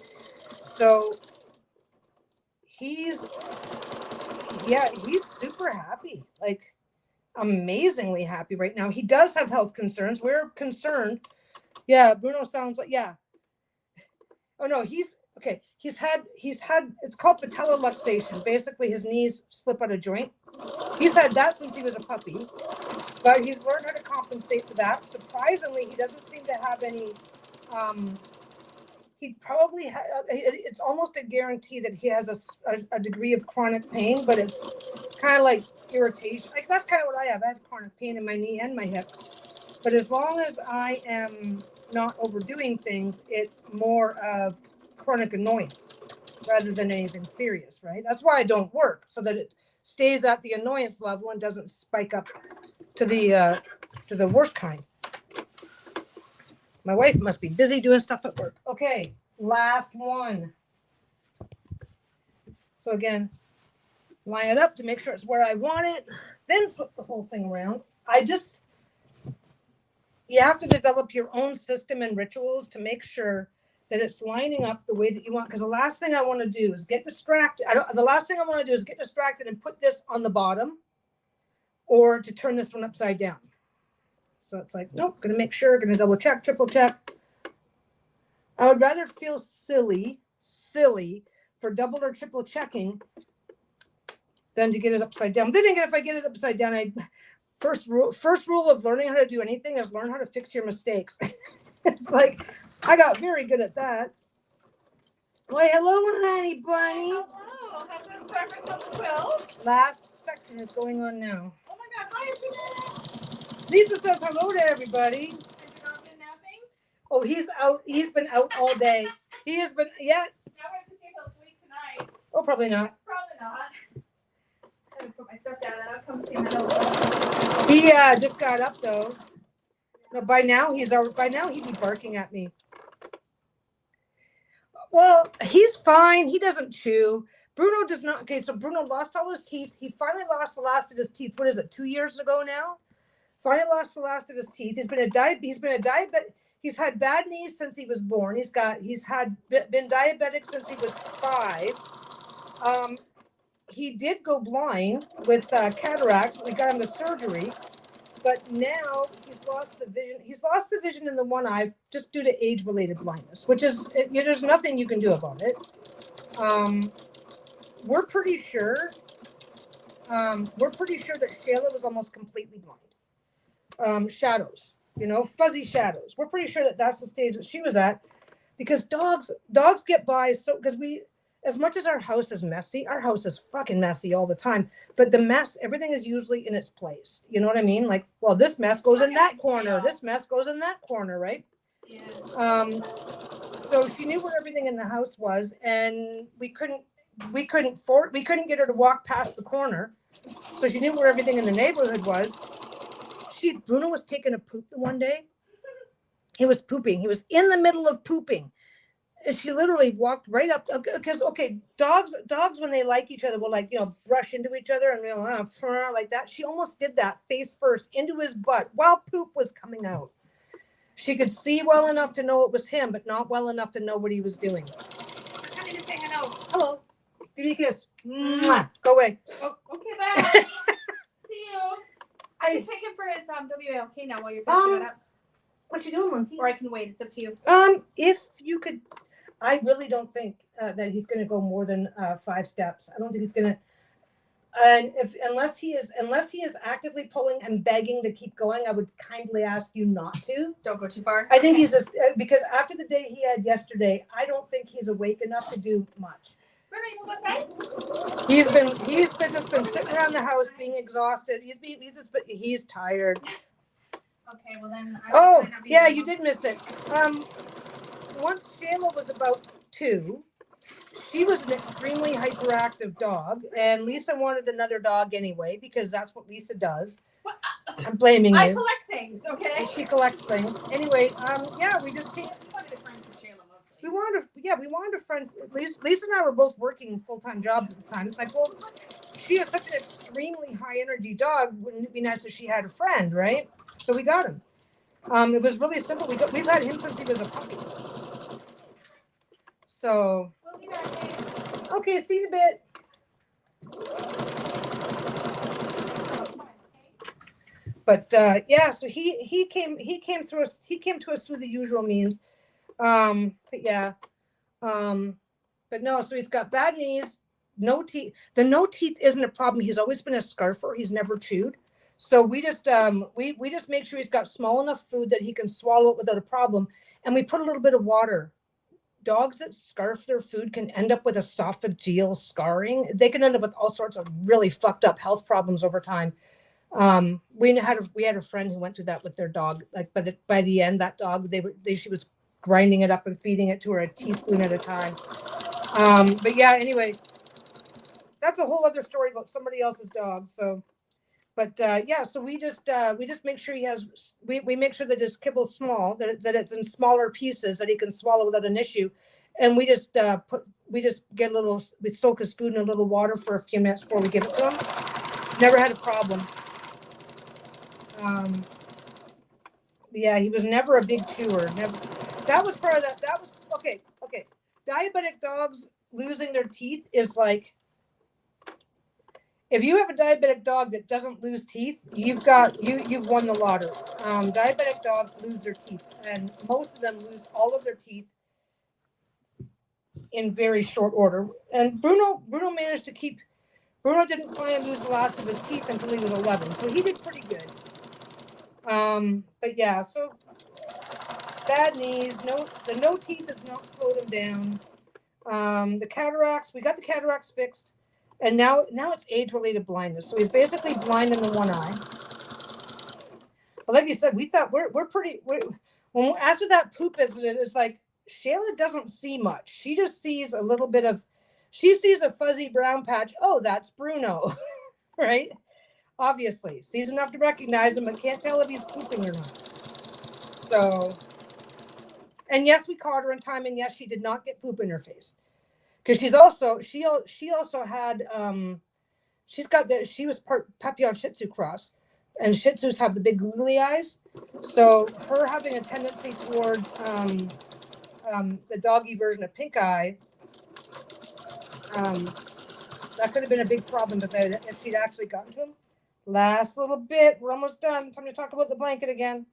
super happy, amazingly happy right now. He does have health concerns. We're concerned. Yeah, Bruno sounds like, yeah. Oh no, Okay, he's had, it's called patella luxation. Basically, his knees slip out of joint. He's had that since he was a puppy, but he's learned how to compensate for that. Surprisingly, he doesn't seem to have any, he probably it's almost a guarantee that he has a degree of chronic pain, but it's kind of like irritation. Like that's kind of what I have. I have chronic pain in my knee and my hip. But as long as I am not overdoing things, it's more of chronic annoyance rather than anything serious, right? That's why I don't work, so that it stays at the annoyance level and doesn't spike up to the worst kind. My wife must be busy doing stuff at work. Okay, last one. So again, line it up to make sure it's where I want it, then flip the whole thing around. You have to develop your own system and rituals to make sure that it's lining up the way that you want. Because the last thing I want to do is get distracted. The last thing I want to do is get distracted and put this on the bottom, or to turn this one upside down. So it's like, nope, gonna make sure, gonna double check, triple check. I would rather feel silly for double or triple checking than to get it upside down. Then again, if I get it upside down, first rule of learning how to do anything is learn how to fix your mistakes. It's like, I got very good at that. Why, hello, honey bunny. Hello, have this breakfast on the quilt? Last section is going on now. Oh my God, hi, Jeanette. Lisa says hello to everybody. Has your dog been napping? Oh, he's out. He's been out all day. He has been, yeah. Now we have to see if he'll sleep tonight. Oh, probably not. Probably not. I'm gonna put my stuff down and I'll come see him. He just got up though. No, by now he'd be barking at me. Well, he's fine. He doesn't chew. Bruno does not. Okay, so Bruno lost all his teeth. He finally lost the last of his teeth. What is it? 2 years ago now. Finally lost the last of his teeth. He's been a diabetic. He's had bad knees since he was born. He's been diabetic since he was 5. He did go blind with cataracts. We got him the surgery, but now he's lost the vision. He's lost the vision in the one eye just due to age-related blindness, which is, there's nothing you can do about it. We're pretty sure that Shayla was almost completely blind. Shadows, fuzzy shadows. We're pretty sure that that's the stage that she was at, because dogs get by. So because as much as our house is messy, our house is fucking messy all the time. But the mess, everything is usually in its place. You know what I mean? Like, well, this mess goes in that corner. This mess goes in that corner, right? Yeah. So she knew where everything in the house was, and we couldn't get her to walk past the corner. So she knew where everything in the neighborhood was. Bruno was taking a poop the one day. He was pooping. He was in the middle of pooping. And she literally walked right up, because dogs when they like each other will brush into each other and like that. She almost did that face first into his butt while poop was coming out. She could see well enough to know it was him, but not well enough to know what he was doing. I'm going to say hello. Hello. Give me a kiss. Mwah. Go away. Oh, okay, bye. See you. I can take him for his WLK now while you're finishing it up. What you doing, monkey? Or I can wait. It's up to you. If you could, I really don't think that he's going to go more than 5 steps. I don't think he's going to. And unless he is actively pulling and begging to keep going, I would kindly ask you not to. Don't go too far. I think he's just because after the day he had yesterday, I don't think he's awake enough to do much. Bruno, you want to go outside? He's been sitting around the house being exhausted. He's tired. Okay, well then. You did miss it. Once Shayla was about 2, she was an extremely hyperactive dog, and Lisa wanted another dog anyway because that's what Lisa does. What? I'm blaming you. I collect things, okay? She collects things. Anyway, we just came. We wanted a friend. Lisa and I were both working full-time jobs at the time. It's like, well, she is such an extremely high-energy dog. Wouldn't it be nice if she had a friend, right? So we got him. It was really simple. We've had him since he was a puppy. So. We'll be back. Okay, see you in a bit. But so he came to us through the usual means. But yeah, But no, so he's got bad knees, no teeth. The no teeth isn't a problem. He's always been a scarfer. He's never chewed. So we just we just make sure he's got small enough food that he can swallow it without a problem. And we put a little bit of water. Dogs that scarf their food can end up with esophageal scarring. They can end up with all sorts of really fucked up health problems over time. We had a friend who went through that with their dog. Like, by the end, that dog she was grinding it up and feeding it to her a teaspoon at a time. But yeah, anyway, that's a whole other story about somebody else's dog. So, but yeah, so we just make sure we make sure that his kibble's small, that it's in smaller pieces that he can swallow without an issue. And we just we soak his food in a little water for a few minutes before we give it to him. Never had a problem. Yeah, he was never a big chewer. Never. That was part of that. That was okay. Diabetic dogs losing their teeth is like, if you have a diabetic dog that doesn't lose teeth, you've won the lottery. Diabetic dogs lose their teeth, and most of them lose all of their teeth in very short order. And Bruno managed to keep. Bruno didn't finally lose the last of his teeth until he was 11, so he did pretty good. But yeah, so bad knees, the no teeth has not slowed him down. The cataracts, we got the cataracts fixed, and now it's age-related blindness. So he's basically blind in the one eye. But like you said, we thought after that poop incident, it's like Shayla doesn't see much. She just sees she sees a fuzzy brown patch. Oh, that's Bruno, right? Obviously, sees enough to recognize him, but can't tell if he's pooping or not. So, and yes, we caught her in time, and yes, she did not get poop in her face, because she also had she was part Papillon Shih Tzu cross, and Shih Tzus have the big googly eyes, so her having a tendency towards the doggy version of pink eye, that could have been a big problem if she'd actually gotten to him. Last little bit, we're almost done. Time to talk about the blanket again.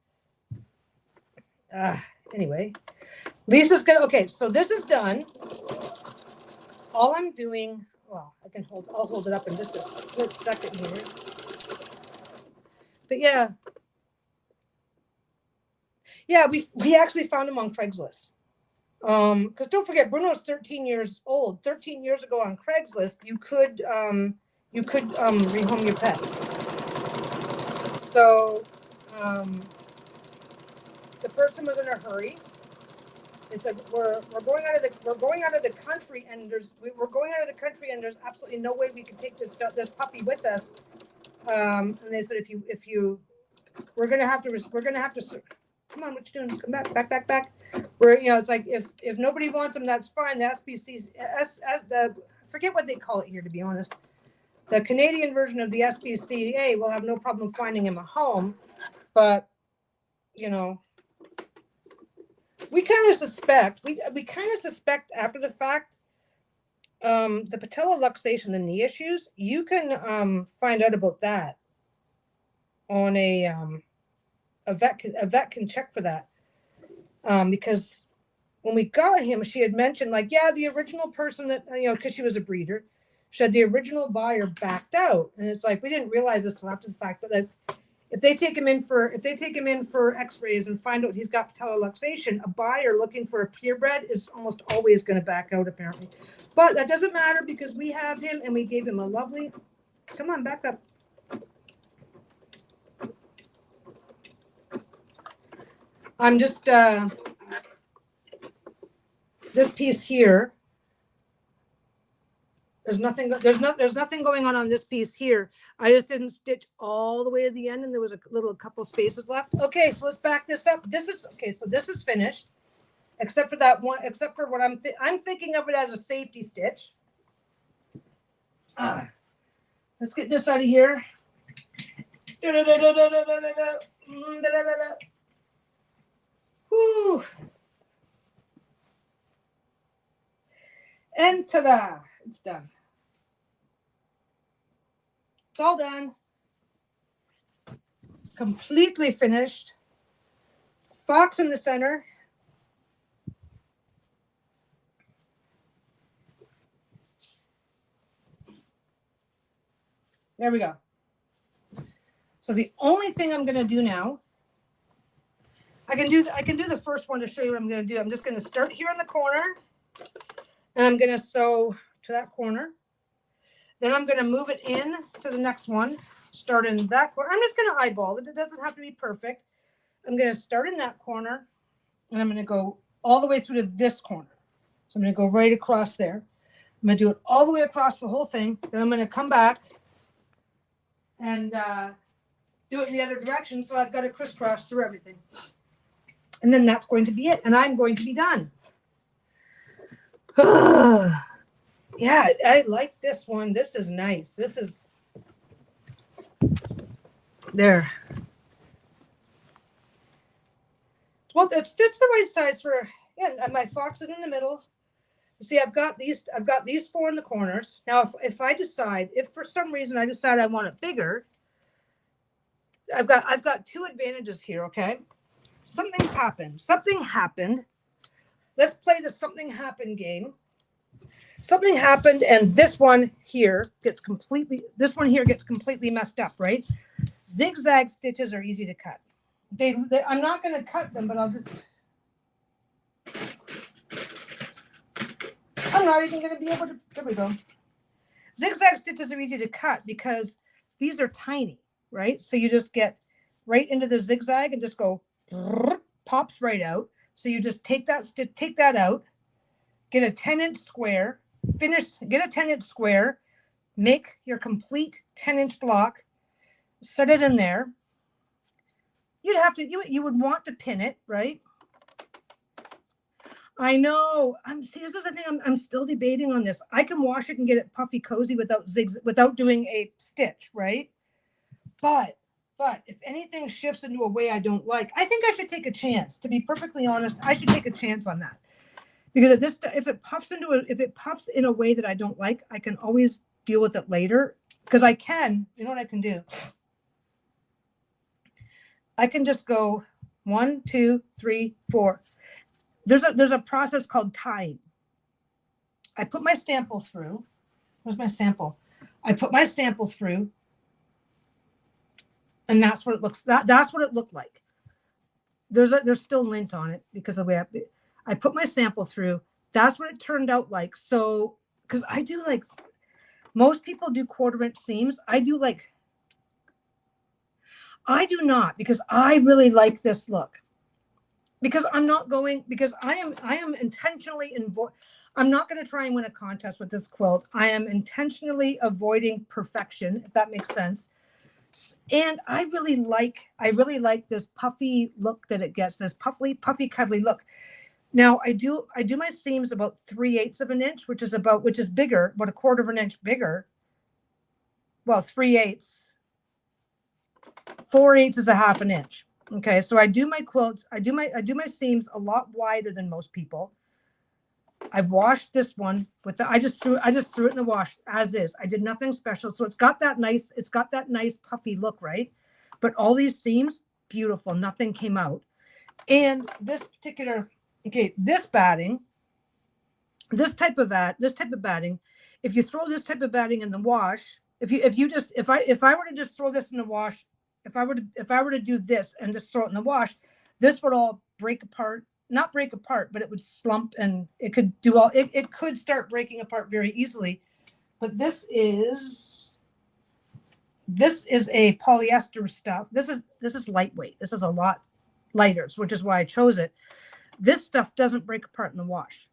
Anyway, Lisa's gonna, okay, so this is done. All I'm doing, well, I'll hold it up in just a split second here. But yeah, we actually found him on Craigslist. Because don't forget, Bruno's 13 years old. 13 years ago on Craigslist, you could rehome your pets. So the person was in a hurry. They said we're going out of the country, and there's absolutely no way we could take this puppy with us. And they said if you we're gonna have to come on, what you doing? Come back. It's like if nobody wants them, that's fine. The SPC's forget what they call it here, to be honest. The Canadian version of the SPCA will have no problem finding him a home, but we kind of suspect after the fact, the patella luxation, the knee issues, you can find out about that on a vet can check for that, because when we got him, she had mentioned, like, yeah, the original person that, because she was a breeder, she had the original buyer backed out, and it's like we didn't realize this till after the fact, but if they take him in for X-rays and find out he's got patella luxation, a buyer looking for a purebred is almost always going to back out, apparently. But that doesn't matter, because we have him, and we gave him a lovely. Come on, back up. I'm just this piece here. There's nothing going on this piece here. I just didn't stitch all the way to the end, and there was a couple spaces left. Okay, so let's back this up. So this is finished, except for that one. Except for what I'm thinking of it as a safety stitch. Let's get this out of here. Whew. And ta-da! It's done. It's all done. Completely finished. Fox in the center. There we go. So the only thing I'm going to do now, I can do the first one to show you what I'm going to do. I'm just going to start here in the corner, and I'm going to sew to that corner. Then I'm going to move it in to the next one, start in that corner. I'm just going to eyeball it. It doesn't have to be perfect. I'm going to start in that corner, and I'm going to go all the way through to this corner. So I'm going to go right across there. I'm going to do it all the way across the whole thing. Then I'm going to come back and do it in the other direction. So I've got to crisscross through everything. And then that's going to be it. And I'm going to be done. Yeah, I like this one. This is nice. This is there. Well, it's the right size for, yeah, and my fox is in the middle. You see, I've got these 4 in the corners. Now, if I decide, if for some reason I decide I want it bigger, I've got 2 advantages here, okay? Something happened. Let's play the something happened game. Something happened, and this one here gets completely messed up, right? Zigzag stitches are easy to cut. I'm not going to cut them, but I'm not even going to be able to, there we go. Zigzag stitches are easy to cut because these are tiny, right? So you just get right into the zigzag and just go, pops right out. So you just take that out, get a 10-inch square, get a 10-inch square, make your complete 10-inch block, set it in there. You would want to pin it, right? I know. This is the thing. I'm still debating on this. I can wash it and get it puffy cozy without doing a stitch, right? But if anything shifts into a way I don't like, I think I should take a chance. To be perfectly honest, I should take a chance on that. Because if it puffs in a way that I don't like, I can always deal with it later. Because you know what I can do? I can just go 1, 2, 3, 4. There's a process called tying. I put my sample through. Where's my sample? I put my sample through, and that's what it looks. That's what it looked like. There's still lint on it because of the way I put my sample through. That's what it turned out like. So, because I do like, most people do 1/4-inch seams. I do not, because I really like this look. Because I am intentionally I'm not going to try and win a contest with this quilt. I am intentionally avoiding perfection, if that makes sense. And I really like this puffy look that it gets, this puffy, cuddly look. Now I do my seams about 3/8 of an inch, which is bigger, about 1/4 of an inch bigger. Well, 3/8. 4/8 is 1/2 an inch. Okay, so I do my quilts. I do my seams a lot wider than most people. I washed this one I just threw it in the wash as is. I did nothing special. So it's got that nice puffy look, right? But all these seams, beautiful. Nothing came out. And this batting, this type of batting, if you throw this type of batting in the wash, if I were to just throw this in the wash, if I were to do this and just throw it in the wash, this would all break apart. Not break apart, but it would slump, and it could start breaking apart very easily. But this is a polyester stuff. This is lightweight. This is a lot lighter, which is why I chose it. This stuff doesn't break apart in the wash.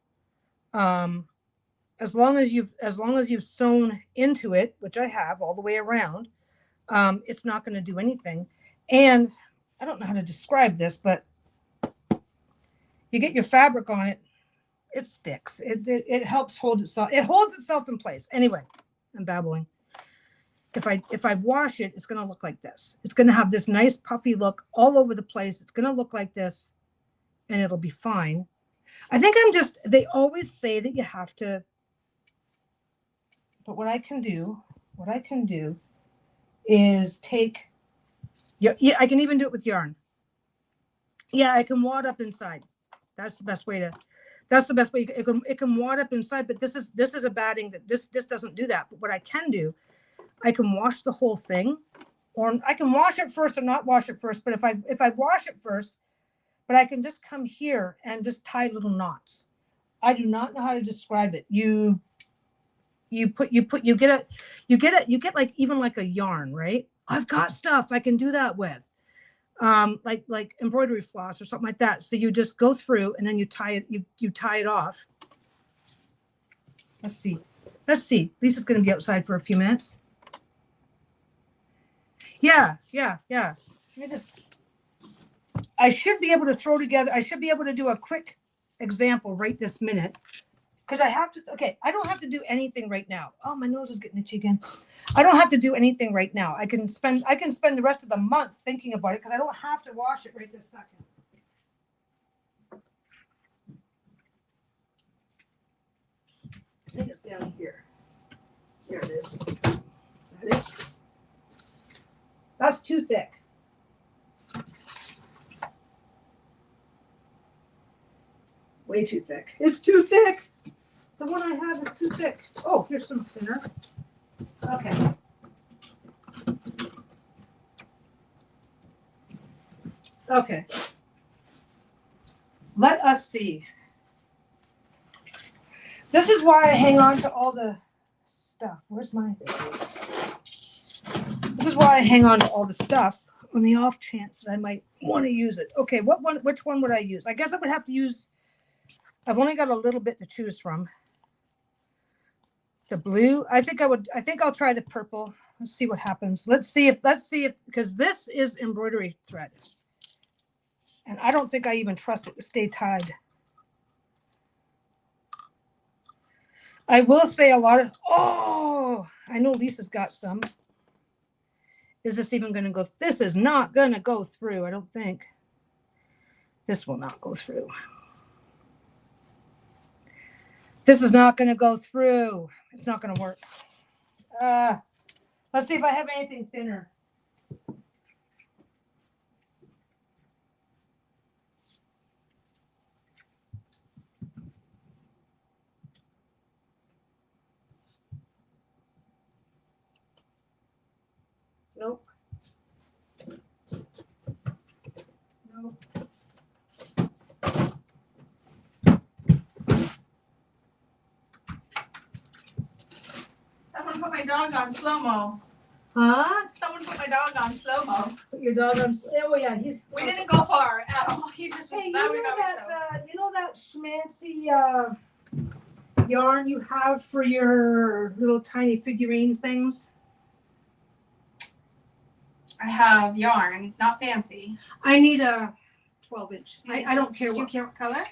As long as you've sewn into it, which I have all the way around, it's not going to do anything. And I don't know how to describe this, but you get your fabric on it, it sticks. It helps hold itself. It holds itself in place. Anyway, I'm babbling. If I wash it, it's going to look like this. It's going to have this nice puffy look all over the place. It's going to look like this, and it'll be fine. I think they always say that you have to, but what I can do is take, I can even do it with yarn. Yeah, I can wad up inside. That's the best way. It can wad up inside, but this is a batting that this doesn't do that. But what I can do, I can wash the whole thing, or I can wash it first or not wash it first. But if I wash it first, but I can just come here and just tie little knots. I do not know how to describe it. You get like even like a yarn, right? I've got stuff I can do that with. Like embroidery floss or something like that. So you just go through and then you tie it, you tie it off. Let's see. Lisa's going to be outside for a few minutes. Yeah. I should be able to throw together. I should be able to do a quick example right this minute. Because I have to, okay, I don't have to do anything right now. Oh, my nose is getting itchy again. I don't have to do anything right now. I can spend the rest of the month thinking about it because I don't have to wash it right this second. I think it's down here. There it is. Is that it? That's too thick. Way too thick. It's too thick. The one I have is too thick. Oh, here's some thinner. Okay. Okay. Let us see. This is why I hang on to all the stuff. Where's my thing? This is why I hang on to all the stuff on the off chance that I might want to use it. Okay, which one would I use? I guess I would have to use, I've only got a little bit to choose from. The blue, I think I'll try the purple. Let's see what happens. Let's see if, because this is embroidery thread. And I don't think I even trust it to stay tied. I will say a lot of, I know Lisa's got some. Is this even going to go? This is not going to go through, I don't think. This will not go through. This is not going to go through. It's not going to work. Let's see if I have anything thinner. Nope. Nope. Someone put my dog on slow-mo. Huh? Someone put my dog on slow-mo. Put your dog on. Oh yeah, he's. We didn't go far at all. He just was Hey, bowing you know that schmancy yarn you have for your little tiny figurine things? I have yarn. It's not fancy. I need a 12-inch. I don't care what color.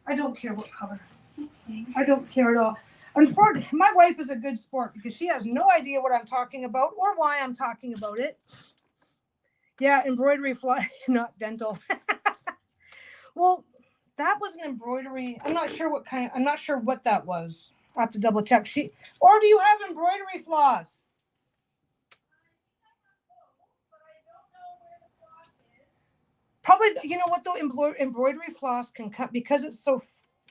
I don't care what color. Okay. I don't care at all. Unfortunately, my wife is a good sport because she has no idea what I'm talking about or why I'm talking about it. Yeah, embroidery fly, not dental. Well, that was an embroidery. I'm not sure what that was. I'll have to double check. Or do you have embroidery floss? Probably, you know what though, embroidery floss can come, because it's so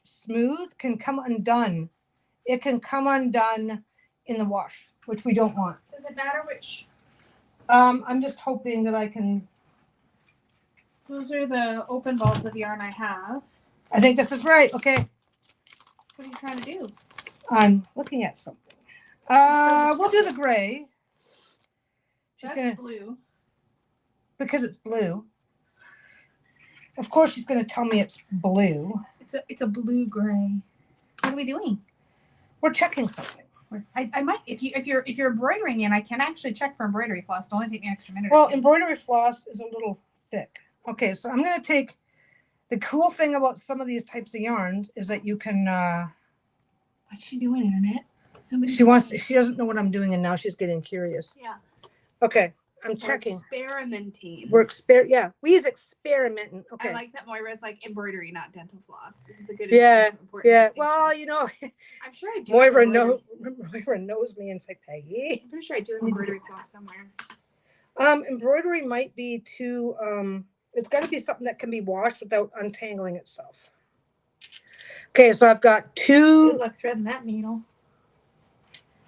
smooth, can come undone. It can come undone in the wash, which we don't want. Does it matter which? I'm just hoping that I can. Those are the open balls of yarn I have. I think this is right. Okay. What are you trying to do? I'm looking at something. We'll do the gray. That's blue. Because it's blue. Of course, she's going to tell me it's blue. It's a blue gray. What are we doing? We're checking something. I might, if you're embroidering in, I can actually check for embroidery floss. It'll only take me an extra minute. Well, embroidery floss is a little thick. Okay, so I'm going to take. The cool thing about some of these types of yarns is that you can. What's she doing, Internet? She doesn't know what I'm doing, and now she's getting curious. Yeah. Okay, I'm checking. Experimenting. We use experimenting. Okay. I like that Moira's like embroidery, not dental floss. This is a good. Yeah. Distinction. Well, you know. I'm sure I do. Moira knows me and say, Peggy. I'm pretty sure I do an embroidery floss somewhere. Embroidery might be too. It's got to be something that can be washed without untangling itself. Okay, so I've got two. Good luck threading that needle.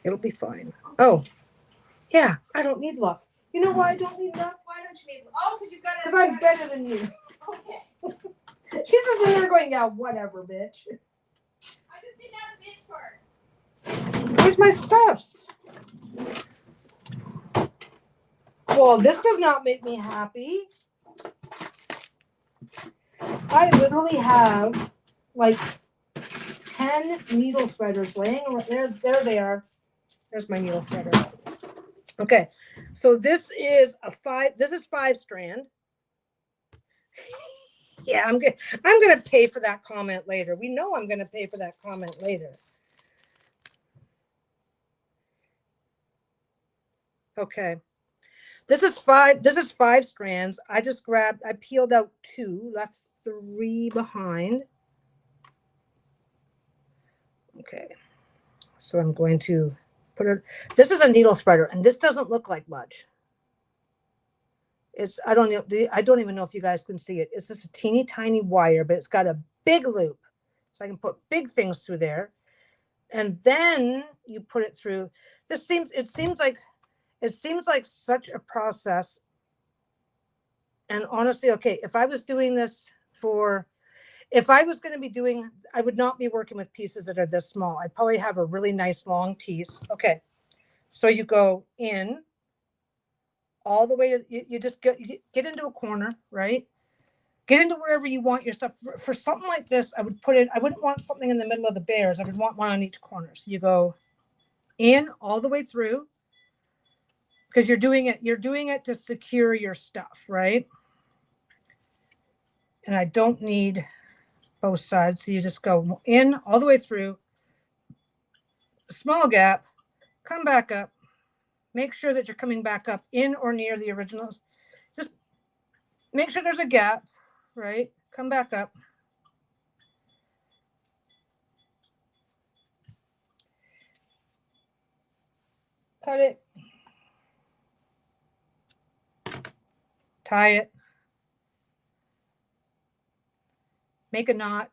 It'll be fine. Oh, Yeah, I don't need luck. You know why I don't need luck? Why don't you need? Oh, because you've got it. Because I'm better than you. Okay. She's just in there going, yeah, whatever, bitch. I just didn't have a bitch part. Where's my stuffs? Well, this does not make me happy. I literally have like 10 needle threaders laying around. There they are. There's my needle threader. Okay, so this is 5-strand. Yeah, I'm gonna pay for that comment later. We know I'm gonna pay for that comment later. Okay. This is 5 strands. I peeled out 2, left 3 behind. Okay. So I'm going to put it, this is a needle spreader, and this doesn't look like much. I don't even know if you guys can see it. It's just a teeny tiny wire, but it's got a big loop. So I can put big things through there. And then you put it through. It seems like such a process. And honestly, okay, if I was doing this if I was going to be doing, I would not be working with pieces that are this small. I'd probably have a really nice long piece. Okay. So you go in all the way to, you just get into a corner, right? Get into wherever you want your stuff. For something like this, I wouldn't want something in the middle of the bears. I would want one on each corner. So you go in all the way through, because you're doing it to secure your stuff, right? And I don't need both sides. So you just go in all the way through, small gap, come back up, make sure that you're coming back up in or near the originals. Just make sure there's a gap, right? Come back up. Cut it. Tie it. Make a knot.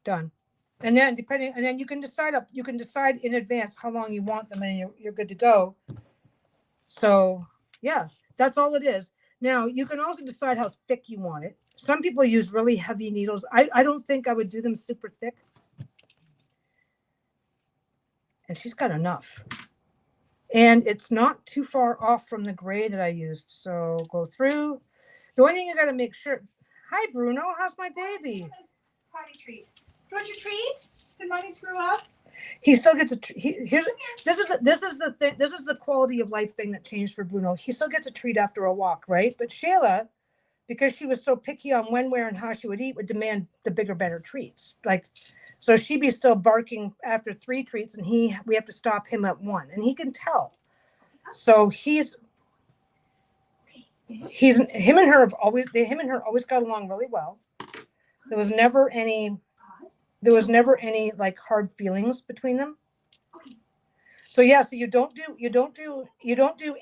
Done. And then you can decide in advance how long you want them, and you're good to go. So yeah, that's all it is. Now you can also decide how thick you want it. Some people use really heavy needles. I don't think I would do them super thick. And she's got enough. And it's not too far off from the gray that I used. So go through. The only thing you got to make sure. Hi, Bruno. How's my baby? Potty treat. Do you want your treat? Did mommy screw up? He still gets a treat. This is the thing. This is the quality of life thing that changed for Bruno. He still gets a treat after a walk, right? But Shayla, because she was so picky on when, where, and how she would eat, would demand the bigger, better treats. So she'd be still barking after 3 treats, and we have to stop him at 1, and he can tell. So him and her always got along really well. There was never any like hard feelings between them. So yeah, so you don't do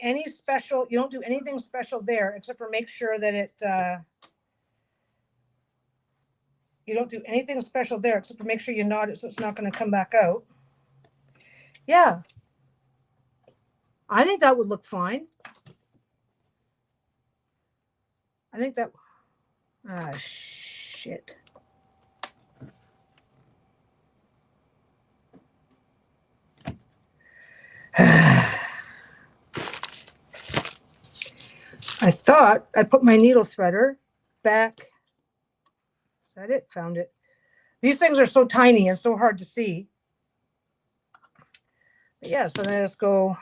anything special there, except for make sure that you don't do anything special there, except for make sure you knot it so it's not going to come back out. Yeah. I think that would look fine. I think that, shit. I thought I put my needle threader back. Is that it? Found it. These things are so tiny and so hard to see. But yeah, so then I just go.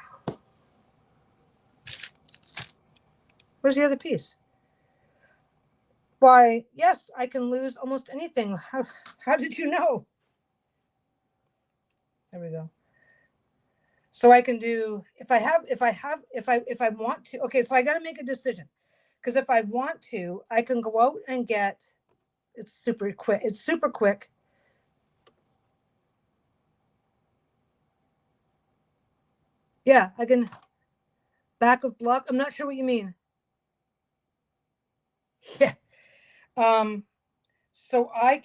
Where's the other piece? Why, yes, I can lose almost anything. How did you know? There we go. So I can do, if I want to, okay, so I got to make a decision, because if I want to, I can go out and get, it's super quick. Yeah, I can, back of block. I'm not sure what you mean. Yeah. So I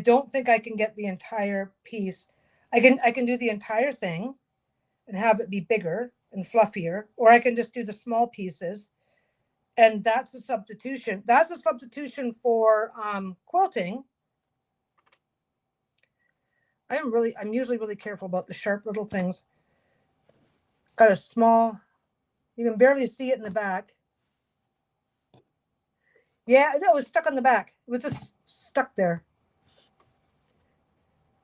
don't think I can get the entire piece. I can do the entire thing and have it be bigger and fluffier, or I can just do the small pieces. And that's a substitution. That's a substitution for quilting. I'm usually really careful about the sharp little things. Got a small, you can barely see it in the back. Yeah, no, it was stuck on the back. It was just stuck there.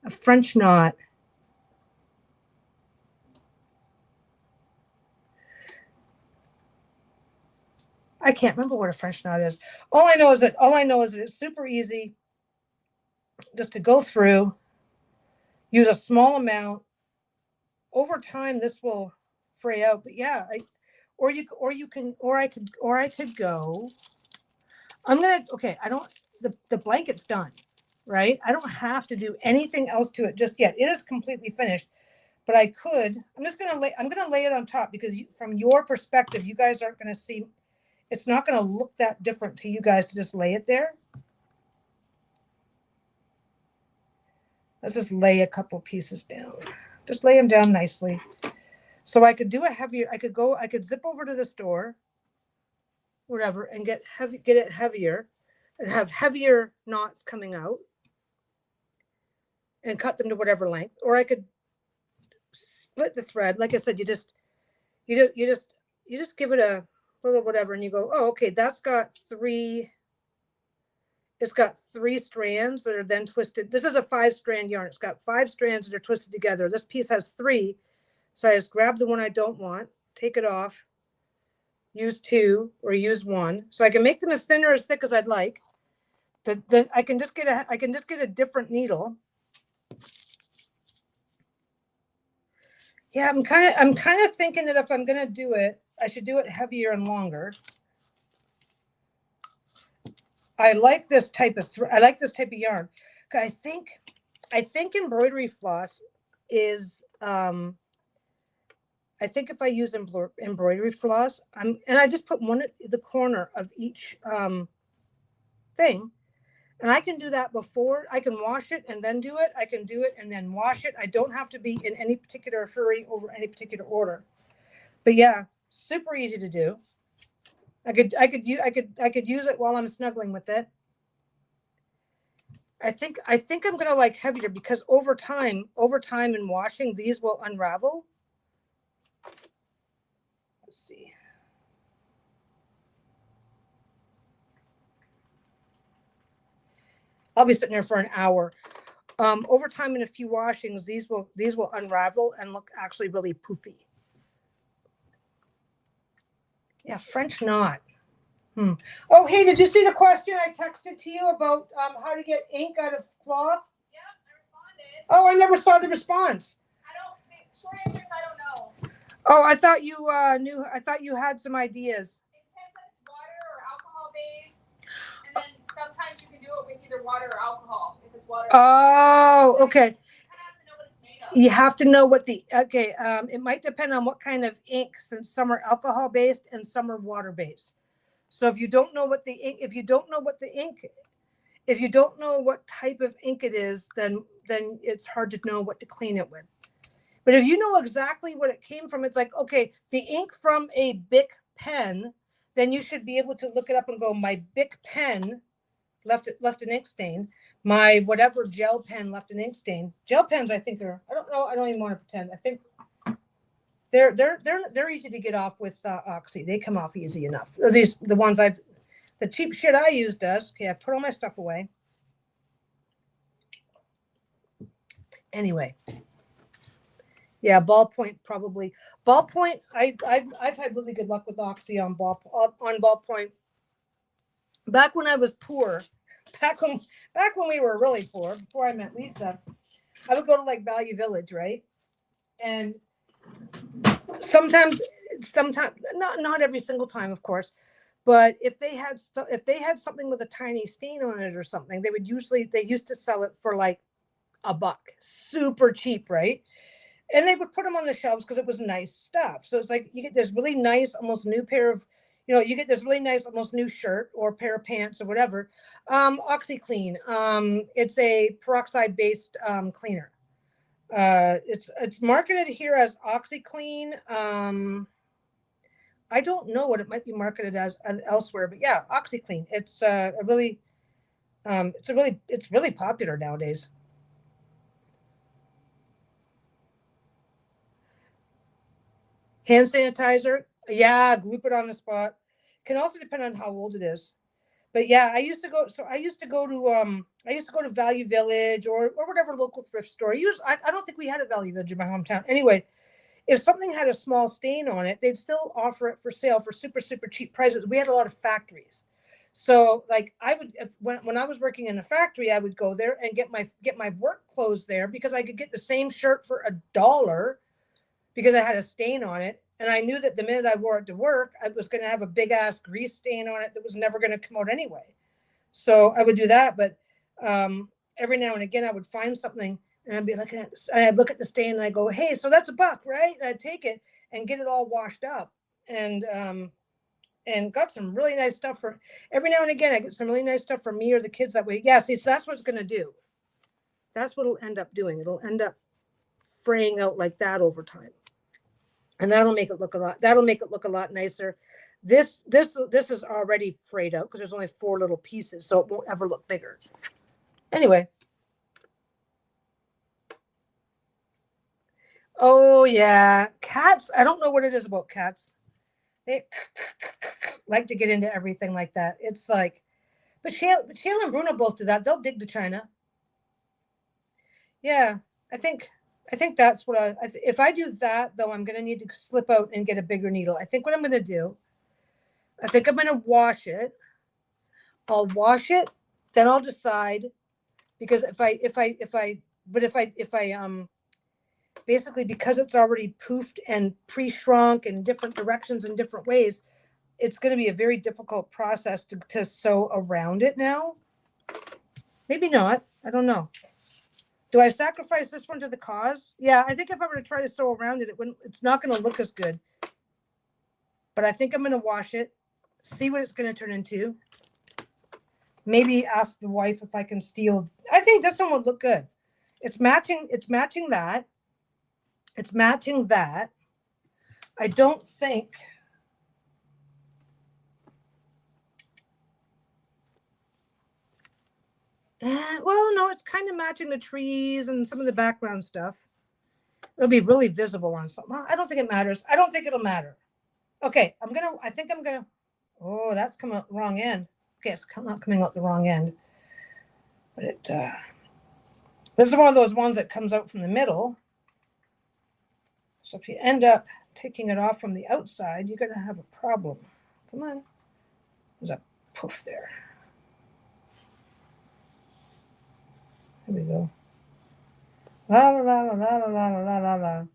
A French knot. I can't remember what a French knot is. All I know is that it's super easy just to go through, use a small amount. Over time, this will fray out. But yeah, I could go. Okay, the blanket's done, right? I don't have to do anything else to it just yet. It is completely finished, but I'm gonna lay it on top because from your perspective, you guys aren't gonna see, it's not gonna look that different to you guys to just lay it there. Let's just lay a couple pieces down. Just lay them down nicely. So I could do I could zip over to the store, whatever, and get it heavier and have heavier knots coming out and cut them to whatever length. Or I could split the thread. Like I said, you just give it a little whatever and you go, oh, okay, it's got 3 strands that are then twisted. This is a 5-strand yarn. It's got 5 strands that are twisted together. This piece has 3. So I just grab the one I don't want, take it off, use 2 or use 1. So I can make them as thin or as thick as I'd like. Then I can just get a different needle. Yeah, I'm kind of thinking that if I'm going to do it, I should do it heavier and longer. I like this type of yarn. I think embroidery floss is I think if I use embroidery floss, and I just put one at the corner of each thing, and I can do that before. I can wash it and then do it. I can do it and then wash it. I don't have to be in any particular hurry over any particular order. But yeah, super easy to do. I could use it while I'm snuggling with it. I think I'm gonna like heavier because over time in washing, these will unravel. Let's see. I'll be sitting there for an hour. Over time in a few washings, these will unravel and look actually really poofy. Yeah, French knot. Oh, hey, did you see the question I texted to you about how to get ink out of cloth? Yep, I responded. Oh, I never saw the response. Short answer is I don't know. Oh, I thought you knew. I thought you had some ideas. It depends on if it's water or alcohol based, and then sometimes you can do it with either water or alcohol. If it's water. Oh, okay. You have to know what it's made of. You have to know what it might depend on what kind of ink, since some are alcohol based and some are water based. So if you don't know what if you don't know what type of ink it is, then it's hard to know what to clean it with. But if you know exactly what it came from, it's like, okay, the ink from a Bic pen, then you should be able to look it up and go, my Bic pen left an ink stain. My whatever gel pen left an ink stain. Gel pens, I think I don't know. I don't even want to pretend. I think they're easy to get off with Oxy. They come off easy enough. Or the ones the cheap shit I use does. Okay, I put all my stuff away. Anyway. Yeah, ballpoint probably. Ballpoint, I've had really good luck with Oxy on ballpoint. Back when I was poor, back when we were really poor, before I met Lisa, I would go to like Value Village, right? And sometimes not every single time, of course, but if they had something with a tiny stain on it or something, they used to sell it for like $1, super cheap, right? And they would put them on the shelves because it was nice stuff. So it's like you get this really nice, almost new pair of, you get this really nice, almost new shirt or pair of pants or whatever. OxyClean. It's a peroxide-based cleaner. It's marketed here as OxyClean. I don't know what it might be marketed as elsewhere, but yeah, OxyClean. It's it's really popular nowadays. Hand sanitizer, yeah, gloop it on the spot. Can also depend on how old it is. But yeah, I used to go to Value Village or whatever local thrift store. I don't think we had a Value Village in my hometown. Anyway, if something had a small stain on it, they'd still offer it for sale for super, super cheap prices. We had a lot of factories. So like I would, when I was working in a factory, I would go there and get my work clothes there because I could get the same shirt for $1 because I had a stain on it. And I knew that the minute I wore it to work, I was going to have a big ass grease stain on it that was never going to come out anyway. So I would do that. But every now and again, I would find something and I'd be looking at, I'd look at the stain and I go, hey, so that's $1, right? And I'd take it and get it all washed up. And got some really nice stuff for every now and again. I get some really nice stuff for me or the kids that way. Yeah, see, so that's what it's going to do. That's what it'll end up doing. It'll end up fraying out like that over time. And that'll make it look a lot nicer. This is already frayed out because there's only 4 little pieces, so it won't ever look bigger. Anyway. Oh yeah, cats. I don't know what it is about cats. They like to get into everything like that. It's like, but Sheila and Bruno both do that. They'll dig to China. Yeah, I think that's what if I do that though, I'm gonna need to slip out and get a bigger needle. I think what I'm gonna do, I think I'm gonna wash it. I'll wash it, then I'll decide, because if I basically because it's already poofed and pre-shrunk in different directions and different ways, it's going to be a very difficult process to sew around it now. Maybe not. I don't know. Do I sacrifice this one to the cause? Yeah, I think if I were to try to sew around it, it's not going to look as good. But I think I'm going to wash it, see what it's going to turn into. Maybe ask the wife if I can steal. I think this one would look good. It's matching that. It's matching that. I don't think. Well, no, it's kind of matching the trees and some of the background stuff. It'll be really visible on something. I don't think it matters. I don't think it'll matter. Okay, I think I'm gonna, oh, that's coming out the wrong end. Okay, it's not coming out the wrong end. But this is one of those ones that comes out from the middle. So if you end up taking it off from the outside, you're going to have a problem. Come on. There's a poof there. Here we go. La la la la la la la la la.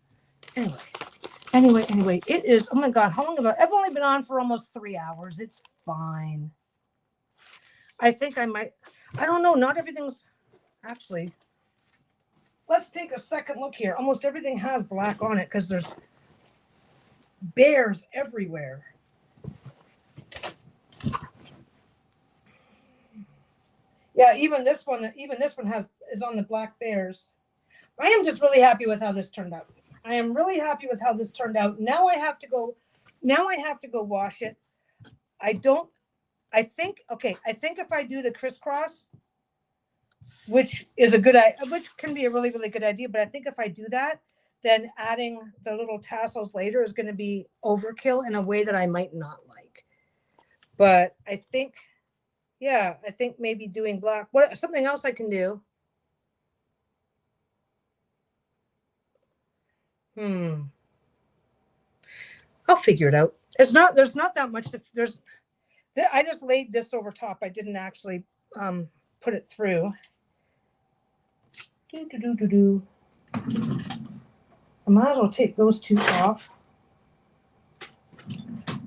Anyway, it is, oh my God, how long I've only been on for almost 3 hours. It's fine. I think I might, I don't know, not everything's, actually, let's take a second look here. Almost everything has black on it because there's bears everywhere. Yeah, even this one is on the black bears. I am just really happy with how this turned out. I am really happy with how this turned out. Now I have to go wash it. I think if I do the crisscross, which can be a really, really good idea, but I think if I do that, then adding the little tassels later is going to be overkill in a way that I might not like. But I think maybe doing black. Something else I can do. I'll figure it out. There's not that much I just laid this over top. I didn't actually put it through. I might as well take those 2 off.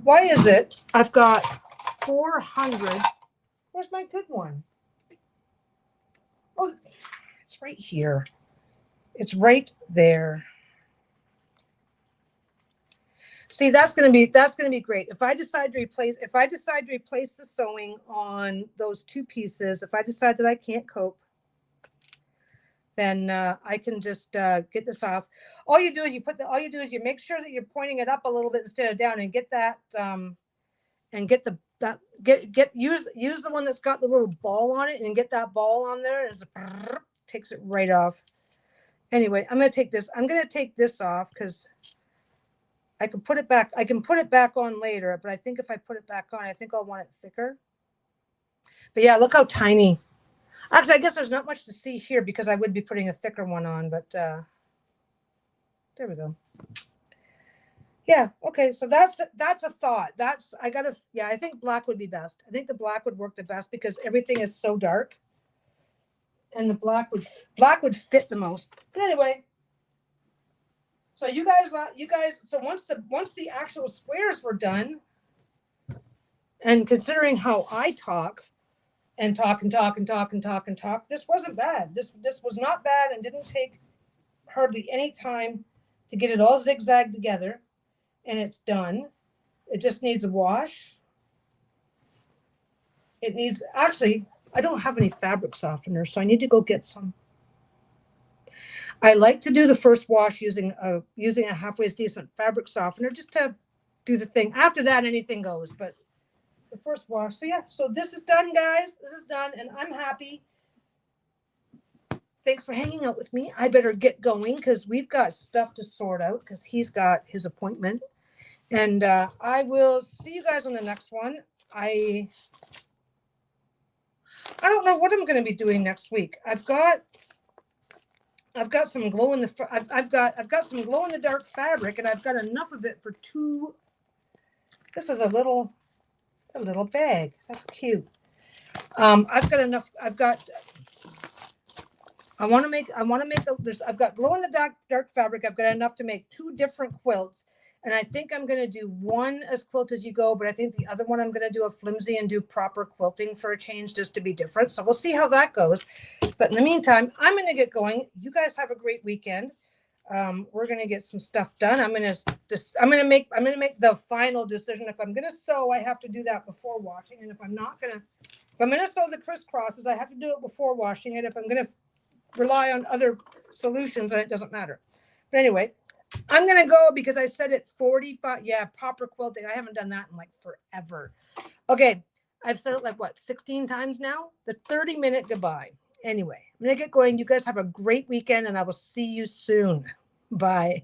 Why is it I've got 400? Where's my good one? Oh, it's right here. It's right there. See, that's going to be great. If I decide to replace the sewing on those 2 pieces, if I decide that I can't cope, then I can just get this off. All you do is you make sure that you're pointing it up a little bit instead of down, and get that and get the use the one that's got the little ball on it, and get that ball on there, and it takes it right off. Anyway, I'm going to take this off because I can put it back. I can put it back on later, but I think if I put it back on, I think I'll want it thicker. But yeah, look how tiny. Actually, I guess there's not much to see here because I would be putting a thicker one on, but there we go. Yeah, okay, so that's a thought. I think black would be best. I think the black would work the best because everything is so dark. And the black would fit the most. But anyway, so you guys, so once the actual squares were done, and considering how I talk, this wasn't bad. This was not bad and didn't take hardly any time to get it all zigzagged together, and it's done. It just needs a wash. It needs, actually, I don't have any fabric softener, so I need to go get some. I like to do the first wash using a halfway decent fabric softener just to do the thing. After that, anything goes, but the first wash. So yeah, so this is done, guys. This is done, and I'm happy. Thanks for hanging out with me. I better get going because we've got stuff to sort out because he's got his appointment. And I will see you guys on the next one. I don't know what I'm going to be doing next week. I've got some glow in the I've got some glow in the dark fabric, and I've got enough of it for two. This is a little bag. That's cute. I've got enough. I've got glow in the dark fabric. I've got enough to make two different quilts. And I think I'm going to do one as quilt as you go, but I think the other one I'm going to do a flimsy and do proper quilting for a change just to be different. So we'll see how that goes. But in the meantime, I'm going to get going. You guys have a great weekend. We're going to get some stuff done. I'm going to make the final decision. If I'm going to sew, I have to do that before washing. And if I'm going to sew the crisscrosses, I have to do it before washing it. If I'm going to rely on other solutions, then it doesn't matter. But anyway, I'm going to go because I said it 45. Yeah, proper quilting. I haven't done that in like forever. Okay. I've said it like 16 times now? The 30-minute goodbye. Anyway, I'm going to get going. You guys have a great weekend and I will see you soon. Bye.